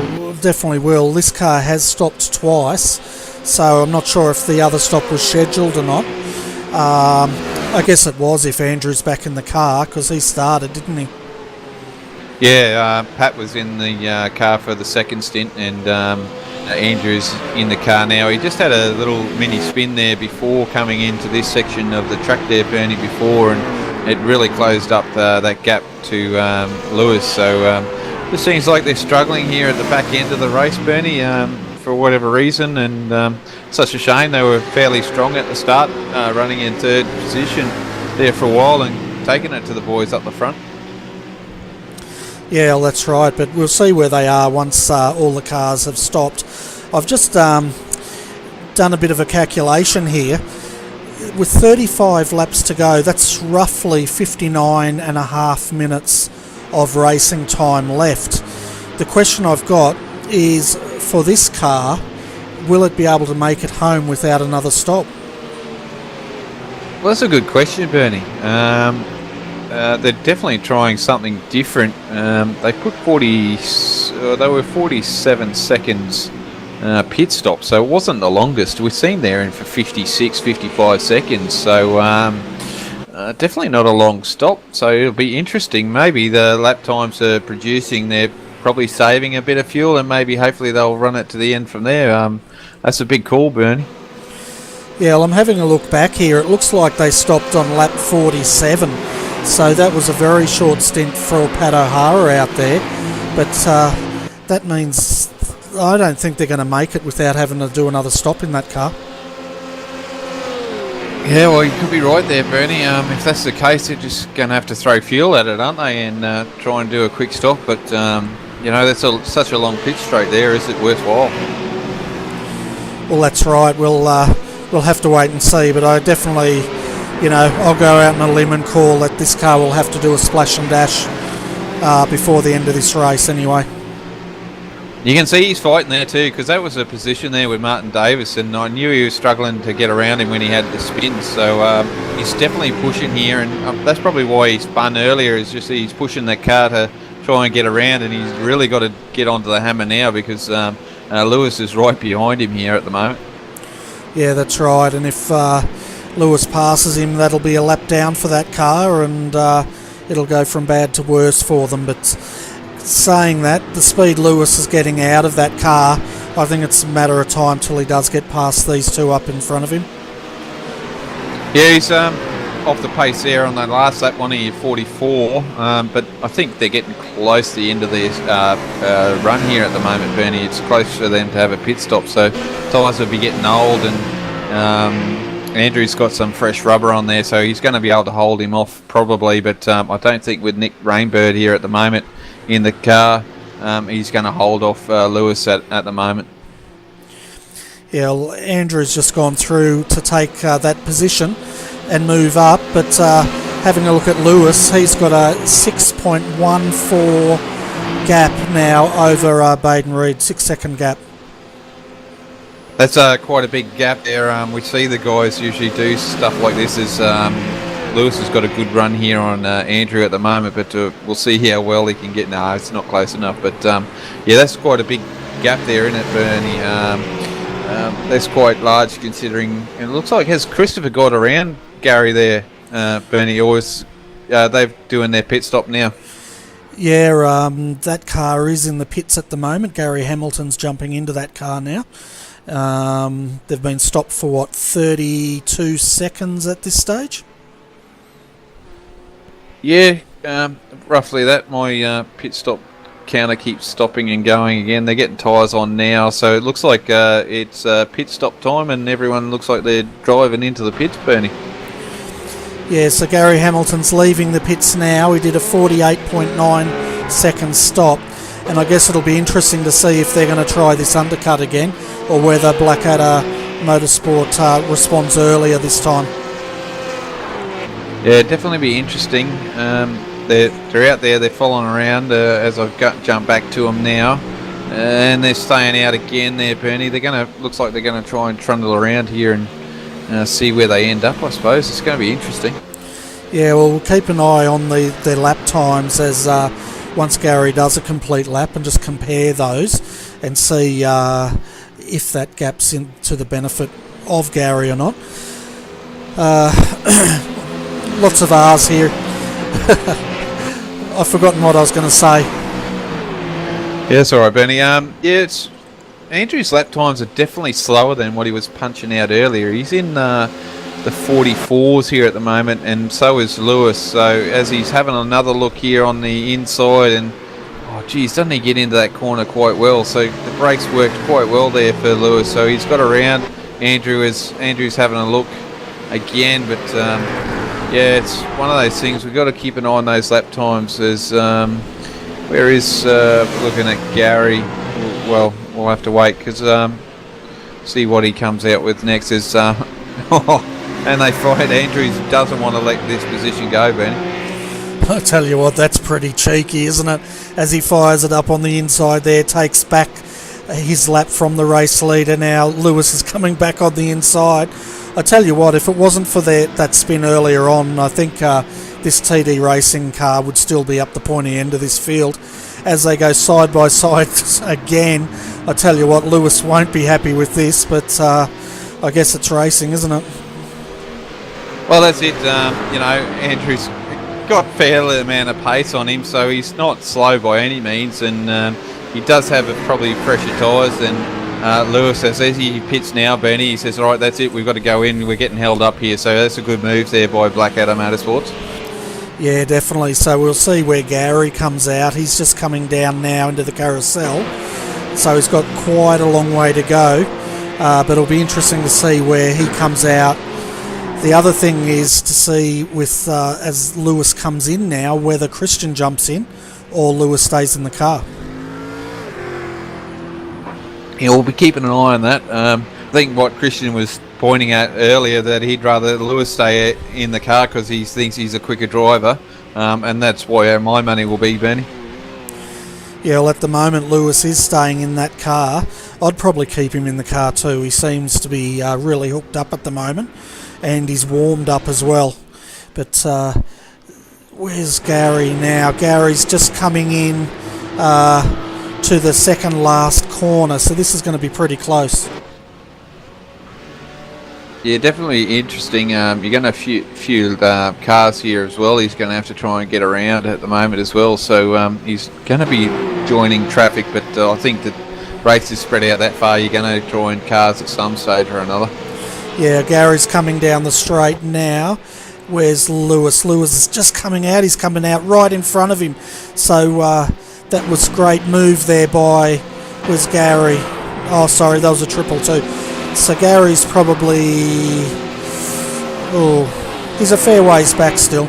definitely will. This car has stopped twice, so I'm not sure if the other stop was scheduled or not. I guess it was if Andrew's back in the car, because he started, didn't he? Yeah, Pat was in the car for the second stint, and Andrew's in the car now. He just had a little mini spin there before coming into this section of the track there, Bernie, before, and it really closed up that gap to Lewis. So it seems like they're struggling here at the back end of the race, Bernie, for whatever reason, and such a shame. They were fairly strong at the start, running in third position there for a while and taking it to the boys up the front. Yeah, well, that's right, but we'll see where they are once all the cars have stopped. I've just done a bit of a calculation here. With 35 laps to go, that's roughly 59 and a half minutes of racing time left. The question I've got is, for this car, will it be able to make it home without another stop? Well, that's a good question, Bernie. They're definitely trying something different. They put they were 47 seconds pit stop, so it wasn't the longest. We've seen there in for 56, 55 seconds, so definitely not a long stop. So it'll be interesting. Maybe the lap times are producing, they're probably saving a bit of fuel, and maybe hopefully they'll run it to the end from there. That's a big call, Bernie. Yeah, well, I'm having a look back here. It looks like they stopped on lap 47, so that was a very short stint for Pat O'Hara out there, but that means I don't think they're going to make it without having to do another stop in that car. Yeah, well, you could be right there, Bernie. If that's the case, they're just going to have to throw fuel at it, aren't they, and try and do a quick stop. But you know, that's such a long pitch straight there. Is it worthwhile? Well, that's right. We'll have to wait and see. But I definitely, you know, I'll go out on a limb and call that this car will have to do a splash and dash before the end of this race, anyway. You can see he's fighting there too, because that was a position there with Martin Davis, and I knew he was struggling to get around him when he had the spin. So he's definitely pushing here, and that's probably why he spun earlier. Is just he's pushing that car to try and get around, and he's really got to get onto the hammer now because Lewis is right behind him here at the moment. Yeah, that's right. And if Lewis passes him, that'll be a lap down for that car, and it'll go from bad to worse for them. But saying that, the speed Lewis is getting out of that car, I think it's a matter of time till he does get past these two up in front of him. Yeah, he's off the pace there on that last lap, one of 44, but I think they're getting close to the end of their run here at the moment, Bernie. It's close for them to have a pit stop, so tyres will be getting old, and Andrew's got some fresh rubber on there, so he's going to be able to hold him off probably, but I don't think with Nick Rainbird here at the moment in the car, he's going to hold off Lewis at the moment. Yeah, well, Andrew's just gone through to take that position and move up, but having a look at Lewis, he's got a 6.14 gap now over Baden Reed, 6-second gap. That's quite a big gap there. We see the guys usually do stuff like this as Lewis has got a good run here on Andrew at the moment, but we'll see how well he can get. No, it's not close enough, but yeah, that's quite a big gap there, isn't it, Bernie? That's quite large considering, and it looks like has Christopher got around Gary there, Bernie, or is they're doing their pit stop now? Yeah, that car is in the pits at the moment. Gary Hamilton's jumping into that car now. They've been stopped for 32 seconds at this stage? Yeah, roughly that. My pit stop counter keeps stopping and going again. They're getting tyres on now, so it looks like it's pit stop time, and everyone looks like they're driving into the pits, Bernie. Yeah, so Gary Hamilton's leaving the pits now. He did a 48.9 second stop, and I guess it'll be interesting to see if they're going to try this undercut again, or whether Blackadder Motorsport responds earlier this time. Yeah, definitely be interesting. They're out there, they're following around as I've jumped back to them now, and they're staying out again there, Bernie. Looks like they're going to try and trundle around here and see where they end up, I suppose. It's going to be interesting. Yeah, well, we'll keep an eye on their lap times as once Gary does a complete lap, and just compare those and see if that gap's to the benefit of Gary or not. Lots of R's here. I've forgotten what I was going to say. Yeah, that's all right, Bernie. Andrew's lap times are definitely slower than what he was punching out earlier. He's in the 44s here at the moment, and so is Lewis. So as he's having another look here on the inside, and doesn't he get into that corner quite well? So the brakes worked quite well there for Lewis. So he's got around Andrew as Andrew's having a look again, but yeah, it's one of those things. We've got to keep an eye on those lap times as Where is looking at Gary? Well, we'll have to wait because see what he comes out with next. Is and they find Andrews doesn't want to let this position go, Benny. I tell you what, that's pretty cheeky, isn't it? As he fires it up on the inside there, takes back his lap from the race leader. Now Lewis is coming back on the inside. I tell you what, if it wasn't for that spin earlier on, I think this TD Racing car would still be up the pointy end of this field. As they go side by side again, I tell you what, Lewis won't be happy with this, but I guess it's racing, isn't it? Well, that's it. Andrews got a fair amount of pace on him, so he's not slow by any means, and he does have probably fresher tyres than Lewis. As he pits now, Bernie, he says, all right, that's it, we've got to go in, we're getting held up here, so that's a good move there by Blackadder Motorsports. Yeah, definitely. So we'll see where Gary comes out. He's just coming down now into the carousel, so he's got quite a long way to go, but it'll be interesting to see where he comes out. The other thing is to see with as Lewis comes in now, whether Christian jumps in or Lewis stays in the car. Yeah, we'll be keeping an eye on that. I think what Christian was pointing at earlier, that he'd rather Lewis stay in the car because he thinks he's a quicker driver, and that's why my money will be, Bernie. Yeah, well, at the moment Lewis is staying in that car. I'd probably keep him in the car too. He seems to be really hooked up at the moment, and he's warmed up as well. But where's Gary now? Gary's just coming in to the second last corner, so this is going to be pretty close. Yeah, definitely interesting. You're going to have few cars here as well. He's going to have to try and get around at the moment as well, so he's going to be joining traffic, but I think the race is spread out that far. You're going to join cars at some stage or another. Yeah, Gary's coming down the straight now. Where's Lewis? Lewis is just coming out. He's coming out right in front of him. So that was a great move there by... Where's Gary? Oh, sorry, that was a triple too. So Gary's probably... Oh, he's a fair ways back still.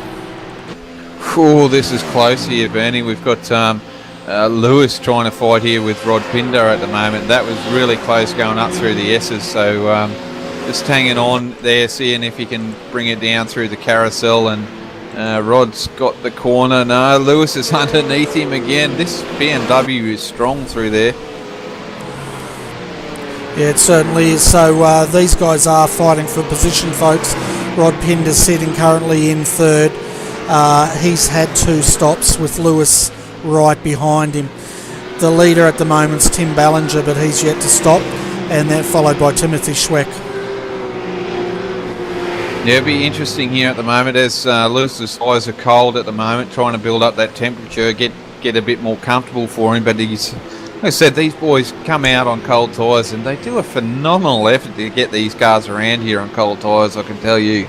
Oh, this is close here, Bernie. We've got Lewis trying to fight here with Rod Pinder at the moment. That was really close going up through the S's, so just hanging on there, seeing if he can bring it down through the carousel, and Rod's got the corner. No, Lewis is underneath him again. This BMW is strong through there. Yeah, it certainly is. So these guys are fighting for position, folks. Rod Pinder's sitting currently in third. He's had 2 stops with Lewis right behind him. The leader at the moment's Tim Ballinger, but he's yet to stop, and then followed by Timothy Schweck. Yeah, it'll be interesting here at the moment as Lewis's tyres are cold at the moment, trying to build up that temperature, get a bit more comfortable for him, but he's... Like I said, these boys come out on cold tyres and they do a phenomenal effort to get these cars around here on cold tyres, I can tell you.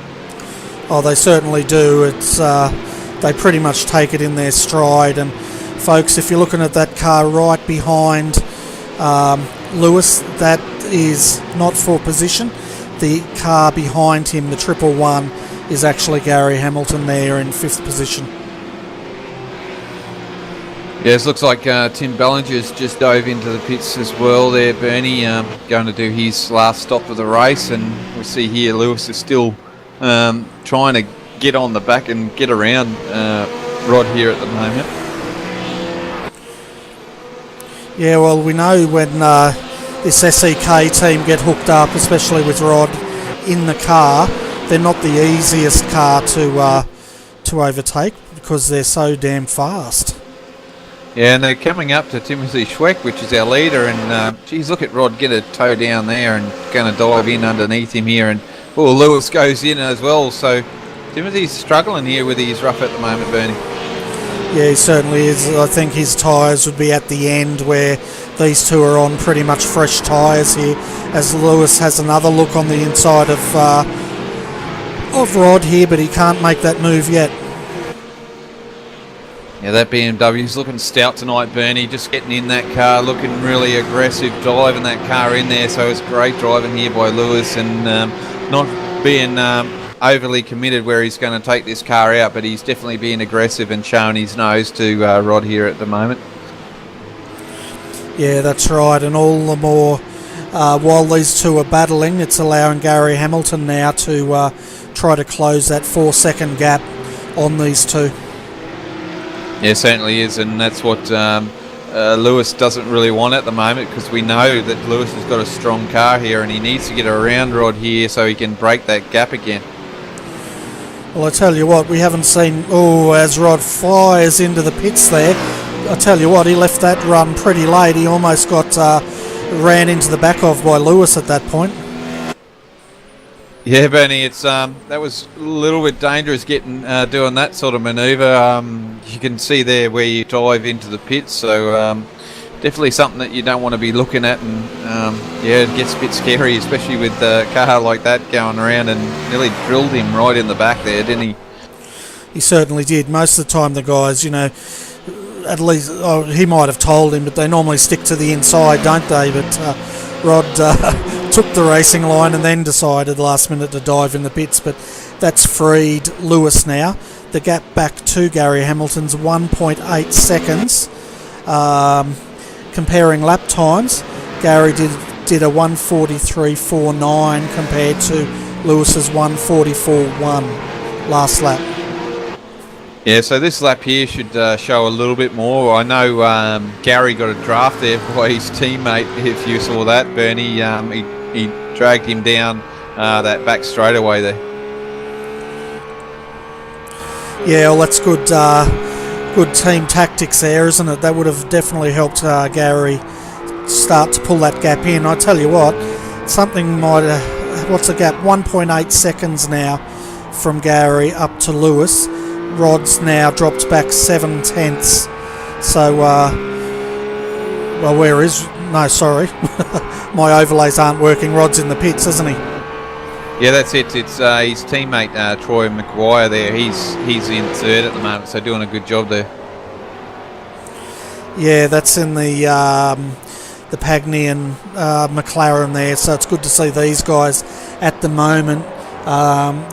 Oh, they certainly do. It's they pretty much take it in their stride. And folks, if you're looking at that car right behind Lewis, that is not for position. The car behind him, the 111, is actually Gary Hamilton there in 5th position. Yes, looks like Tim Ballinger's just dove into the pits as well there, Bernie, going to do his last stop of the race, and we see here Lewis is still trying to get on the back and get around Rod here at the moment. Yeah, well, we know when this SEK team get hooked up, especially with Rod in the car, they're not the easiest car to overtake because they're so damn fast. Yeah, and they're coming up to Timothy Schweck, which is our leader, and geez, look at Rod get a toe down there and going to dive in underneath him here, and Lewis goes in as well, so Timothy's struggling here with his rough at the moment, Bernie. Yeah, he certainly is. I think his tyres would be at the end where these two are on pretty much fresh tyres here, as Lewis has another look on the inside of Rod here, but he can't make that move yet. Yeah, that BMW's looking stout tonight, Bernie. Just getting in that car, looking really aggressive, driving that car in there. So it's great driving here by Lewis, and not being overly committed where he's going to take this car out, but he's definitely being aggressive and showing his nose to Rod here at the moment. Yeah, that's right, and all the more while these two are battling, it's allowing Gary Hamilton now to try to close that 4-second gap on these two. Yeah, certainly is, and that's what Lewis doesn't really want at the moment, because we know that Lewis has got a strong car here and he needs to get around Rod here so he can break that gap again. Well, I tell you what, we haven't seen... Oh, as Rod fires into the pits there, I tell you what, he left that run pretty late. He almost got ran into the back of by Lewis at that point. Yeah, Bernie, it's that was a little bit dangerous getting doing that sort of manoeuvre. You can see there where you dive into the pits, so definitely something that you don't want to be looking at, and yeah, it gets a bit scary, especially with a car like that going around, and nearly drilled him right in the back there, didn't he? He certainly did. Most of the time the guys, you know, at least he might have told him, but they normally stick to the inside, don't they? But Rod took the racing line and then decided last minute to dive in the pits, but that's freed Lewis now. The gap back to Gary Hamilton's 1.8 seconds. Comparing lap times, Gary did a 1:43.49 compared to Lewis's 1:44.1 last lap. Yeah, so this lap here should show a little bit more. I know Gary got a draft there by his teammate, if you saw that, Bernie. He dragged him down that back straightaway there. Yeah, well, that's good team tactics there, isn't it? That would have definitely helped Gary start to pull that gap in. I tell you what, something might what's the gap? 1.8 seconds now from Gary up to Lewis. Rod's now dropped back 7/10. So, well, where is... No, sorry. My overlays aren't working. Rod's in the pits, isn't he? Yeah, that's it. It's his teammate Troy McGuire there. He's in third at the moment, so doing a good job there. Yeah, that's in the Pagny and McLaren there, so it's good to see these guys at the moment.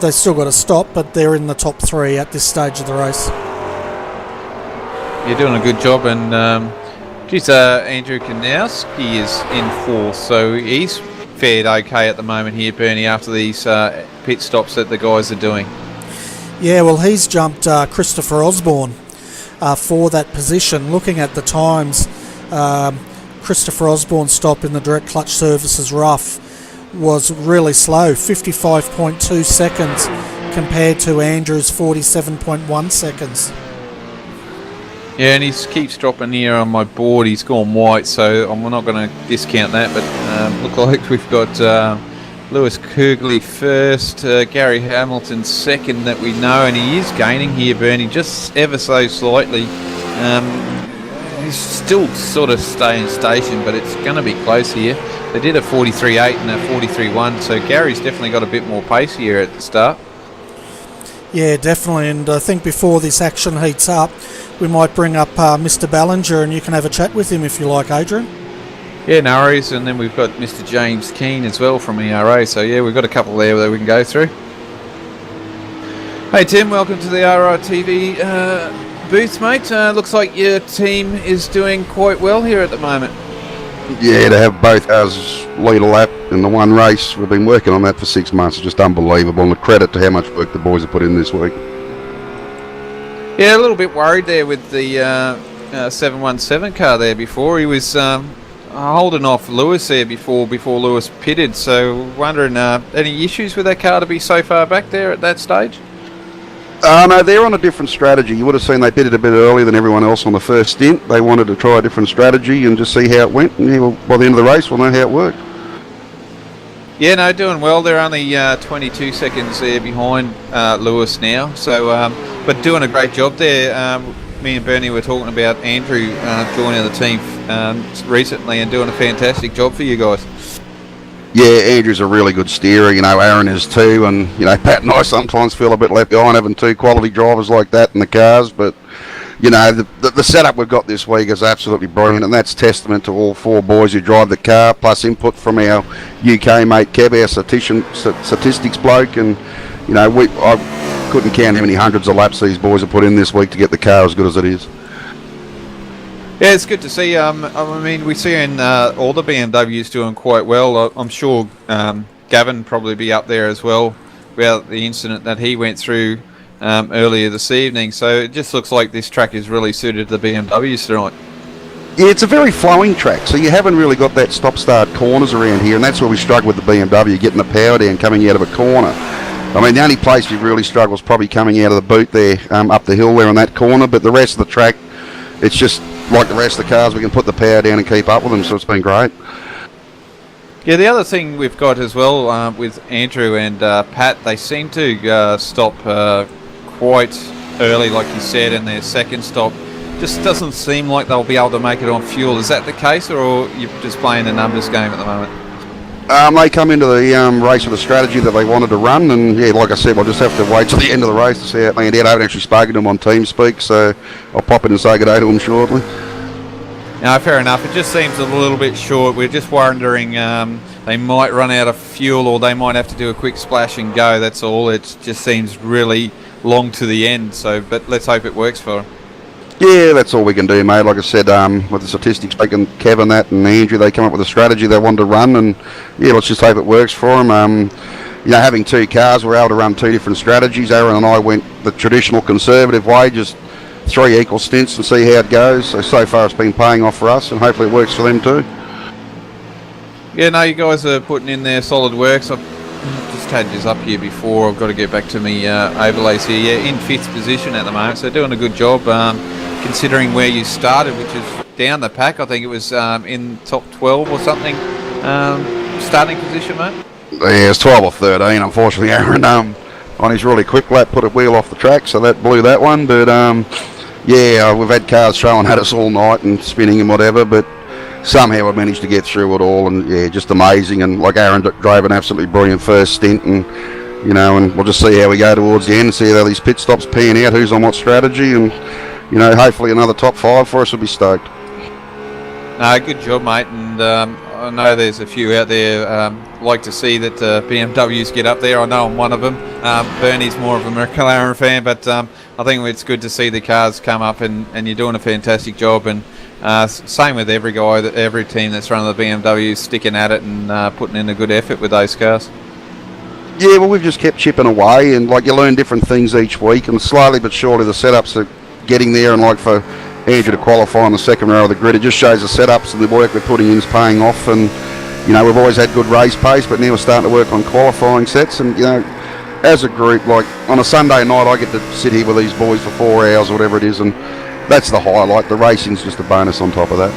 They've still got to stop, but they're in the top three at this stage of the race. You're doing a good job, and Andrew Kanowski is in fourth, so he's fared okay at the moment here, Bernie, after these pit stops that the guys are doing. Yeah, well, he's jumped Christopher Osborne for that position. Looking at the times, Christopher Osborne's stop in the direct clutch services rough was really slow, 55.2 seconds compared to Andrew's 47.1 seconds. Yeah, and he keeps dropping here on my board. He's gone white, so I'm not going to discount that, but look like we've got Lewis Kugley first, Gary Hamilton second that we know, and he is gaining here, Bernie, just ever so slightly. He's still sort of staying station, but it's going to be close here. They did a 43.8 and a 43.1, so Gary's definitely got a bit more pace here at the start. Yeah, definitely, and I think before this action heats up, we might bring up Mr. Ballinger, and you can have a chat with him if you like, Adrian. Yeah, no worries, and then we've got Mr. James Keane as well from ERA, so yeah, we've got a couple there that we can go through. Hey Tim, welcome to the RRTV booth, mate. Looks like your team is doing quite well here at the moment. Yeah, to have both us lead a lap in the one race, we've been working on that for 6 months. It's just unbelievable, and a credit to how much work the boys have put in this week. Yeah, a little bit worried there with the 717 car there before. He was holding off Lewis there before Lewis pitted, so wondering any issues with that car to be so far back there at that stage? No, they're on a different strategy. You would have seen they pitted a bit earlier than everyone else on the first stint. They wanted to try a different strategy and just see how it went, and by the end of the race we'll know how it worked. Yeah, no, doing well. They're only 22 seconds there behind Lewis now, so but doing a great job there. Me and Bernie were talking about Andrew joining the team recently and doing a fantastic job for you guys. Yeah, Andrew's a really good steerer, Aaron is too, and Pat and I sometimes feel a bit left behind having two quality drivers like that in the cars, but the setup we've got this week is absolutely brilliant, and that's testament to all four boys who drive the car, plus input from our UK mate Kev, our statistics bloke, and you know, I couldn't count how many hundreds of laps these boys have put in this week to get the car as good as it is. Yeah, it's good to see. I mean, we're seeing all the BMWs doing quite well. I'm sure Gavin probably be up there as well about the incident that he went through earlier this evening. So it just looks like this track is really suited to the BMWs tonight. Yeah, it's a very flowing track, so you haven't really got that stop-start corners around here, and that's where we struggle with the BMW, getting the power down coming out of a corner. I mean, the only place we really struggle is probably coming out of the boot there, up the hill there on that corner, but the rest of the track, it's just like the rest of the cars, we can put the power down and keep up with them, so it's been great. Yeah, the other thing we've got as well with Andrew and Pat, they seem to stop quite early, like you said, in their second stop. Just doesn't seem like they'll be able to make it on fuel. Is that the case, or you're just playing the numbers game at the moment? They come into the race with a strategy that they wanted to run, and yeah, like I said, we'll just have to wait till the end of the race to see how it panned out. I haven't actually spoken to them on TeamSpeak, so I'll pop in and say good day to them shortly. No, fair enough. It just seems a little bit short. We're just wondering they might run out of fuel, or they might have to do a quick splash and go. That's all. It just seems really long to the end. So, but let's hope it works for them. Yeah, that's all we can do, mate. Like I said, with the statistics, making Kevin that and Andrew, they come up with a strategy they wanted to run, and yeah, let's just hope it works for them. You know, having two cars, we're able to run two different strategies. Aaron and I went the traditional conservative way, just 3 equal stints and see how it goes. So far it's been paying off for us, and hopefully it works for them too. Yeah, no, you guys are putting in their solid works. I've just had this up here before. I've got to get back to me overlays here. Yeah, in 5th position at the moment, so doing a good job. Considering where you started, which is down the pack. I think it was in top 12 or something, starting position, mate? Yeah, it's 12 or 13, unfortunately. Aaron, on his really quick lap, put a wheel off the track, so that blew that one. But yeah, we've had cars throwing at us all night and spinning and whatever, but somehow I managed to get through it all, and yeah, just amazing. And like Aaron drove an absolutely brilliant first stint, and you know, and we'll just see how we go towards the end and see how these pit stops pan out, who's on what strategy, and you know, hopefully another top 5 for us will be stoked. Good job, mate. And I know there's a few out there like to see that BMWs get up there. I know I'm one of them. Bernie's more of a McLaren fan, but I think it's good to see the cars come up, and you're doing a fantastic job. And same with every guy, every team that's running the BMWs, sticking at it and putting in a good effort with those cars. Yeah, well, we've just kept chipping away, and like you learn different things each week, and slowly but surely the setups are getting there. And like for Andrew to qualify on the second row of the grid, it just shows the setups and the work we're putting in is paying off. And you know, we've always had good race pace, but now we're starting to work on qualifying sets. And you know, as a group, like on a Sunday night, I get to sit here with these boys for 4 hours or whatever it is, and that's the highlight. The racing's just a bonus on top of that.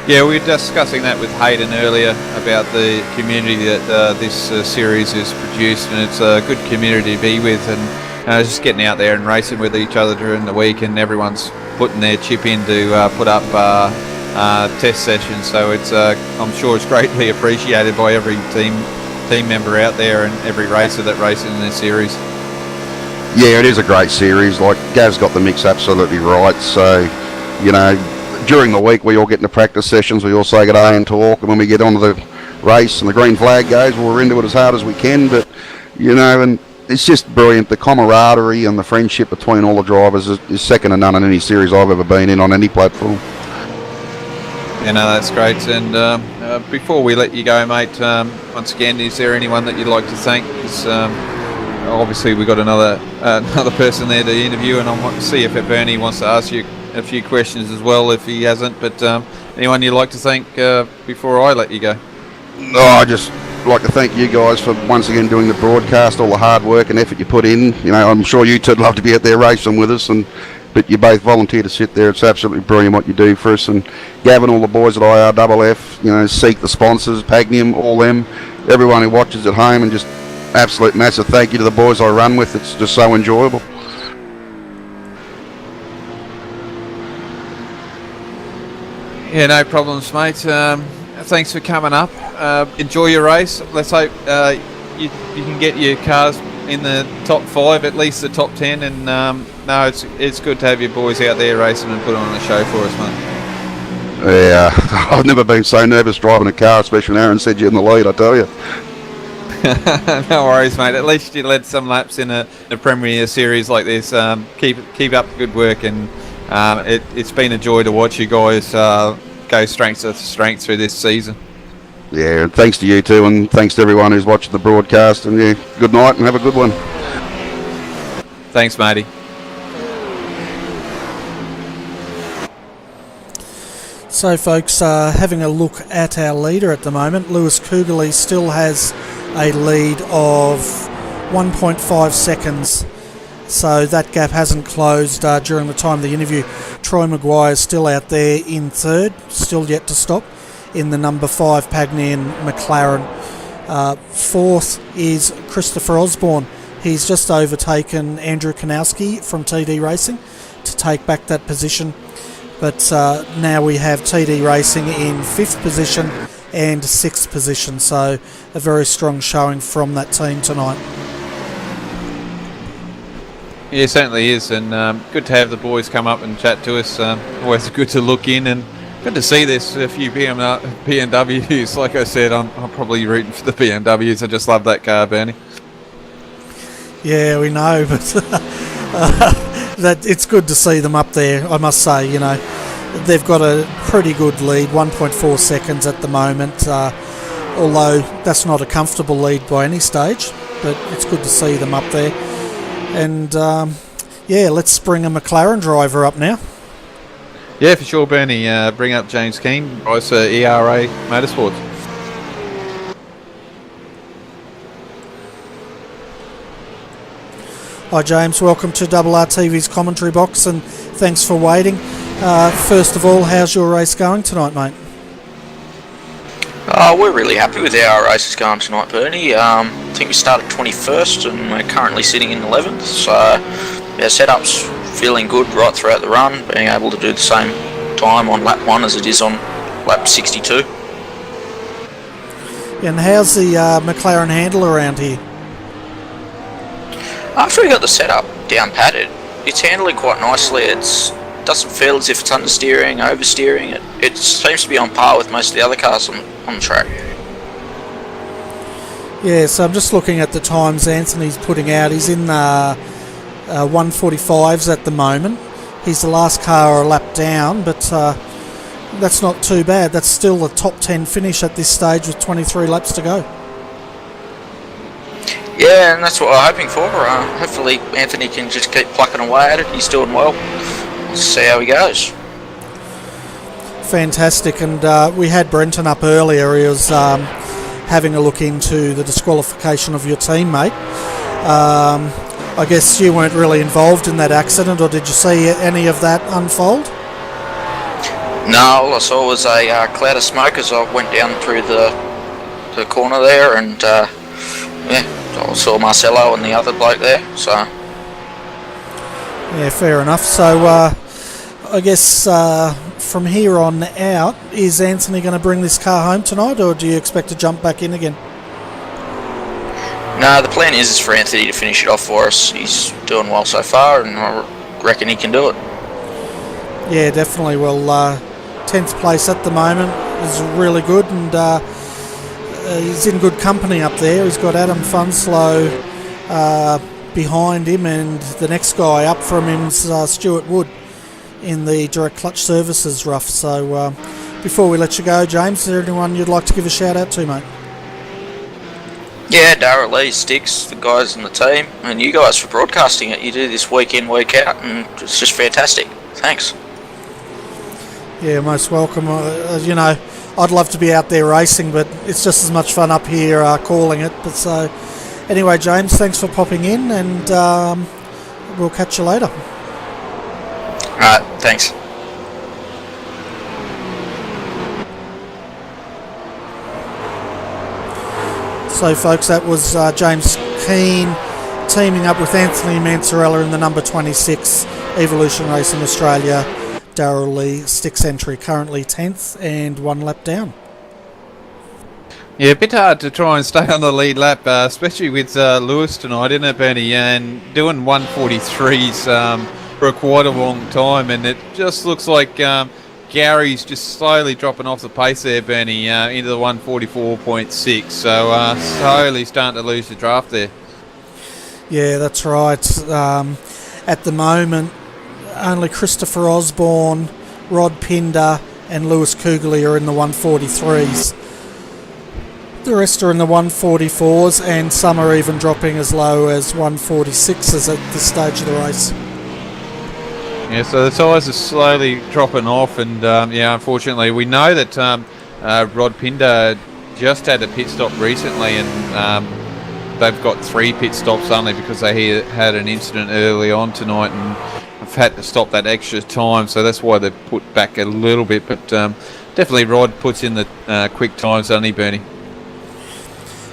Yeah, we were discussing that with Hayden earlier about the community that this series is produced, and it's a good community to be with, and just getting out there and racing with each other during the week, and everyone's putting their chip in to put up test sessions. So it's I'm sure it's greatly appreciated by every team member out there and every racer that races in this series. Yeah, it is a great series. Like Gav's got the mix absolutely right. So, you know, during the week we all get into practice sessions, we all say good day and talk, and when we get onto the race and the green flag goes, well, we're into it as hard as we can. But you know, and it's just brilliant. The camaraderie and the friendship between all the drivers is second to none in any series I've ever been in on any platform. Yeah, no, that's great. And before we let you go, mate, once again, is there anyone that you'd like to thank? Because obviously we've got another person there to interview, and I want to see if Bernie wants to ask you a few questions as well if he hasn't. But anyone you'd like to thank before I let you go? No, I just like to thank you guys for once again doing the broadcast, all the hard work and effort you put in. You know, I'm sure you two'd love to be out there racing with us, but you both volunteer to sit there. It's absolutely brilliant what you do for us. And Gavin, all the boys at IRFF, you know, Seek, the sponsors, Pagnum, all them, everyone who watches at home, and just absolute massive thank you to the boys I run with. It's just so enjoyable. Yeah, no problems, mate. Thanks for coming up. Enjoy your race. Let's hope you can get your cars in the top 5, at least the top 10. And no, it's good to have your boys out there racing and putting on a show for us, mate. Yeah, I've never been so nervous driving a car, especially when Aaron said you're in the lead, I tell you. No worries, mate. At least you led some laps in a Premier Series like this. Keep up the good work, and it's been a joy to watch you guys go strength to strength through this season. Yeah, and thanks to you too, and thanks to everyone who's watching the broadcast. And yeah, good night and have a good one. Thanks, matey. So folks, having a look at our leader at the moment, Lewis Kugeley still has a lead of 1.5 seconds. So that gap hasn't closed during the time of the interview. Troy Maguire is still out there in third, still yet to stop in the number 5 Pagnian McLaren. Fourth is Christopher Osborne. He's just overtaken Andrew Kanowski from TD Racing to take back that position. But now we have TD Racing in 5th position and 6th position, so a very strong showing from that team tonight. Yeah, it certainly is, and good to have the boys come up and chat to us. Always good to look in, and good to see there's a few BMWs. Like I said, I'm probably rooting for the BMWs. I just love that car, Bernie. Yeah, we know, but that it's good to see them up there, I must say. You know, they've got a pretty good lead, 1.4 seconds at the moment, although that's not a comfortable lead by any stage, but it's good to see them up there. And yeah, let's bring a McLaren driver up now. Yeah, for sure, Bernie. Bring up James Keane, Vice ERA Motorsports. Hi James, welcome to RRTV's commentary box, and thanks for waiting. First of all, how's your race going tonight, mate? We're really happy with how our race is going tonight, Bernie. I think we started 21st and we're currently sitting in 11th, so our setup's feeling good right throughout the run, being able to do the same time on lap 1 as it is on lap 62. And how's the McLaren handle around here? After we got the setup down patted, it's handling quite nicely. It doesn't feel as if it's understeering, oversteering. It seems to be on par with most of the other cars on the track. Yeah, so I'm just looking at the times Anthony's putting out. He's in 145s at the moment. He's the last car a lap down, but that's not too bad. That's still a top 10 finish at this stage with 23 laps to go. Yeah, and that's what we're hoping for. Hopefully Anthony can just keep plucking away at it. He's doing well. We'll see how he goes. Fantastic. And we had Brenton up earlier. He was having a look into the disqualification of your teammate. I guess you weren't really involved in that accident, or did you see any of that unfold? No, all I saw was a cloud of smoke as I went down through the corner there, and yeah, I saw Marcelo and the other bloke there, so... Yeah, fair enough. So I guess from here on out, is Anthony going to bring this car home tonight, or do you expect to jump back in again? No, the plan is for Anthony to finish it off for us. He's doing well so far, and I reckon he can do it. Yeah, definitely. Well, 10th place at the moment is really good, and he's in good company up there. He's got Adam Funslow behind him, and the next guy up from him is Stuart Wood in the direct clutch services rough. So before we let you go, James, is there anyone you'd like to give a shout out to, mate? Yeah, Darrell Lee, Sticks, the guys in the team, and you guys for broadcasting it. You do this week in, week out, and it's just fantastic. Thanks. Yeah, most welcome. You know, I'd love to be out there racing, but it's just as much fun up here calling it. But so, anyway, James, thanks for popping in, and we'll catch you later. Alright, thanks. So, folks, that was James Keane teaming up with Anthony Mansarella in the number 26 Evolution Racing Australia. Darrell Lee, Sticks entry, currently 10th and 1 lap down. Yeah, a bit hard to try and stay on the lead lap, especially with Lewis tonight, isn't it, Bernie? And doing 143s for a quite a long time, and it just looks like Gary's just slowly dropping off the pace there, Bernie, into the 144.6. So slowly starting to lose the draft there. Yeah, that's right. At the moment, only Christopher Osborne, Rod Pinder and Lewis Kugeley are in the 143s. The rest are in the 144s, and some are even dropping as low as 146s at this stage of the race. Yeah, so the tyres are slowly dropping off, and yeah, unfortunately, we know that Rod Pinder just had a pit stop recently, and they've got 3 pit stops only because they had an incident early on tonight, and have had to stop that extra time, so that's why they've put back a little bit. But definitely, Rod puts in the quick times, doesn't he, Bernie?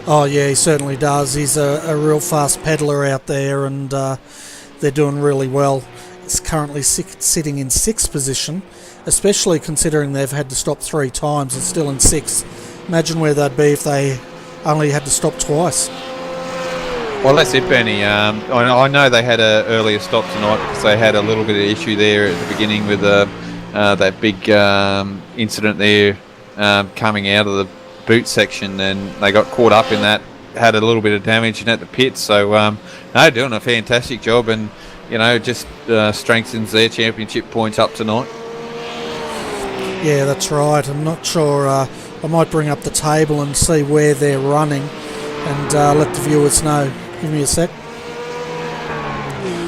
Oh yeah, he certainly does. He's a real fast peddler out there, and they're doing really well. It's currently sitting in 6th position, especially considering they've had to stop 3 times and still in 6th. Imagine where they'd be if they only had to stop twice. Well, that's it, Bernie. I know they had an earlier stop tonight because they had a little bit of issue there at the beginning with that big incident there coming out of the boot section, and they got caught up in that, had a little bit of damage in at the pits. So no, doing a fantastic job, and you know, just strengthens their championship points up tonight. Yeah, that's right. I'm not sure. I might bring up the table and see where they're running, and let the viewers know. Give me a sec.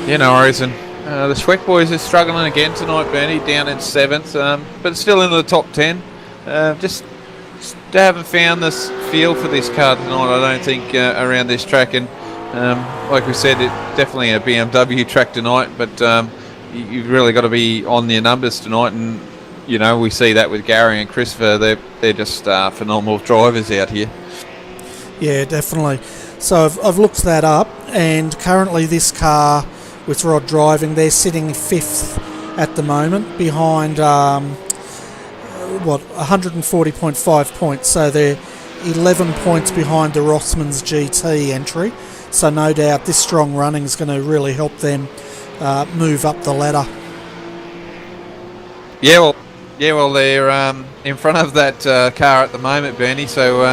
Yeah, no worries. And the Schweck boys are struggling again tonight, Bernie, down in 7th, but still in the top 10. Just haven't found this feel for this car tonight, I don't think, around this track. And like we said, it definitely a BMW track tonight, but you've really got to be on your numbers tonight. And you know, we see that with Gary and Christopher. They're just phenomenal drivers out here. Yeah, definitely. So I've looked that up, and currently this car with Rod driving, they're sitting 5th at the moment, behind 140.5 points. So they're 11 points behind the Rothmans GT entry. So no doubt this strong running is going to really help them move up the ladder. Yeah, well, they're in front of that car at the moment, Bernie. So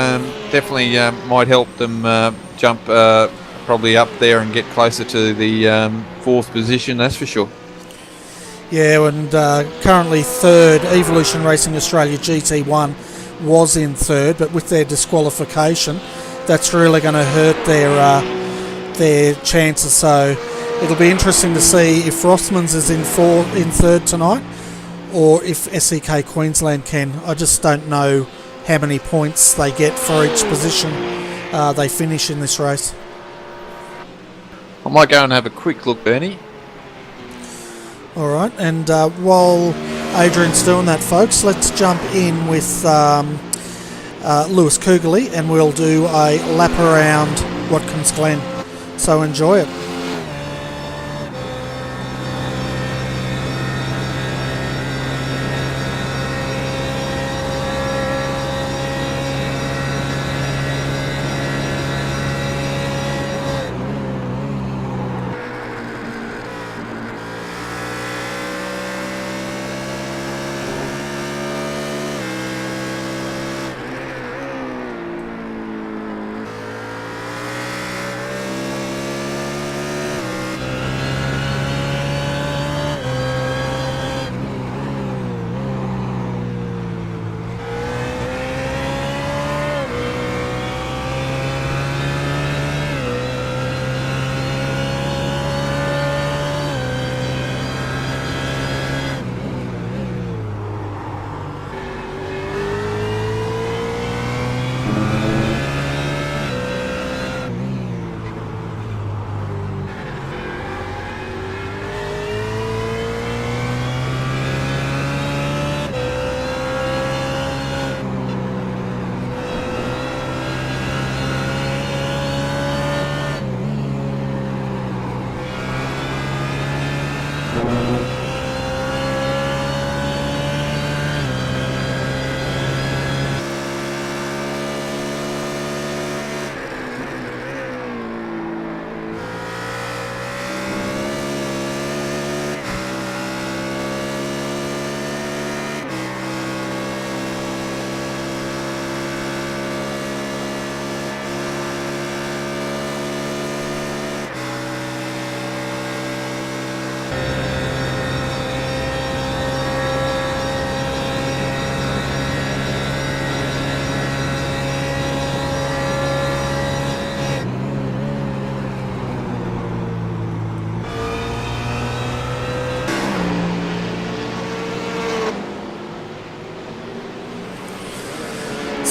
definitely might help them jump probably up there and get closer to the 4th position. That's for sure. Yeah, and currently 3rd, Evolution Racing Australia GT1 was in 3rd, but with their disqualification, that's really going to hurt their chances. So it'll be interesting to see if Rothmans is in 3rd tonight, or if SEK Queensland can. I just don't know how many points they get for each position they finish in this race. I might go and have a quick look, Bernie. Alright, and while Adrian's doing that, folks, let's jump in with Lewis Kugeley, and we'll do a lap around Watkins Glen. So enjoy it.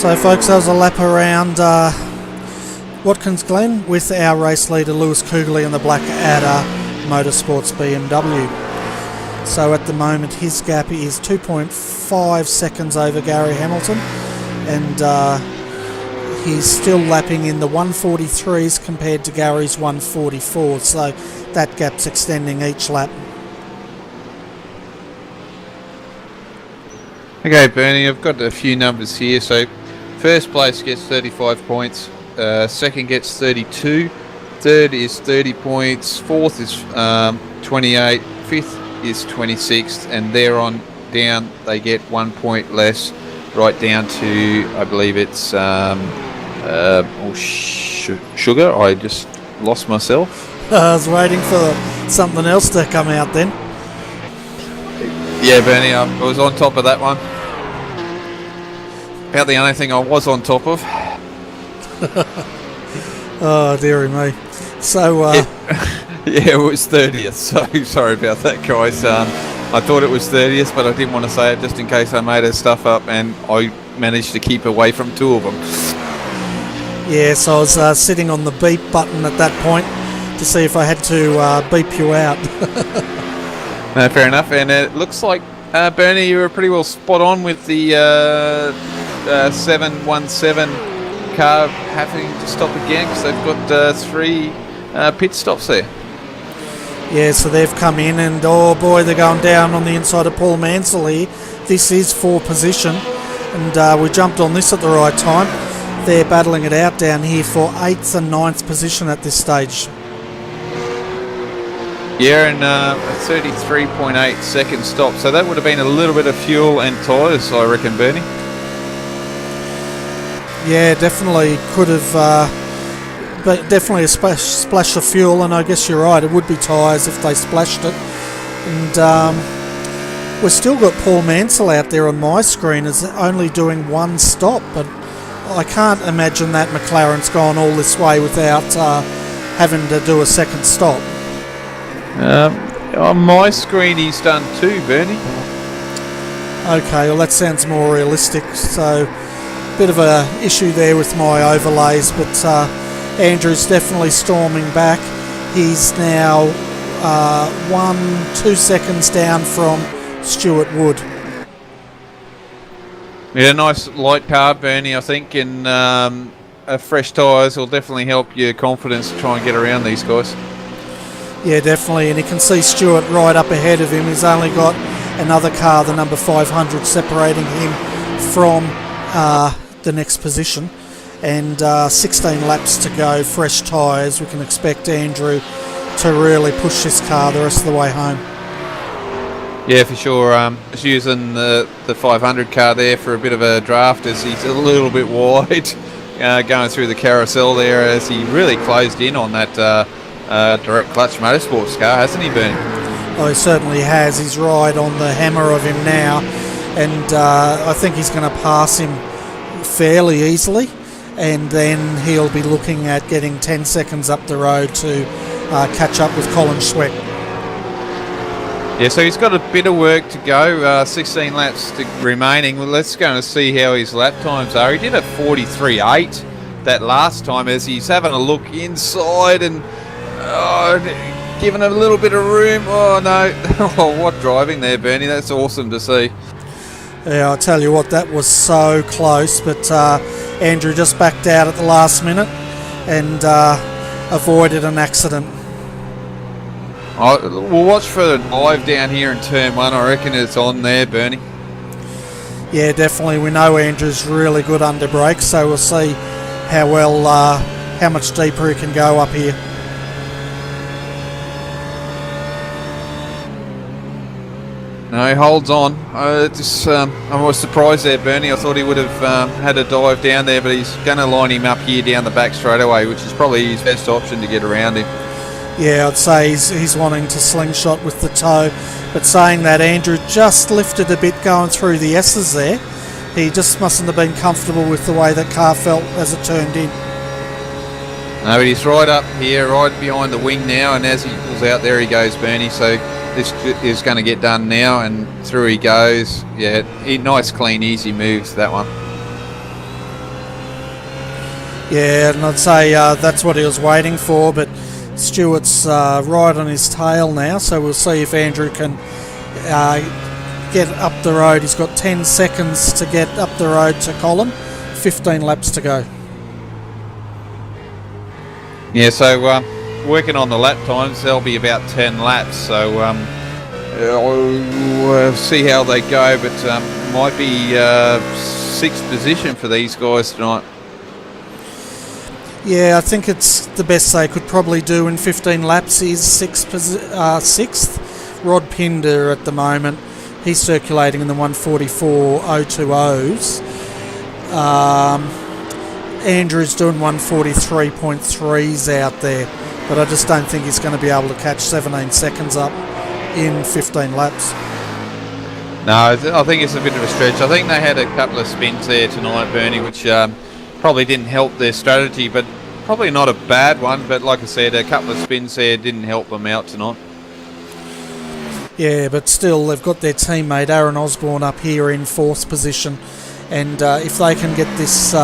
So folks, that was a lap around Watkins Glen with our race leader Lewis Kugley in the Black Adder Motorsports BMW. So at the moment his gap is 2.5 seconds over Gary Hamilton, and he's still lapping in the 143s compared to Gary's 144, so that gap's extending each lap. Okay, Bernie, I've got a few numbers here. So first place gets 35 points, second gets 32, third is 30 points, fourth is 28, fifth is 26, and there on down they get 1 point less, right down to, I believe it's sugar. I just lost myself. I was waiting for something else to come out then. Yeah, Bernie, I was on top of that one. About the only thing I was on top of. Oh, dearie me. So, yeah, it was 30th, so sorry about that, guys. I thought it was 30th, but I didn't want to say it just in case I made her stuff up, and I managed to keep away from two of them. yeah, so I was sitting on the beep button at that point to see if I had to beep you out. No, fair enough, and it looks like, Bernie, you were pretty well spot on with the 717 car having to stop again because they've got 3 pit stops there. Yeah, so they've come in and, oh boy, they're going down on the inside of Paul Mansell here. This is for position, and we jumped on this at the right time. They're battling it out down here for 8th and 9th position at this stage. Yeah, and a 33.8 second stop, so that would have been a little bit of fuel and tyres, I reckon, Bernie. Yeah, definitely could have, but definitely a splash of fuel, and I guess you're right, it would be tyres if they splashed it. And we've still got Paul Mansell out there on my screen as only doing 1 stop, but I can't imagine that McLaren's gone all this way without having to do a second stop. On my screen he's done 2, Bernie. Okay, well that sounds more realistic, so bit of a issue there with my overlays, but Andrew's definitely storming back. He's now 2 seconds down from Stuart Wood. Yeah, nice light car, Bernie, I think, and fresh tyres will definitely help your confidence to try and get around these guys. Yeah, definitely, and you can see Stuart right up ahead of him. He's only got another car, the number 500, separating him from the next position, and 16 laps to go, fresh tyres. We can expect Andrew to really push this car the rest of the way home. Yeah, for sure. Just using the 500 car there for a bit of a draft as he's a little bit wide going through the carousel there, as he really closed in on that direct clutch motorsports car, hasn't he, Bernie? Oh, he certainly has. He's right on the hammer of him now, and I think he's going to pass him fairly easily, and then he'll be looking at getting 10 seconds up the road to catch up with Colin Schweck. Yeah, so he's got a bit of work to go, 16 laps remaining. Well, let's go and see how his lap times are. He did a 43.8 that last time, as he's having a look inside and giving a little bit of room. Oh no, oh, what driving there, Bernie, that's awesome to see. Yeah, I'll tell you what, that was so close, but Andrew just backed out at the last minute and avoided an accident. We'll watch for the dive down here in turn 1. I reckon it's on there, Bernie. Yeah, definitely. We know Andrew's really good under brakes, so we'll see how much deeper he can go up here. No, he holds on. I was surprised there, Bernie. I thought he would have had a dive down there, but he's going to line him up here down the back straight away, which is probably his best option to get around him. Yeah, I'd say he's wanting to slingshot with the toe, but saying that, Andrew just lifted a bit going through the S's there. He just mustn't have been comfortable with the way that car felt as it turned in. No, but he's right up here, right behind the wing now, and as he pulls out, there he goes, Bernie. So this is going to get done now, and through he goes. Yeah, nice, clean, easy moves, that one. Yeah, and I'd say that's what he was waiting for, but Stewart's right on his tail now, so we'll see if Andrew can get up the road. He's got 10 seconds to get up the road to Colin, 15 laps to go. Yeah, so working on the lap times, there'll be about 10 laps, so we'll see how they go, but might be 6th position for these guys tonight. Yeah, I think it's the best they could probably do in 15 laps is 6th. Rod Pinder at the moment, he's circulating in the 144.020s. Andrew's doing 143.3s out there, but I just don't think he's going to be able to catch 17 seconds up in 15 laps. No, I think it's a bit of a stretch. I think they had a couple of spins there tonight, Bernie, which probably didn't help their strategy, but probably not a bad one. But like I said, a couple of spins there didn't help them out tonight. Yeah, but still, they've got their teammate Aaron Osborne up here in 4th position, and if they can get this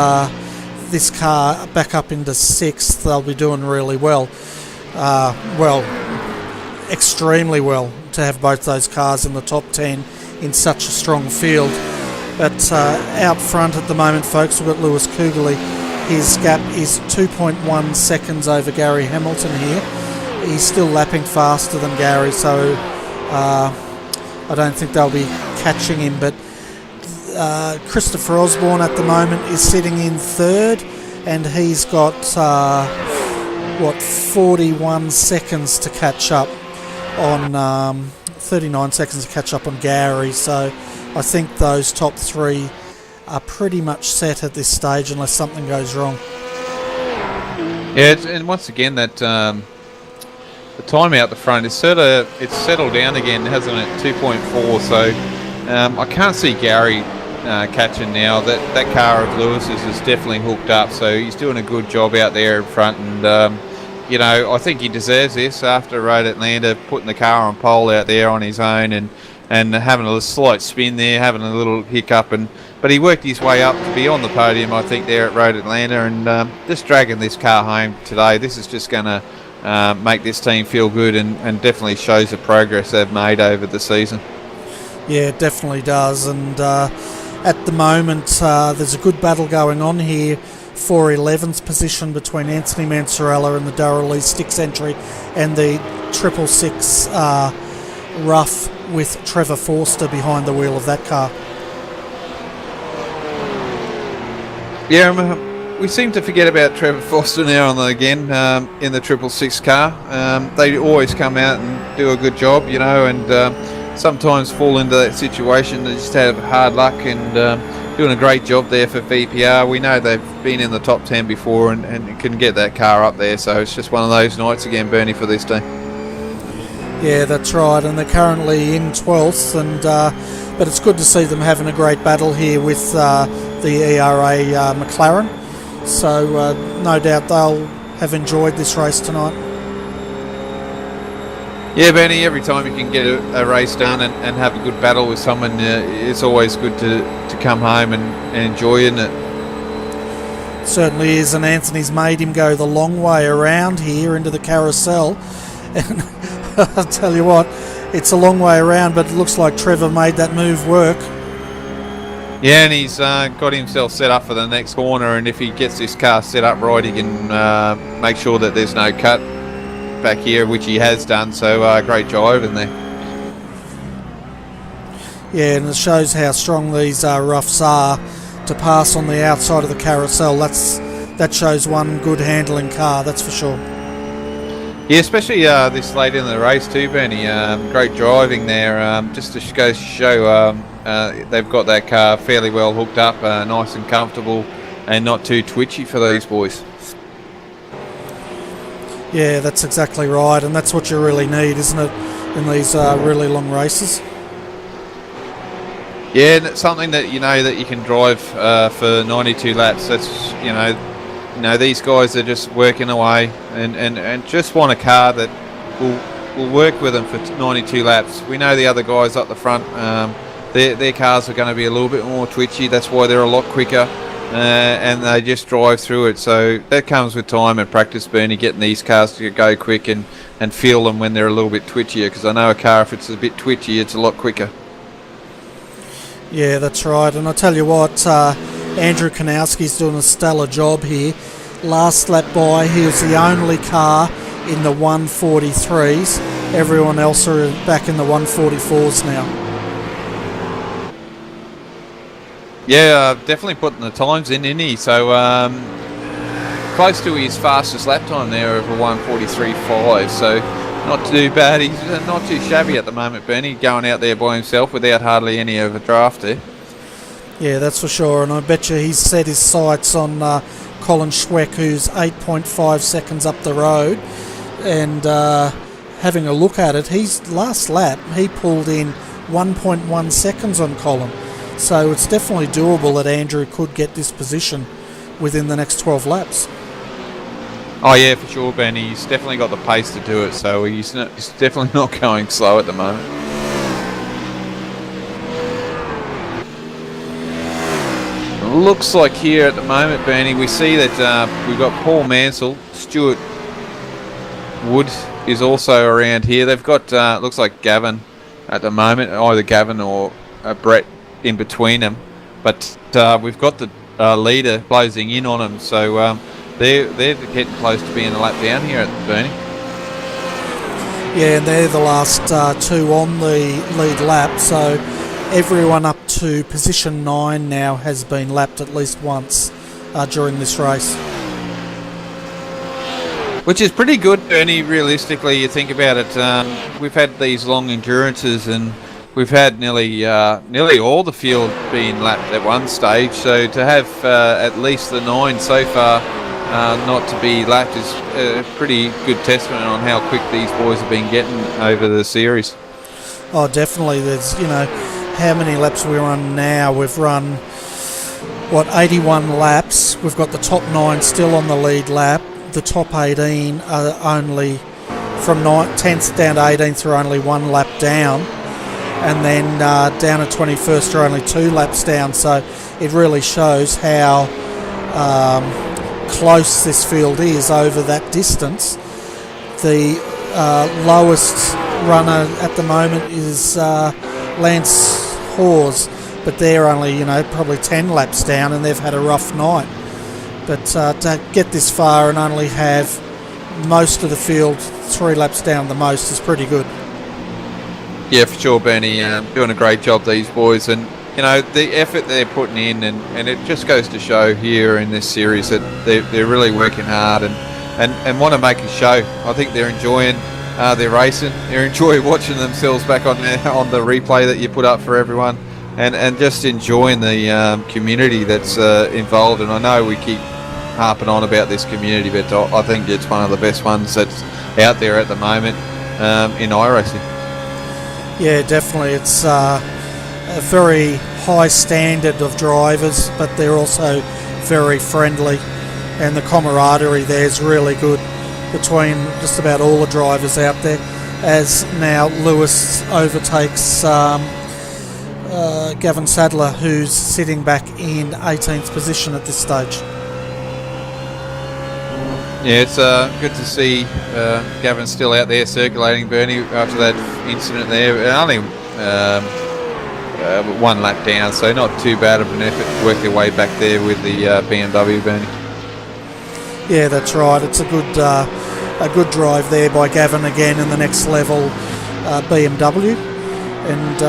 this car back up into 6th, they'll be doing really well. Extremely well to have both those cars in the top 10 in such a strong field. But out front at the moment, folks, we've got Lewis Kugeley. His gap is 2.1 seconds over Gary Hamilton here. He's still lapping faster than Gary, so I don't think they'll be catching him. But Christopher Osborne at the moment is sitting in 3rd, and he's got 41 seconds to catch up on 39 seconds to catch up on Gary. So I think those top 3 are pretty much set at this stage unless something goes wrong. Yeah, and once again that the time out the front is it's settled down again, hasn't it? 2.4. So I can't see Gary catching now. That car of Lewis's is definitely hooked up, so he's doing a good job out there in front, and you know, I think he deserves this after Road Atlanta, putting the car on pole out there on his own and having a slight spin there, having a little hiccup, but he worked his way up to be on the podium, I think, there at Road Atlanta, and just dragging this car home today. This is just going to make this team feel good and definitely shows the progress they've made over the season. Yeah, it definitely does, and at the moment there's a good battle going on here for 11th position between Anthony Mansorella and the Darrell Lee Sticks entry, and the 666 rough with Trevor Forster behind the wheel of that car. Yeah, we seem to forget about Trevor Forster now and again in the 666 car. They always come out and do a good job, you know, and sometimes fall into that situation. They just have hard luck and doing a great job there for VPR. We know they've been in the top 10 before and can get that car up there, so it's just one of those nights again, Bernie, for this team. Yeah, that's right, and they're currently in 12th, and but it's good to see them having a great battle here with the ERA McLaren, so no doubt they'll have enjoyed this race tonight. Yeah, Bernie, every time you can get a race done and have a good battle with someone, it's always good to come home and enjoy it. Certainly is, and Anthony's made him go the long way around here into the carousel, and I'll tell you what, it's a long way around, but it looks like Trevor made that move work. Yeah, and he's got himself set up for the next corner, and if he gets this car set up right, he can make sure that there's no cut back here, which he has done, so great drive in there. Yeah, and it shows how strong these roughs are to pass on the outside of the carousel. That shows one good handling car, that's for sure. Yeah, especially this late in the race too, Bernie. Great driving there, just to go show they've got that car fairly well hooked up, nice and comfortable and not too twitchy for these boys. Yeah, that's exactly right, and that's what you really need, isn't it, in these really long races? Yeah, and it's something that you know that you can drive for 92 laps. That's you know these guys are just working away and just want a car that will work with them for 92 laps. We know the other guys up the front, their cars are going to be a little bit more twitchy. That's why they're a lot quicker. and they just drive through it. So that comes with time and practice, Bernie, getting these cars to go quick and feel them when they're a little bit twitchier, because I know a car, if it's a bit twitchy, it's a lot quicker. Yeah, that's right. And I tell you what, Andrew Kanowski's doing a stellar job here. Last lap by, he was the only car in the 143s. Everyone else are back in the 144s now. Yeah, definitely putting the times in, isn't he? So close to his fastest lap time there of a 1:43.5. So not too bad. He's not too shabby at the moment, Bernie, going out there by himself without hardly any of a draft there. Yeah, that's for sure. And I bet you he's set his sights on Colin Schweck, who's 8.5 seconds up the road. And having a look at it, his last lap, he pulled in 1.1 seconds on Colin. So it's definitely doable that Andrew could get this position within the next 12 laps. Oh yeah, for sure, Ben. He's definitely got the pace to do it, so he's definitely not going slow at the moment. Looks like here at the moment, Bernie, we see that we've got Paul Mansell, Stuart Wood is also around here. They've got, looks like Gavin at the moment, either Gavin or Brett in between them. But we've got the leader closing in on them, so they're getting close to being a lap down here at Bernie. Yeah, and they're the last two on the lead lap, so everyone up to position 9 now has been lapped at least once during this race. Which is pretty good, Bernie, realistically, you think about it. We've had these long endurances and we've had nearly all the field being lapped at one stage, so to have at least the 9 so far not to be lapped is a pretty good testament on how quick these boys have been getting over the series. Oh, definitely. There's, how many laps we run now? We've run, 81 laps. We've got the top 9 still on the lead lap. The top 18 are only from 10th down to 18th are only 1 lap down, and then down at 21st are only 2 laps down. So it really shows how close this field is over that distance. The lowest runner at the moment is Lance Hawes, but they're only probably 10 laps down, and they've had a rough night. But to get this far and only have most of the field 3 laps down the most is pretty good. Yeah, for sure, Bernie. Doing a great job, these boys, and the effort they're putting in, and it just goes to show here in this series that they're really working hard and want to make a show. I think they're enjoying their racing. They're enjoying watching themselves back on the replay that you put up for everyone, and just enjoying the community that's involved. And I know we keep harping on about this community, but I think it's one of the best ones that's out there at the moment in iRacing. Yeah, definitely. It's a very high standard of drivers, but they're also very friendly, and the camaraderie there is really good between just about all the drivers out there, as now Lewis overtakes Gavin Sadler, who's sitting back in 18th position at this stage. Yeah, it's good to see Gavin still out there circulating, Bernie, after that incident there. Only 1 lap down, so not too bad of an effort to work their way back there with the BMW, Bernie. Yeah, that's right. It's a good drive there by Gavin again in the next level BMW. And,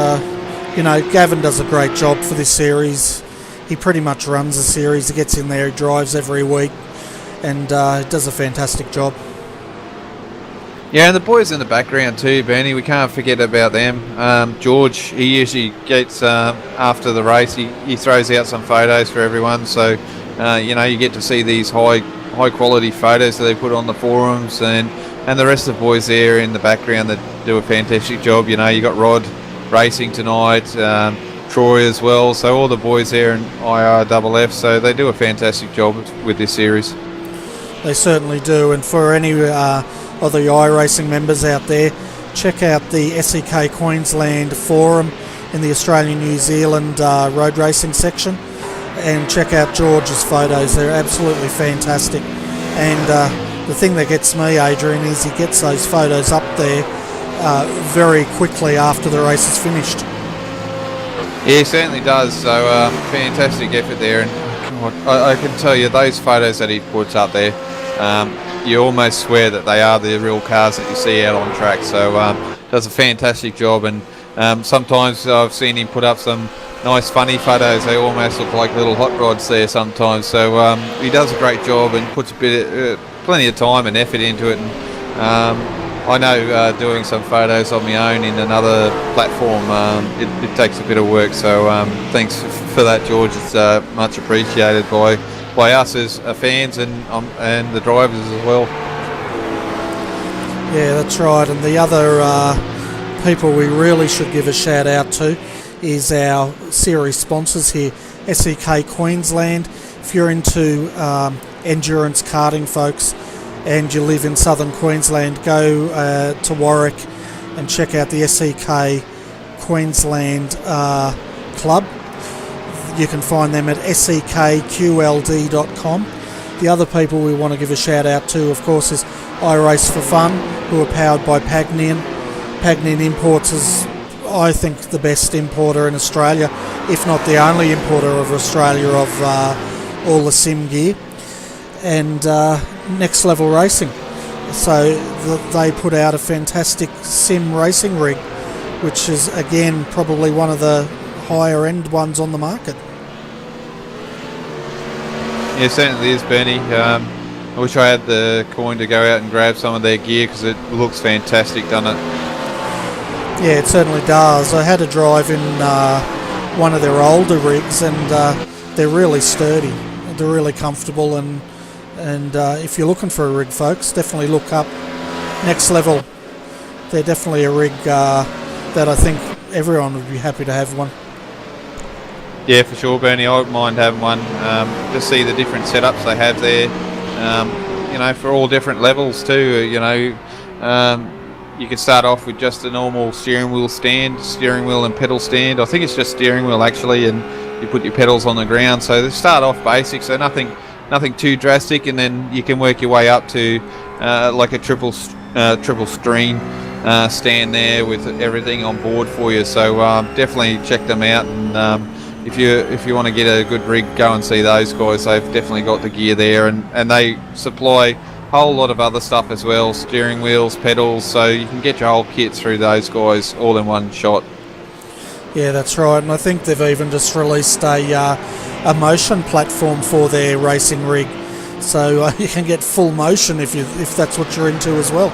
Gavin does a great job for this series. He pretty much runs the series. He gets in there, he drives every week, and does a fantastic job. Yeah, and the boys in the background too, Bernie, we can't forget about them. George, he usually gets, after the race, he throws out some photos for everyone, so, you get to see these high quality photos that they put on the forums, and the rest of the boys there in the background that do a fantastic job. You got Rod racing tonight, Troy as well, so all the boys there in IRFF, so they do a fantastic job with this series. They certainly do, and for any of the iRacing members out there, check out the SEK Queensland forum in the Australian New Zealand road racing section. and check out George's photos. They're absolutely fantastic. And the thing that gets me, Adrian, is he gets those photos up there very quickly after the race is finished. Yeah, he certainly does. So fantastic effort there, and I can tell you those photos that he puts up there, you almost swear that they are the real cars that you see out on track. So does a fantastic job, and sometimes I've seen him put up some nice funny photos. They almost look like little hot rods there sometimes. So he does a great job and puts plenty of time and effort into it. And I know doing some photos on my own in another platform, it takes a bit of work. So thanks for that, George. It's much appreciated by us as fans and the drivers as well. Yeah, that's right. And the other people we really should give a shout out to is our series sponsors here, SEK Queensland. If you're into endurance karting, folks, and you live in southern Queensland, go to Warwick and check out the SEK Queensland Club. You can find them at SEKQLD.com. The other people we want to give a shout out to, of course, is iRace for Fun, who are powered by Pagnian. Pagnian Imports is, I think, the best importer in Australia, if not the only importer of Australia of all the sim gear. And Next Level Racing. So they put out a fantastic sim racing rig, which is, again, probably one of the higher end ones on the market. Yeah, it certainly is, Bernie. I wish I had the coin to go out and grab some of their gear, because it looks fantastic, doesn't it? Yeah, it certainly does. I had a drive in one of their older rigs, and they're really sturdy. They're really comfortable, and if you're looking for a rig, folks, definitely look up Next Level. They're definitely a rig that I think everyone would be happy to have one. Yeah, for sure, Bernie. I wouldn't mind having one. To see the different setups they have there, for all different levels too. You can start off with just a normal steering wheel and pedal stand. I think it's just steering wheel actually, and you put your pedals on the ground. So they start off basic, so nothing too drastic, and then you can work your way up to like a triple screen stand there with everything on board for you. So definitely check them out, and if you want to get a good rig, go and see those guys. They've definitely got the gear there, and they supply a whole lot of other stuff as well, steering wheels, pedals, so you can get your whole kit through those guys all in one shot. Yeah, that's right, and I think they've even just released a motion platform for their racing rig, so you can get full motion if that's what you're into as well.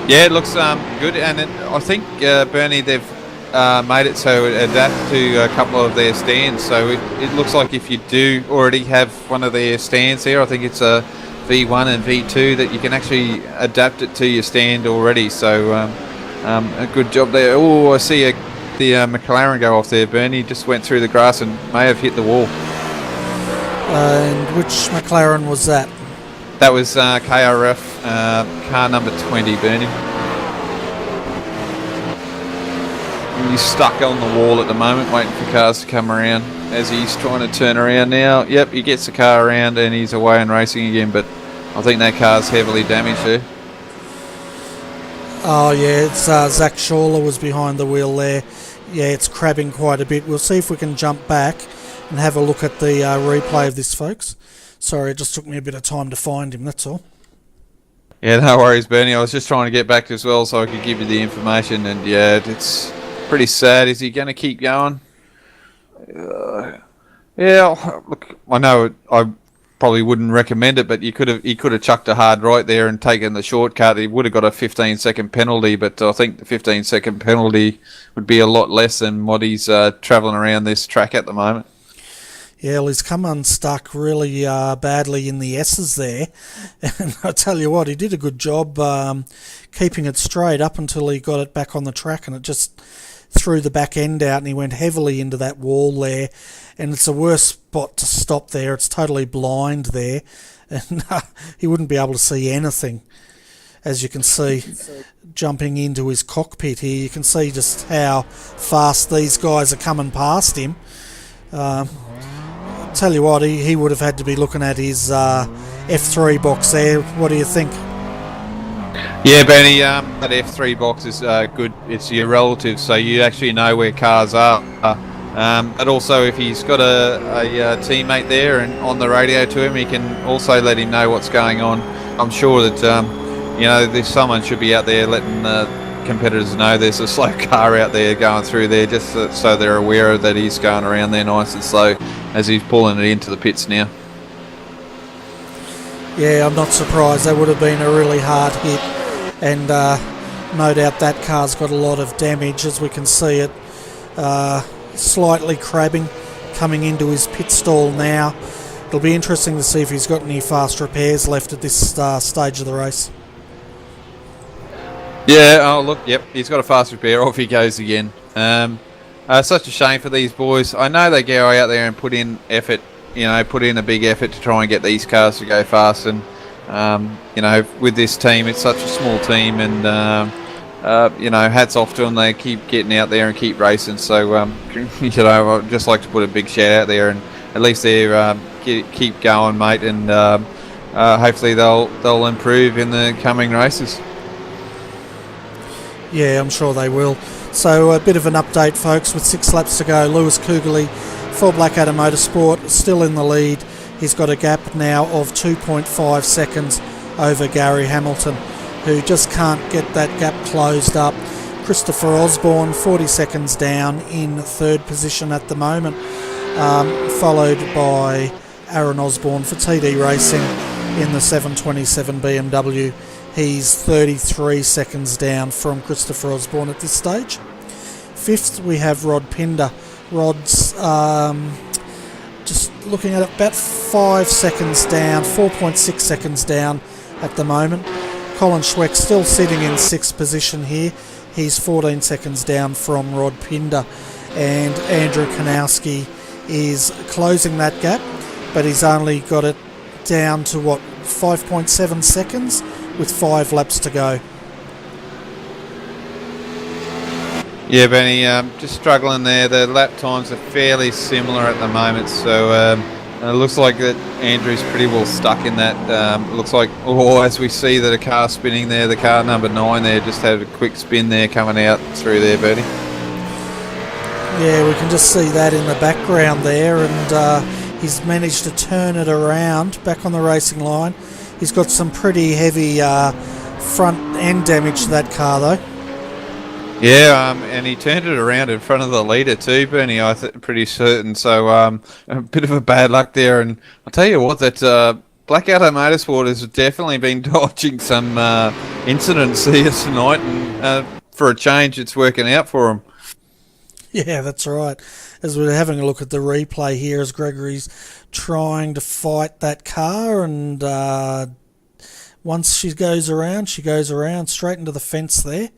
Yeah, it looks good, and I think Bernie, they've made it so it adapts to a couple of their stands, so it looks like if you do already have one of their stands there, I think it's a V1 and V2, that you can actually adapt it to your stand already. So a good job there. Oh, I see the McLaren go off there. Bernie just went through the grass and may have hit the wall. And which McLaren was that? That was KRF car number 20, Bernie. He's stuck on the wall at the moment, waiting for cars to come around as he's trying to turn around now. Yep, he gets the car around and he's away and racing again, but I think that car's heavily damaged there. Oh yeah, it's Zach Shawler was behind the wheel there. Yeah, it's crabbing quite a bit. We'll see if we can jump back and have a look at the replay of this, folks. Sorry, it just took me a bit of time to find him, that's all. Yeah, no worries, Bernie. I was just trying to get back as well so I could give you the information, and yeah, it's pretty sad. Is he going to keep going? Yeah, look, I know I probably wouldn't recommend it, but he could have chucked a hard right there and taken the shortcut. He would have got a 15-second penalty, but I think the 15-second penalty would be a lot less than what he's travelling around this track at the moment. Yeah, well, he's come unstuck really badly in the S's there, and I tell you what, he did a good job keeping it straight up until he got it back on the track, and it just threw the back end out, and he went heavily into that wall there, and it's the worst spot to stop there. It's totally blind there, and he wouldn't be able to see anything. As you can see, jumping into his cockpit here, you can see just how fast these guys are coming past him. tell you what, he would have had to be looking at his F3 box there. What do you think? Yeah, Benny, that F3 box is good. It's your relative, so you actually know where cars are. But also, if he's got a teammate there and on the radio to him, he can also let him know what's going on. I'm sure that there's someone should be out there letting competitors know there's a slow car out there going through there, just so they're aware that he's going around there nice and slow as he's pulling it into the pits now. Yeah, I'm not surprised. That would have been a really hard hit, and no doubt that car's got a lot of damage, as we can see it slightly crabbing coming into his pit stall now. It'll be interesting to see if he's got any fast repairs left at this stage of the race. Yeah, oh look, yep, he's got a fast repair. Off he goes again. Such a shame for these boys. I know they go out there and put in effort, put in a big effort to try and get these cars to go fast. And with this team, it's such a small team, and hats off to them. They keep getting out there and keep racing. So I'd just like to put a big shout out there, and at least they keep going, mate. And hopefully they'll improve in the coming races. Yeah, I'm sure they will. So a bit of an update, folks, with 6 laps to go. Lewis Kugeley for Blackadder Motorsport still in the lead. He's got a gap now of 2.5 seconds over Gary Hamilton, who just can't get that gap closed up. Christopher Osborne 40 seconds down in 3rd position at the moment, followed by Aaron Osborne for TD Racing in the 727 BMW. He's 33 seconds down from Christopher Osborne at this stage. 5th, we have Rod Pinder. Rod's just looking at it, about 5 seconds down, 4.6 seconds down at the moment. Colin Schweck still sitting in 6th position here. He's 14 seconds down from Rod Pinder. And Andrew Kanowski is closing that gap, but he's only got it down to 5.7 seconds with 5 laps to go. Yeah, Benny, just struggling there. The lap times are fairly similar at the moment, so it looks like that Andrew's pretty well stuck in that. It looks like, as we see that a car spinning there, the car number 9 there just had a quick spin there coming out through there, Bernie. Yeah, we can just see that in the background there, and he's managed to turn it around back on the racing line. He's got some pretty heavy front end damage to that car, though. Yeah, and he turned it around in front of the leader too, Bernie, pretty certain. So a bit of a bad luck there. And I'll tell you what, that Blackadder Motorsport has definitely been dodging some incidents here tonight. And for a change, it's working out for them. Yeah, that's right. As we're having a look at the replay here, as Gregory's trying to fight that car, and once she goes around straight into the fence there,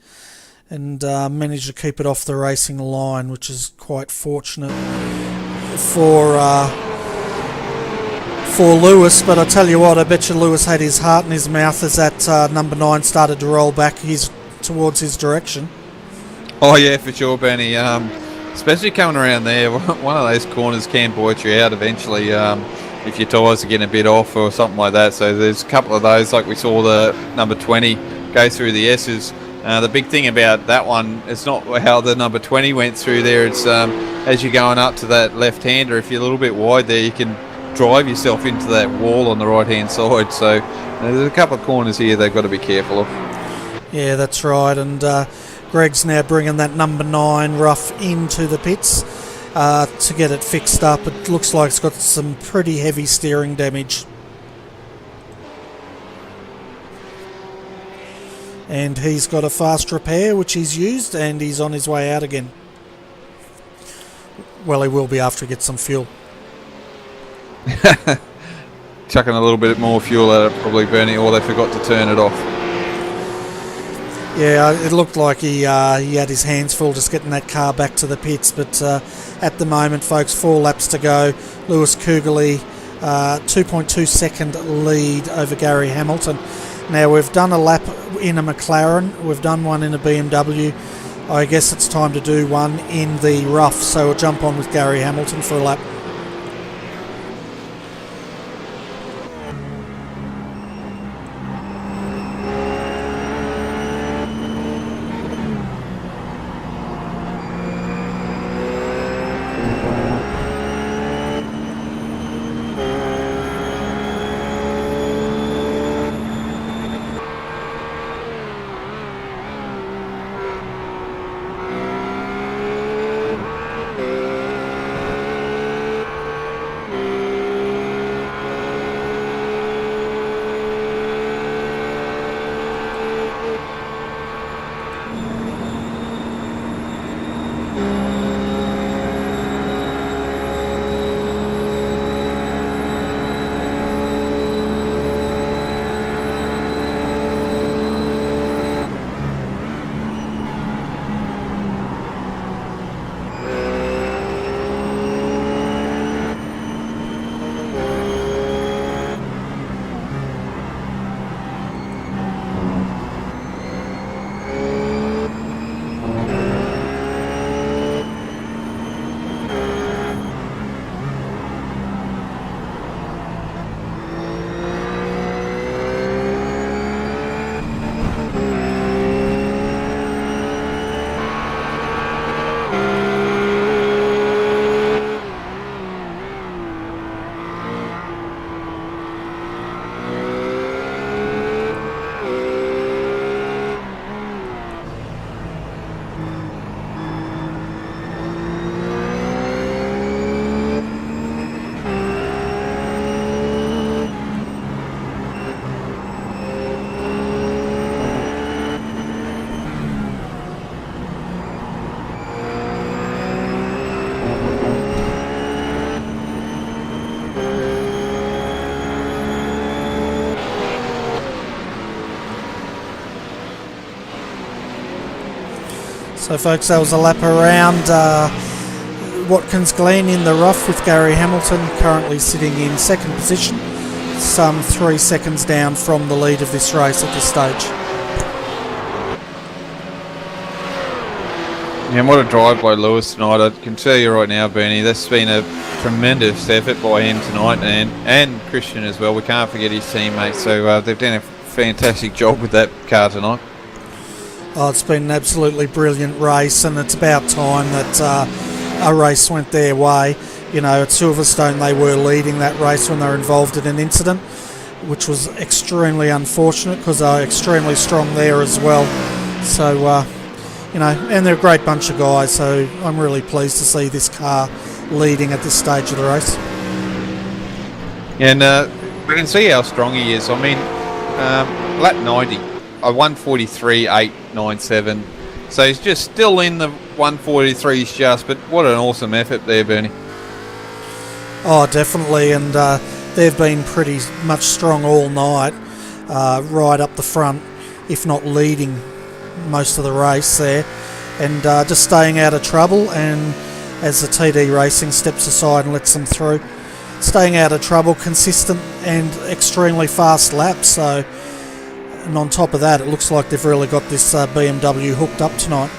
and managed to keep it off the racing line, which is quite fortunate for Lewis. But I tell you what, I bet you Lewis had his heart in his mouth as that number 9 started to roll back towards his direction. Oh yeah, for sure, Benny. Especially coming around there, one of those corners can bite you out eventually if your tyres are getting a bit off or something like that. So there's a couple of those, like we saw the number 20 go through the S's. The big thing about that one, it's not how the number 20 went through there. It's as you're going up to that left-hander, if you're a little bit wide there, you can drive yourself into that wall on the right-hand side. So there's a couple of corners here they've got to be careful of. Yeah, that's right. And Greg's now bringing that number 9 rough into the pits to get it fixed up. It looks like it's got some pretty heavy steering damage. And he's got a fast repair which he's used, and he's on his way out again. Well, he will be after he gets some fuel. Chucking a little bit more fuel at it, probably, Bernie, or they forgot to turn it off. Yeah, it looked like he had his hands full just getting that car back to the pits, but at the moment, folks, 4 laps to go. Lewis Kugeley, 2.2 second lead over Gary Hamilton. Now, we've done a lap in a McLaren, we've done one in a BMW. I guess it's time to do one in the rough, so we'll jump on with Gary Hamilton for a lap. So folks, that was a lap around Watkins Glen in the rough with Gary Hamilton currently sitting in second position, some 3 seconds down from the lead of this race at this stage. Yeah, and what a drive by Lewis tonight. I can tell you right now, Bernie, that's been a tremendous effort by him tonight, and Christian as well. We can't forget his teammates, so they've done a fantastic job with that car tonight. Oh, it's been an absolutely brilliant race, and it's about time that a race went their way. You know, at Silverstone they were leading that race when they were involved in an incident, which was extremely unfortunate because they were extremely strong there as well. So, you know, and they're a great bunch of guys, so I'm really pleased to see this car leading at this stage of the race. And we can see how strong he is. I mean, lap 90, a 1:43.897. So he's just still in the 1:43s just, but what an awesome effort there, Bernie. Oh, definitely, and they've been pretty much strong all night, right up the front, if not leading most of the race there, and just staying out of trouble. And as the TD Racing steps aside and lets them through, staying out of trouble, consistent and extremely fast laps. So, and on top of that, it looks like they've really got this BMW hooked up tonight.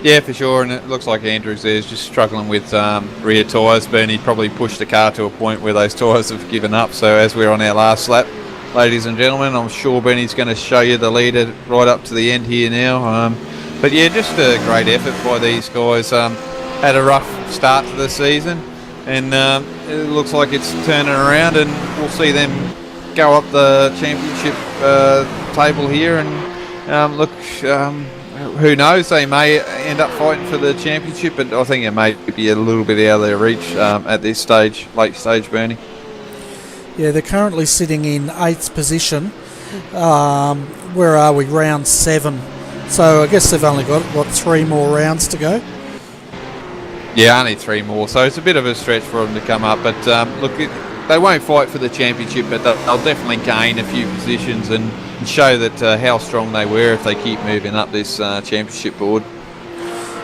Yeah, for sure, and it looks like Andrews there is just struggling with rear tyres. Bernie probably pushed the car to a point where those tyres have given up. So as we're on our last lap, ladies and gentlemen, I'm sure Bernie's going to show you the leader right up to the end here now. But yeah, just a great effort by these guys. Had a rough start to the season, and it looks like it's turning around, and we'll see them go up the championship table here. And look, who knows, they may end up fighting for the championship, but I think it may be a little bit out of their reach at this stage, late stage, Bernie. Yeah, they're currently sitting in 8th position. Where are we? Round 7. So I guess they've only got, what, 3 more rounds to go? Yeah, only 3 more, so it's a bit of a stretch for them to come up. But look, they won't fight for the championship, but they'll definitely gain a few positions and show that how strong they were if they keep moving up this championship board.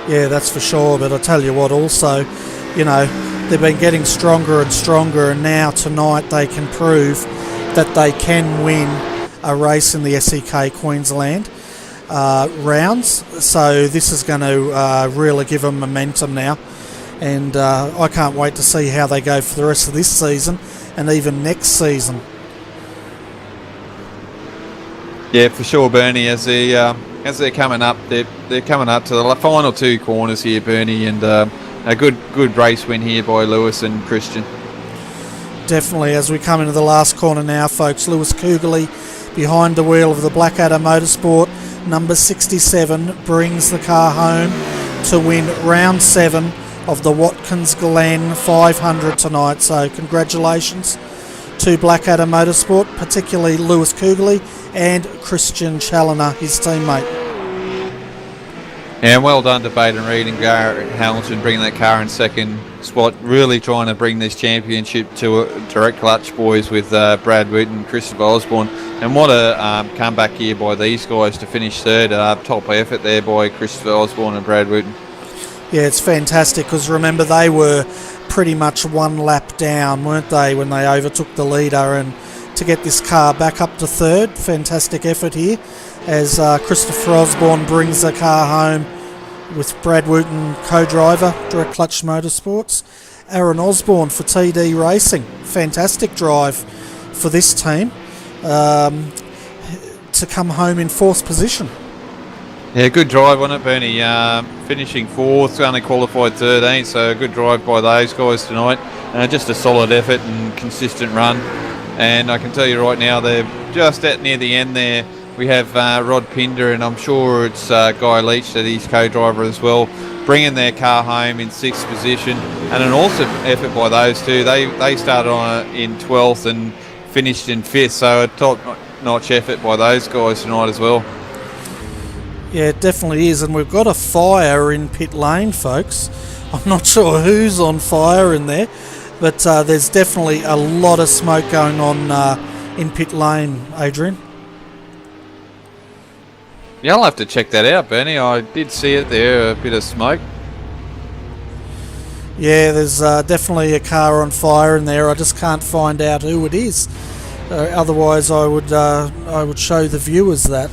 Yeah, that's for sure. But I tell you what, also, you know, they've been getting stronger and stronger, and now tonight they can prove that they can win a race in the SEK Queensland rounds. So this is going to really give them momentum now, and I can't wait to see how they go for the rest of this season and even next season. Yeah, for sure, Bernie. As they're coming up, they're coming up to the final 2 corners here, Bernie, and a good race win here by Lewis and Christian. Definitely, as we come into the last corner now, folks, Lewis Kugeley behind the wheel of the Blackadder Motorsport, number 67, brings the car home to win round 7 of the Watkins Glen 500 tonight. So congratulations to Blackadder Motorsport, particularly Lewis Kugeley and Christian Challoner, his teammate. And well done to Baden Reed and Gary Hamilton bringing that car in second spot, really trying to bring this championship to a direct clutch, boys, with Brad Wooten and Christopher Osborne. And what a comeback here by these guys to finish third. Top effort there by Christopher Osborne and Brad Wooten. Yeah, it's fantastic because remember they were pretty much 1 lap down, weren't they, when they overtook the leader, and to get this car back up to third, fantastic effort here as Christopher Osborne brings the car home with Brad Wooten co-driver, Direct Clutch Motorsports. Aaron Osborne for TD Racing, fantastic drive for this team to come home in 4th position. Yeah, good drive on it, Bernie. Finishing 4th, only qualified 13th, so a good drive by those guys tonight. Just a solid effort and consistent run. And I can tell you right now, they're just at near the end there. We have Rod Pinder, and I'm sure it's Guy Leach that he's co-driver as well, bringing their car home in 6th position. And an awesome effort by those two. They started on in 12th and finished in 5th, so a top-notch effort by those guys tonight as well. Yeah, it definitely is, and we've got a fire in pit lane, folks. I'm not sure who's on fire in there, but there's definitely a lot of smoke going on in pit lane, Adrian. Yeah, I'll have to check that out, Bernie. I did see it there, a bit of smoke. Yeah, there's definitely a car on fire in there. I just can't find out who it is. Otherwise, I would show the viewers that.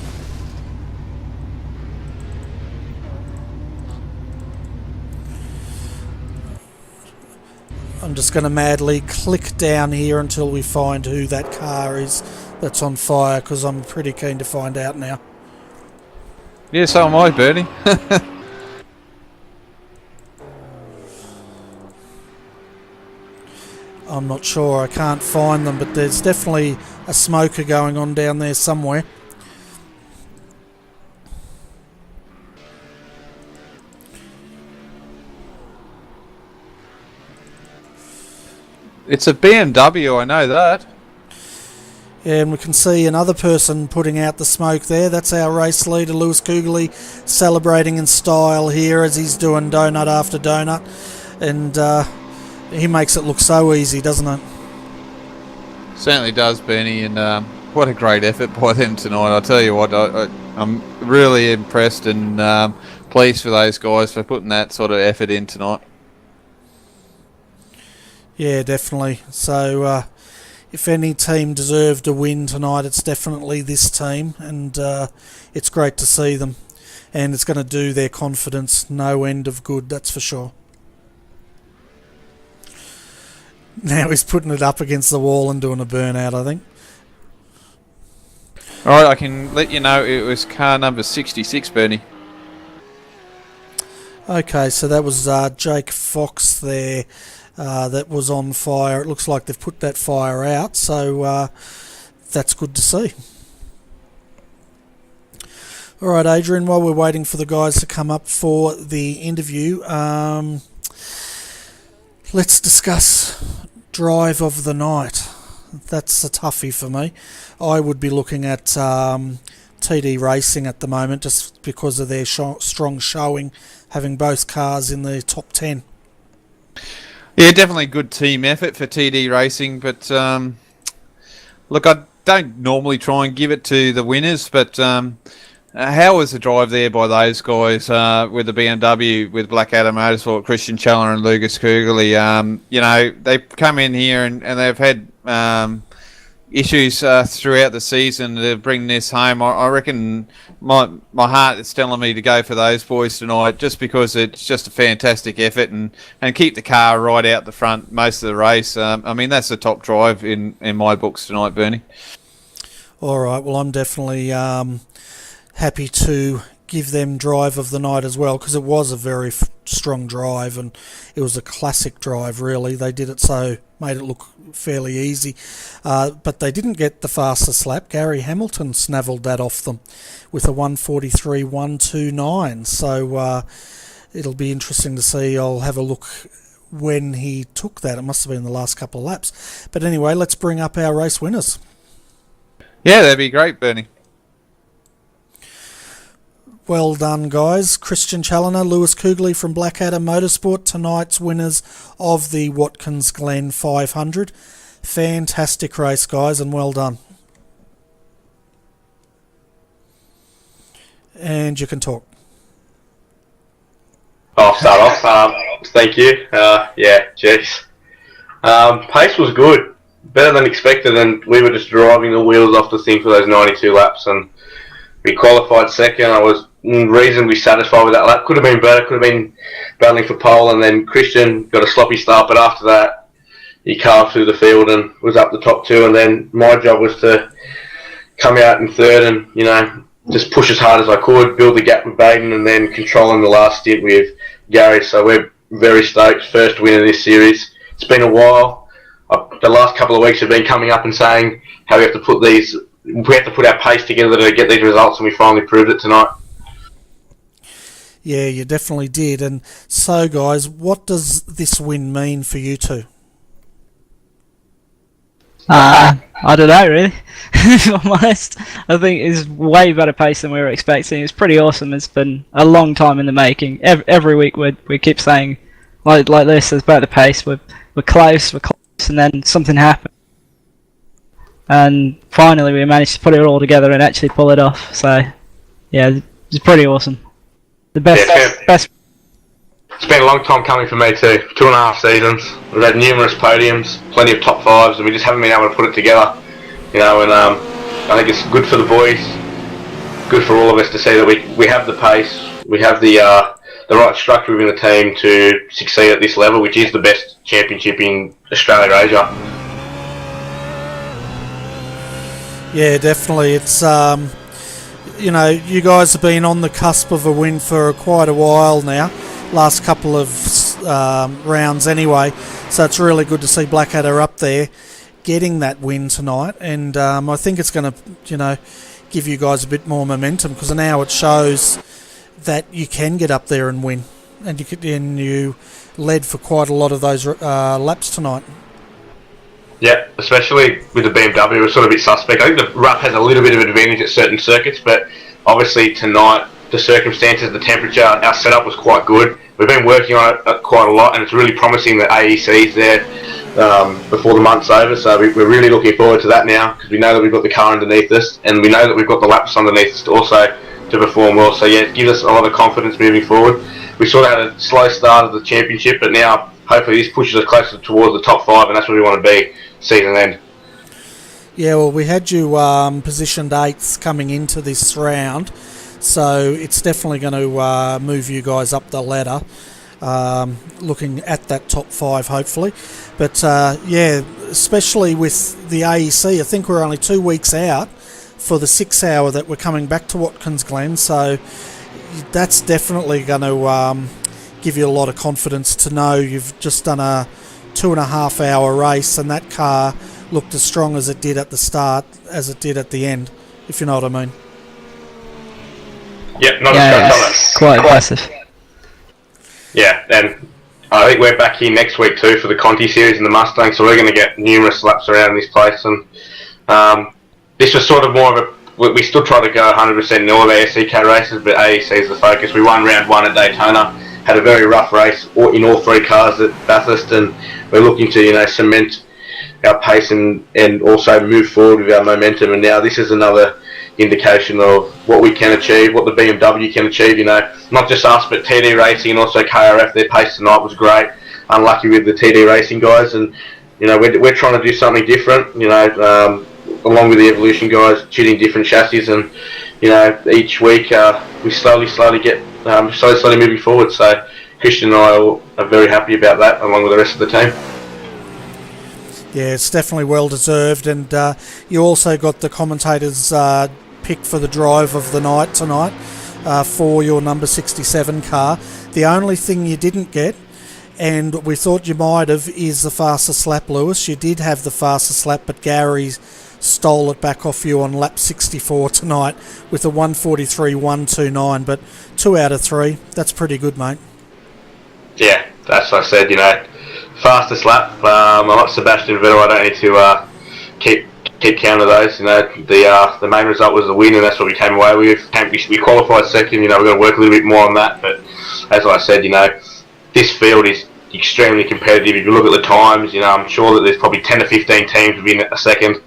I'm just going to madly click down here until we find who that car is that's on fire, because I'm pretty keen to find out now. Yeah, so am I, Bernie. I'm not sure, I can't find them, but there's definitely a smoker going on down there somewhere. It's a BMW, I know that. Yeah, and we can see another person putting out the smoke there. That's our race leader, Lewis Kugeley, celebrating in style here as he's doing donut after donut. And he makes it look so easy, doesn't it? Certainly does, Bernie, and what a great effort by them tonight. I'll tell you what, I'm really impressed and pleased for those guys for putting that sort of effort in tonight. Yeah, definitely. So if any team deserved a win tonight, it's definitely this team, and it's great to see them. And it's going to do their confidence no end of good, that's for sure. Now he's putting it up against the wall and doing a burnout, I think. Alright, I can let you know it was car number 66, Bernie. Okay, so that was Jake Fox there. That was on fire. It looks like they've put that fire out, so that's good to see. Alright, Adrian, while we're waiting for the guys to come up for the interview, let's discuss drive of the night. That's a toughie for me. I would be looking at TD Racing at the moment, just because of their strong showing, having both cars in the top 10. Yeah, definitely good team effort for TD Racing, but look, I don't normally try and give it to the winners, but how was the drive there by those guys with the BMW, with Blackadder Motorsport, Christian Challoner and Lucas Kugeley? You know, they've come in here and they've had issues throughout the season to bring this home. I reckon my heart is telling me to go for those boys tonight, just because it's just a fantastic effort and keep the car right out the front most of the race. I mean, that's the top drive in my books tonight, Bernie. All right, well, I'm definitely happy to give them drive of the night as well, because it was a very strong drive and it was a classic drive, really. They did it so, made it look fairly easy, but they didn't get the fastest lap. Gary Hamilton snavelled that off them with a 1:43.129, so it'll be interesting to see. I'll have a look when he took that. It must have been the last couple of laps, but anyway, let's bring up our race winners. Yeah, that'd be great, Bernie. Well done, guys. Christian Challoner, Lewis Kugeley from Blackadder Motorsport, tonight's winners of the Watkins Glen 500. Fantastic race, guys, and well done. And you can talk. I'll start off. Thank you. Yeah, jeez. Pace was good. Better than expected, and we were just driving the wheels off the thing for those 92 laps, and we qualified second. I was reasonably satisfied with that lap. Could have been better, could have been battling for pole, and then Christian got a sloppy start, but after that he carved through the field and was up the top two, and then my job was to come out in third and, you know, just push as hard as I could, build the gap with Baden, and then controlling the last stint with Gary. So we're very stoked. First win of this series. It's been a while. The last couple of weeks have been coming up and saying how we have to put our pace together to get these results, and we finally proved it tonight. Yeah, you definitely did. And so, guys, what does this win mean for you two? I don't know, really. If I'm honest, I think it's way better pace than we were expecting. It's pretty awesome. It's been a long time in the making. Every week we keep saying like this. It's about the pace. We're close, and then something happened, and finally we managed to put it all together and actually pull it off. So, Yeah, it's pretty awesome. The best, best. It's been a long time coming for me too. 2.5 seasons. We've had numerous podiums, plenty of top fives, and we just haven't been able to put it together. You know, and I think it's good for the boys, good for all of us to see that we have the pace, we have the right structure within the team to succeed at this level, which is the best championship in Australia, Asia. Yeah, definitely. It's you know, you guys have been on the cusp of a win for quite a while now. Last couple of rounds anyway, so it's really good to see Blackadder up there getting that win tonight, and I think it's going to, you know, give you guys a bit more momentum, because now it shows that you can get up there and win, and you led for quite a lot of those laps tonight. Yeah, especially with the BMW, we're sort of a bit suspect. I think the rough has a little bit of an advantage at certain circuits, but obviously tonight, the circumstances, the temperature, our setup was quite good. We've been working on it quite a lot, and it's really promising that AEC's there before the month's over. So we're really looking forward to that now, because we know that we've got the car underneath us, and we know that we've got the laps underneath us also to perform well. So yeah, it gives us a lot of confidence moving forward. We sort of had a slow start of the championship, but now hopefully this pushes us closer towards the top 5, and that's where we want to be season end. Yeah, well, we had you positioned 8th coming into this round, so it's definitely going to move you guys up the ladder, looking at that top 5 hopefully. But yeah, especially with the AEC, I think we're only 2 weeks out for the 6 hour that we're coming back to Watkins Glen, so that's definitely going to give you a lot of confidence to know you've just done a 2.5 hour race, and that car looked as strong as it did at the start as it did at the end, if you know what I mean. Yep, not yeah, quite impressive. Yeah, and I think we're back here next week too for the Conti series in the Mustang, so we're going to get numerous laps around this place, and this was sort of more of a, we still try to go 100% in all of our SEK races, but AEC is the focus. We won round 1 at Daytona, had a very rough race in all 3 cars at Bathurst, and we're looking to, you know, cement our pace and also move forward with our momentum. And now this is another indication of what we can achieve, what the BMW can achieve. You know, not just us, but TD Racing and also KRF. Their pace tonight was great. Unlucky with the TD Racing guys, and you know we're trying to do something different. You know, along with the Evolution guys, choosing different chassis, and you know each week we slowly get slowly moving forward. So Christian and I are very happy about that, along with the rest of the team. Yeah, it's definitely well deserved, and you also got the commentators' pick for the drive of the night tonight for your number 67 car. The only thing you didn't get, and we thought you might have, is the fastest lap, Lewis. You did have the fastest lap, but Gary stole it back off you on lap 64 tonight with a 1:43.129, but 2 out of 3, that's pretty good, mate. Yeah, that's what I said, you know. Fastest lap. I'm not Sebastian Vettel. I don't need to keep count of those. You know, the main result was the win, and that's what we came away with. We qualified second. You know, we're going to work a little bit more on that. But as I said, you know, this field is extremely competitive. If you look at the times, you know, I'm sure that there's probably 10 to 15 teams within a second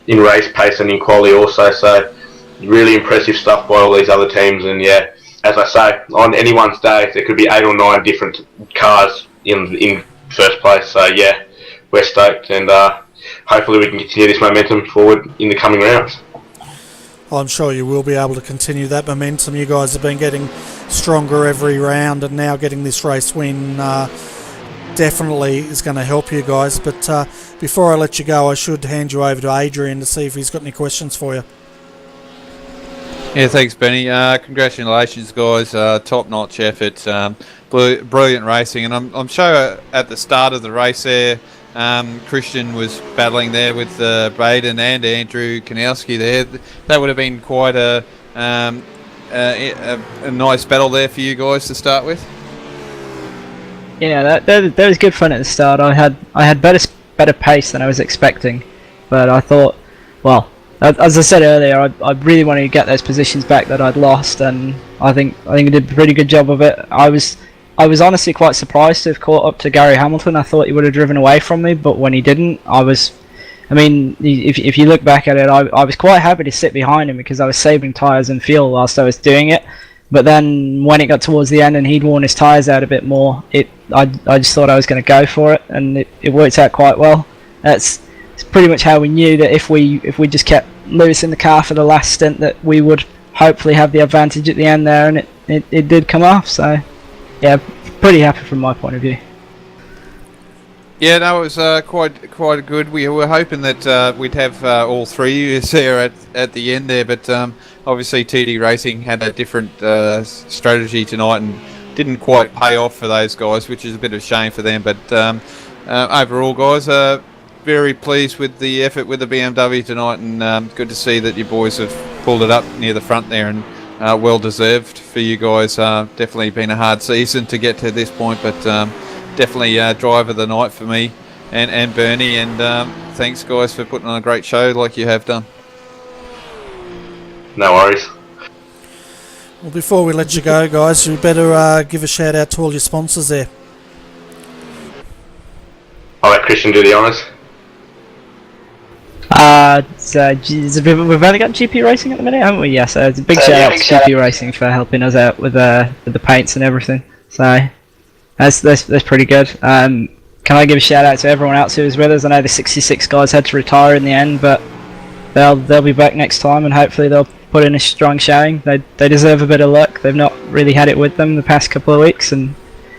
in race pace and in quality also. So really impressive stuff by all these other teams. And yeah, as I say, on anyone's day, there could be 8 or 9 different cars in first place. So yeah, we're stoked, and hopefully we can continue this momentum forward in the coming rounds. I'm sure you will be able to continue that momentum. You guys have been getting stronger every round, and now getting this race win definitely is going to help you guys. But before I let you go, I should hand you over to Adrian to see if he's got any questions for you. Yeah, thanks, Benny. Congratulations, guys. Top-notch effort. Brilliant racing. And I'm sure at the start of the race there, Christian was battling there with Baden and Andrew Kanowski there. That would have been quite a nice battle there for you guys to start with. Yeah, that was good fun at the start. I had better pace than I was expecting, but I thought, well, as I said earlier, I really wanted to get those positions back that I'd lost, and I think I did a pretty good job of it. I was honestly quite surprised to have caught up to Gary Hamilton. I thought he would have driven away from me, but when he didn't, I was I mean, if you look back at it, I was quite happy to sit behind him because I was saving tyres and fuel whilst I was doing it. But then when it got towards the end and he'd worn his tyres out a bit more, I just thought I was going to go for it, and it worked out quite well. It's pretty much how we knew that if we just kept Lewis in the car for the last stint, that we would hopefully have the advantage at the end there, and it did come off. So yeah, pretty happy from my point of view. Yeah, no, it was quite good. We were hoping that we'd have all three years there at the end there, but obviously TD Racing had a different strategy tonight and didn't quite pay off for those guys, which is a bit of a shame for them. But overall, guys, very pleased with the effort with the BMW tonight, and good to see that you boys have pulled it up near the front there, and well deserved for you guys. Definitely been a hard season to get to this point, but definitely driver of the night for me and Bernie, and thanks guys for putting on a great show like you have done. No worries. Well, before we let you go, guys, you better give a shout out to all your sponsors there. I'll let Christian do the honours. We've only got GP Racing at the minute, haven't we? Yeah, so it's a big shout out to GP Racing for helping us out with the paints and everything. So that's pretty good. Can I give a shout out to everyone else who was with us? I know the 66 guys had to retire in the end, but they'll be back next time, and hopefully they'll put in a strong showing. They deserve a bit of luck. They've not really had it with them the past couple of weeks, and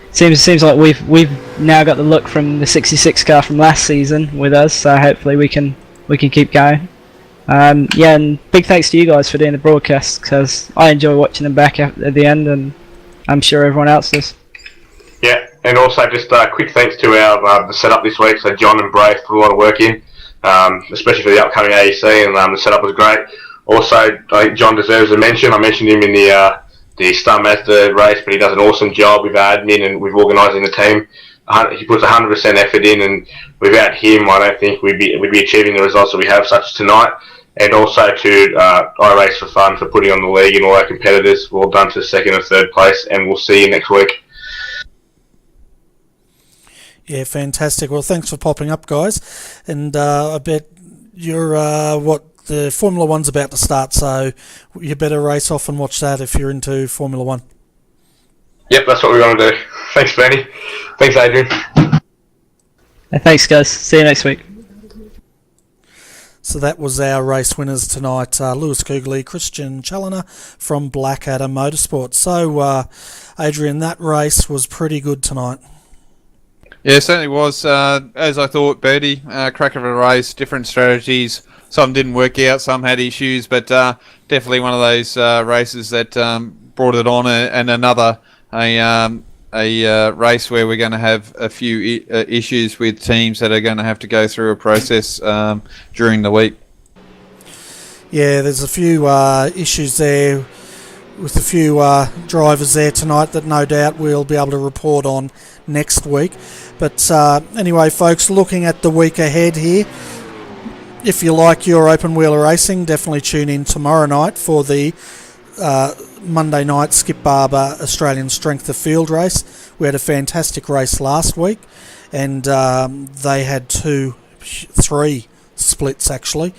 it seems like we've now got the luck from the 66 car from last season with us. So hopefully we can keep going. Yeah, and big thanks to you guys for doing the broadcast, because I enjoy watching them back at the end, and I'm sure everyone else does. Yeah, and also just quick thanks to our the setup this week. So John and Braith put a lot of work in, especially for the upcoming AEC, and the setup was great. Also, I think John deserves a mention. I mentioned him in the Star Mazda race, but he does an awesome job with admin and with organising the team. He puts 100% effort in, and without him, I don't think we'd be achieving the results that we have, such as tonight. And also to iRace for Fun for putting on the league and all our competitors. Well done to second and third place, and we'll see you next week. Yeah, fantastic. Well, thanks for popping up, guys. And I bet you're the Formula One's about to start, so you better race off and watch that if you're into Formula One. Yep, that's what we're going to do. Thanks, Benny. Thanks, Adrian. Thanks, guys. See you next week. So that was our race winners tonight. Lewis Kugley, Christian Challoner from Blackadder Motorsport. So, Adrian, that race was pretty good tonight. Yeah, it certainly was. As I thought, Bertie, crack of a race, different strategies. Some didn't work out, some had issues, but definitely one of those races that brought it on, and another a race where we're going to have a few issues with teams that are going to have to go through a process during the week. Yeah, there's a few issues there with a few drivers there tonight that no doubt we'll be able to report on next week. But anyway, folks, looking at the week ahead here, if you like your open wheeler racing, definitely tune in tomorrow night for the Monday night Skip Barber Australian Strength of Field race. We had a fantastic race last week, and they had 3 splits actually,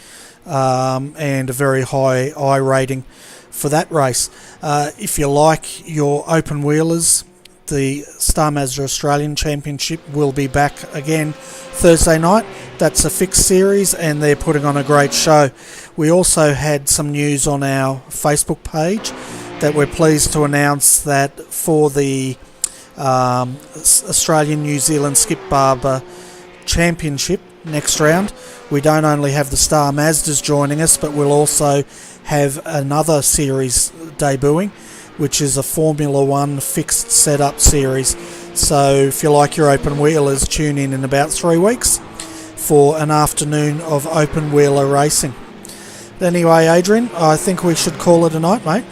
and a very high I rating for that race. If you like your open wheelers, the Star Mazda Australian Championship will be back again Thursday night. That's a fixed series, and they're putting on a great show. We also had some news on our Facebook page that we're pleased to announce that for the Australian New Zealand Skip Barber Championship next round, we don't only have the Star Mazdas joining us, but we'll also have another series debuting, which is a Formula One fixed setup series. So if you like your open wheelers, tune in about 3 weeks for an afternoon of open wheeler racing. Anyway, Adrian, I think we should call it a night, mate.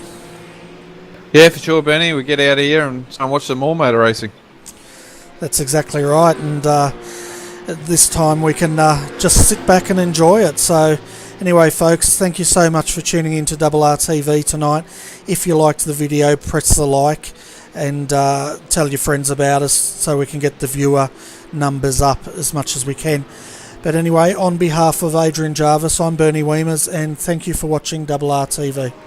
Yeah, for sure, Benny. We get out of here and watch some more motor racing. That's exactly right, and at this time we can just sit back and enjoy it. So anyway, folks, thank you so much for tuning in to RRTV tonight. If you liked the video, press the like and tell your friends about us so we can get the viewer numbers up as much as we can. But anyway, on behalf of Adrian Jarvis, I'm Bernie Weemers, and thank you for watching RRTV.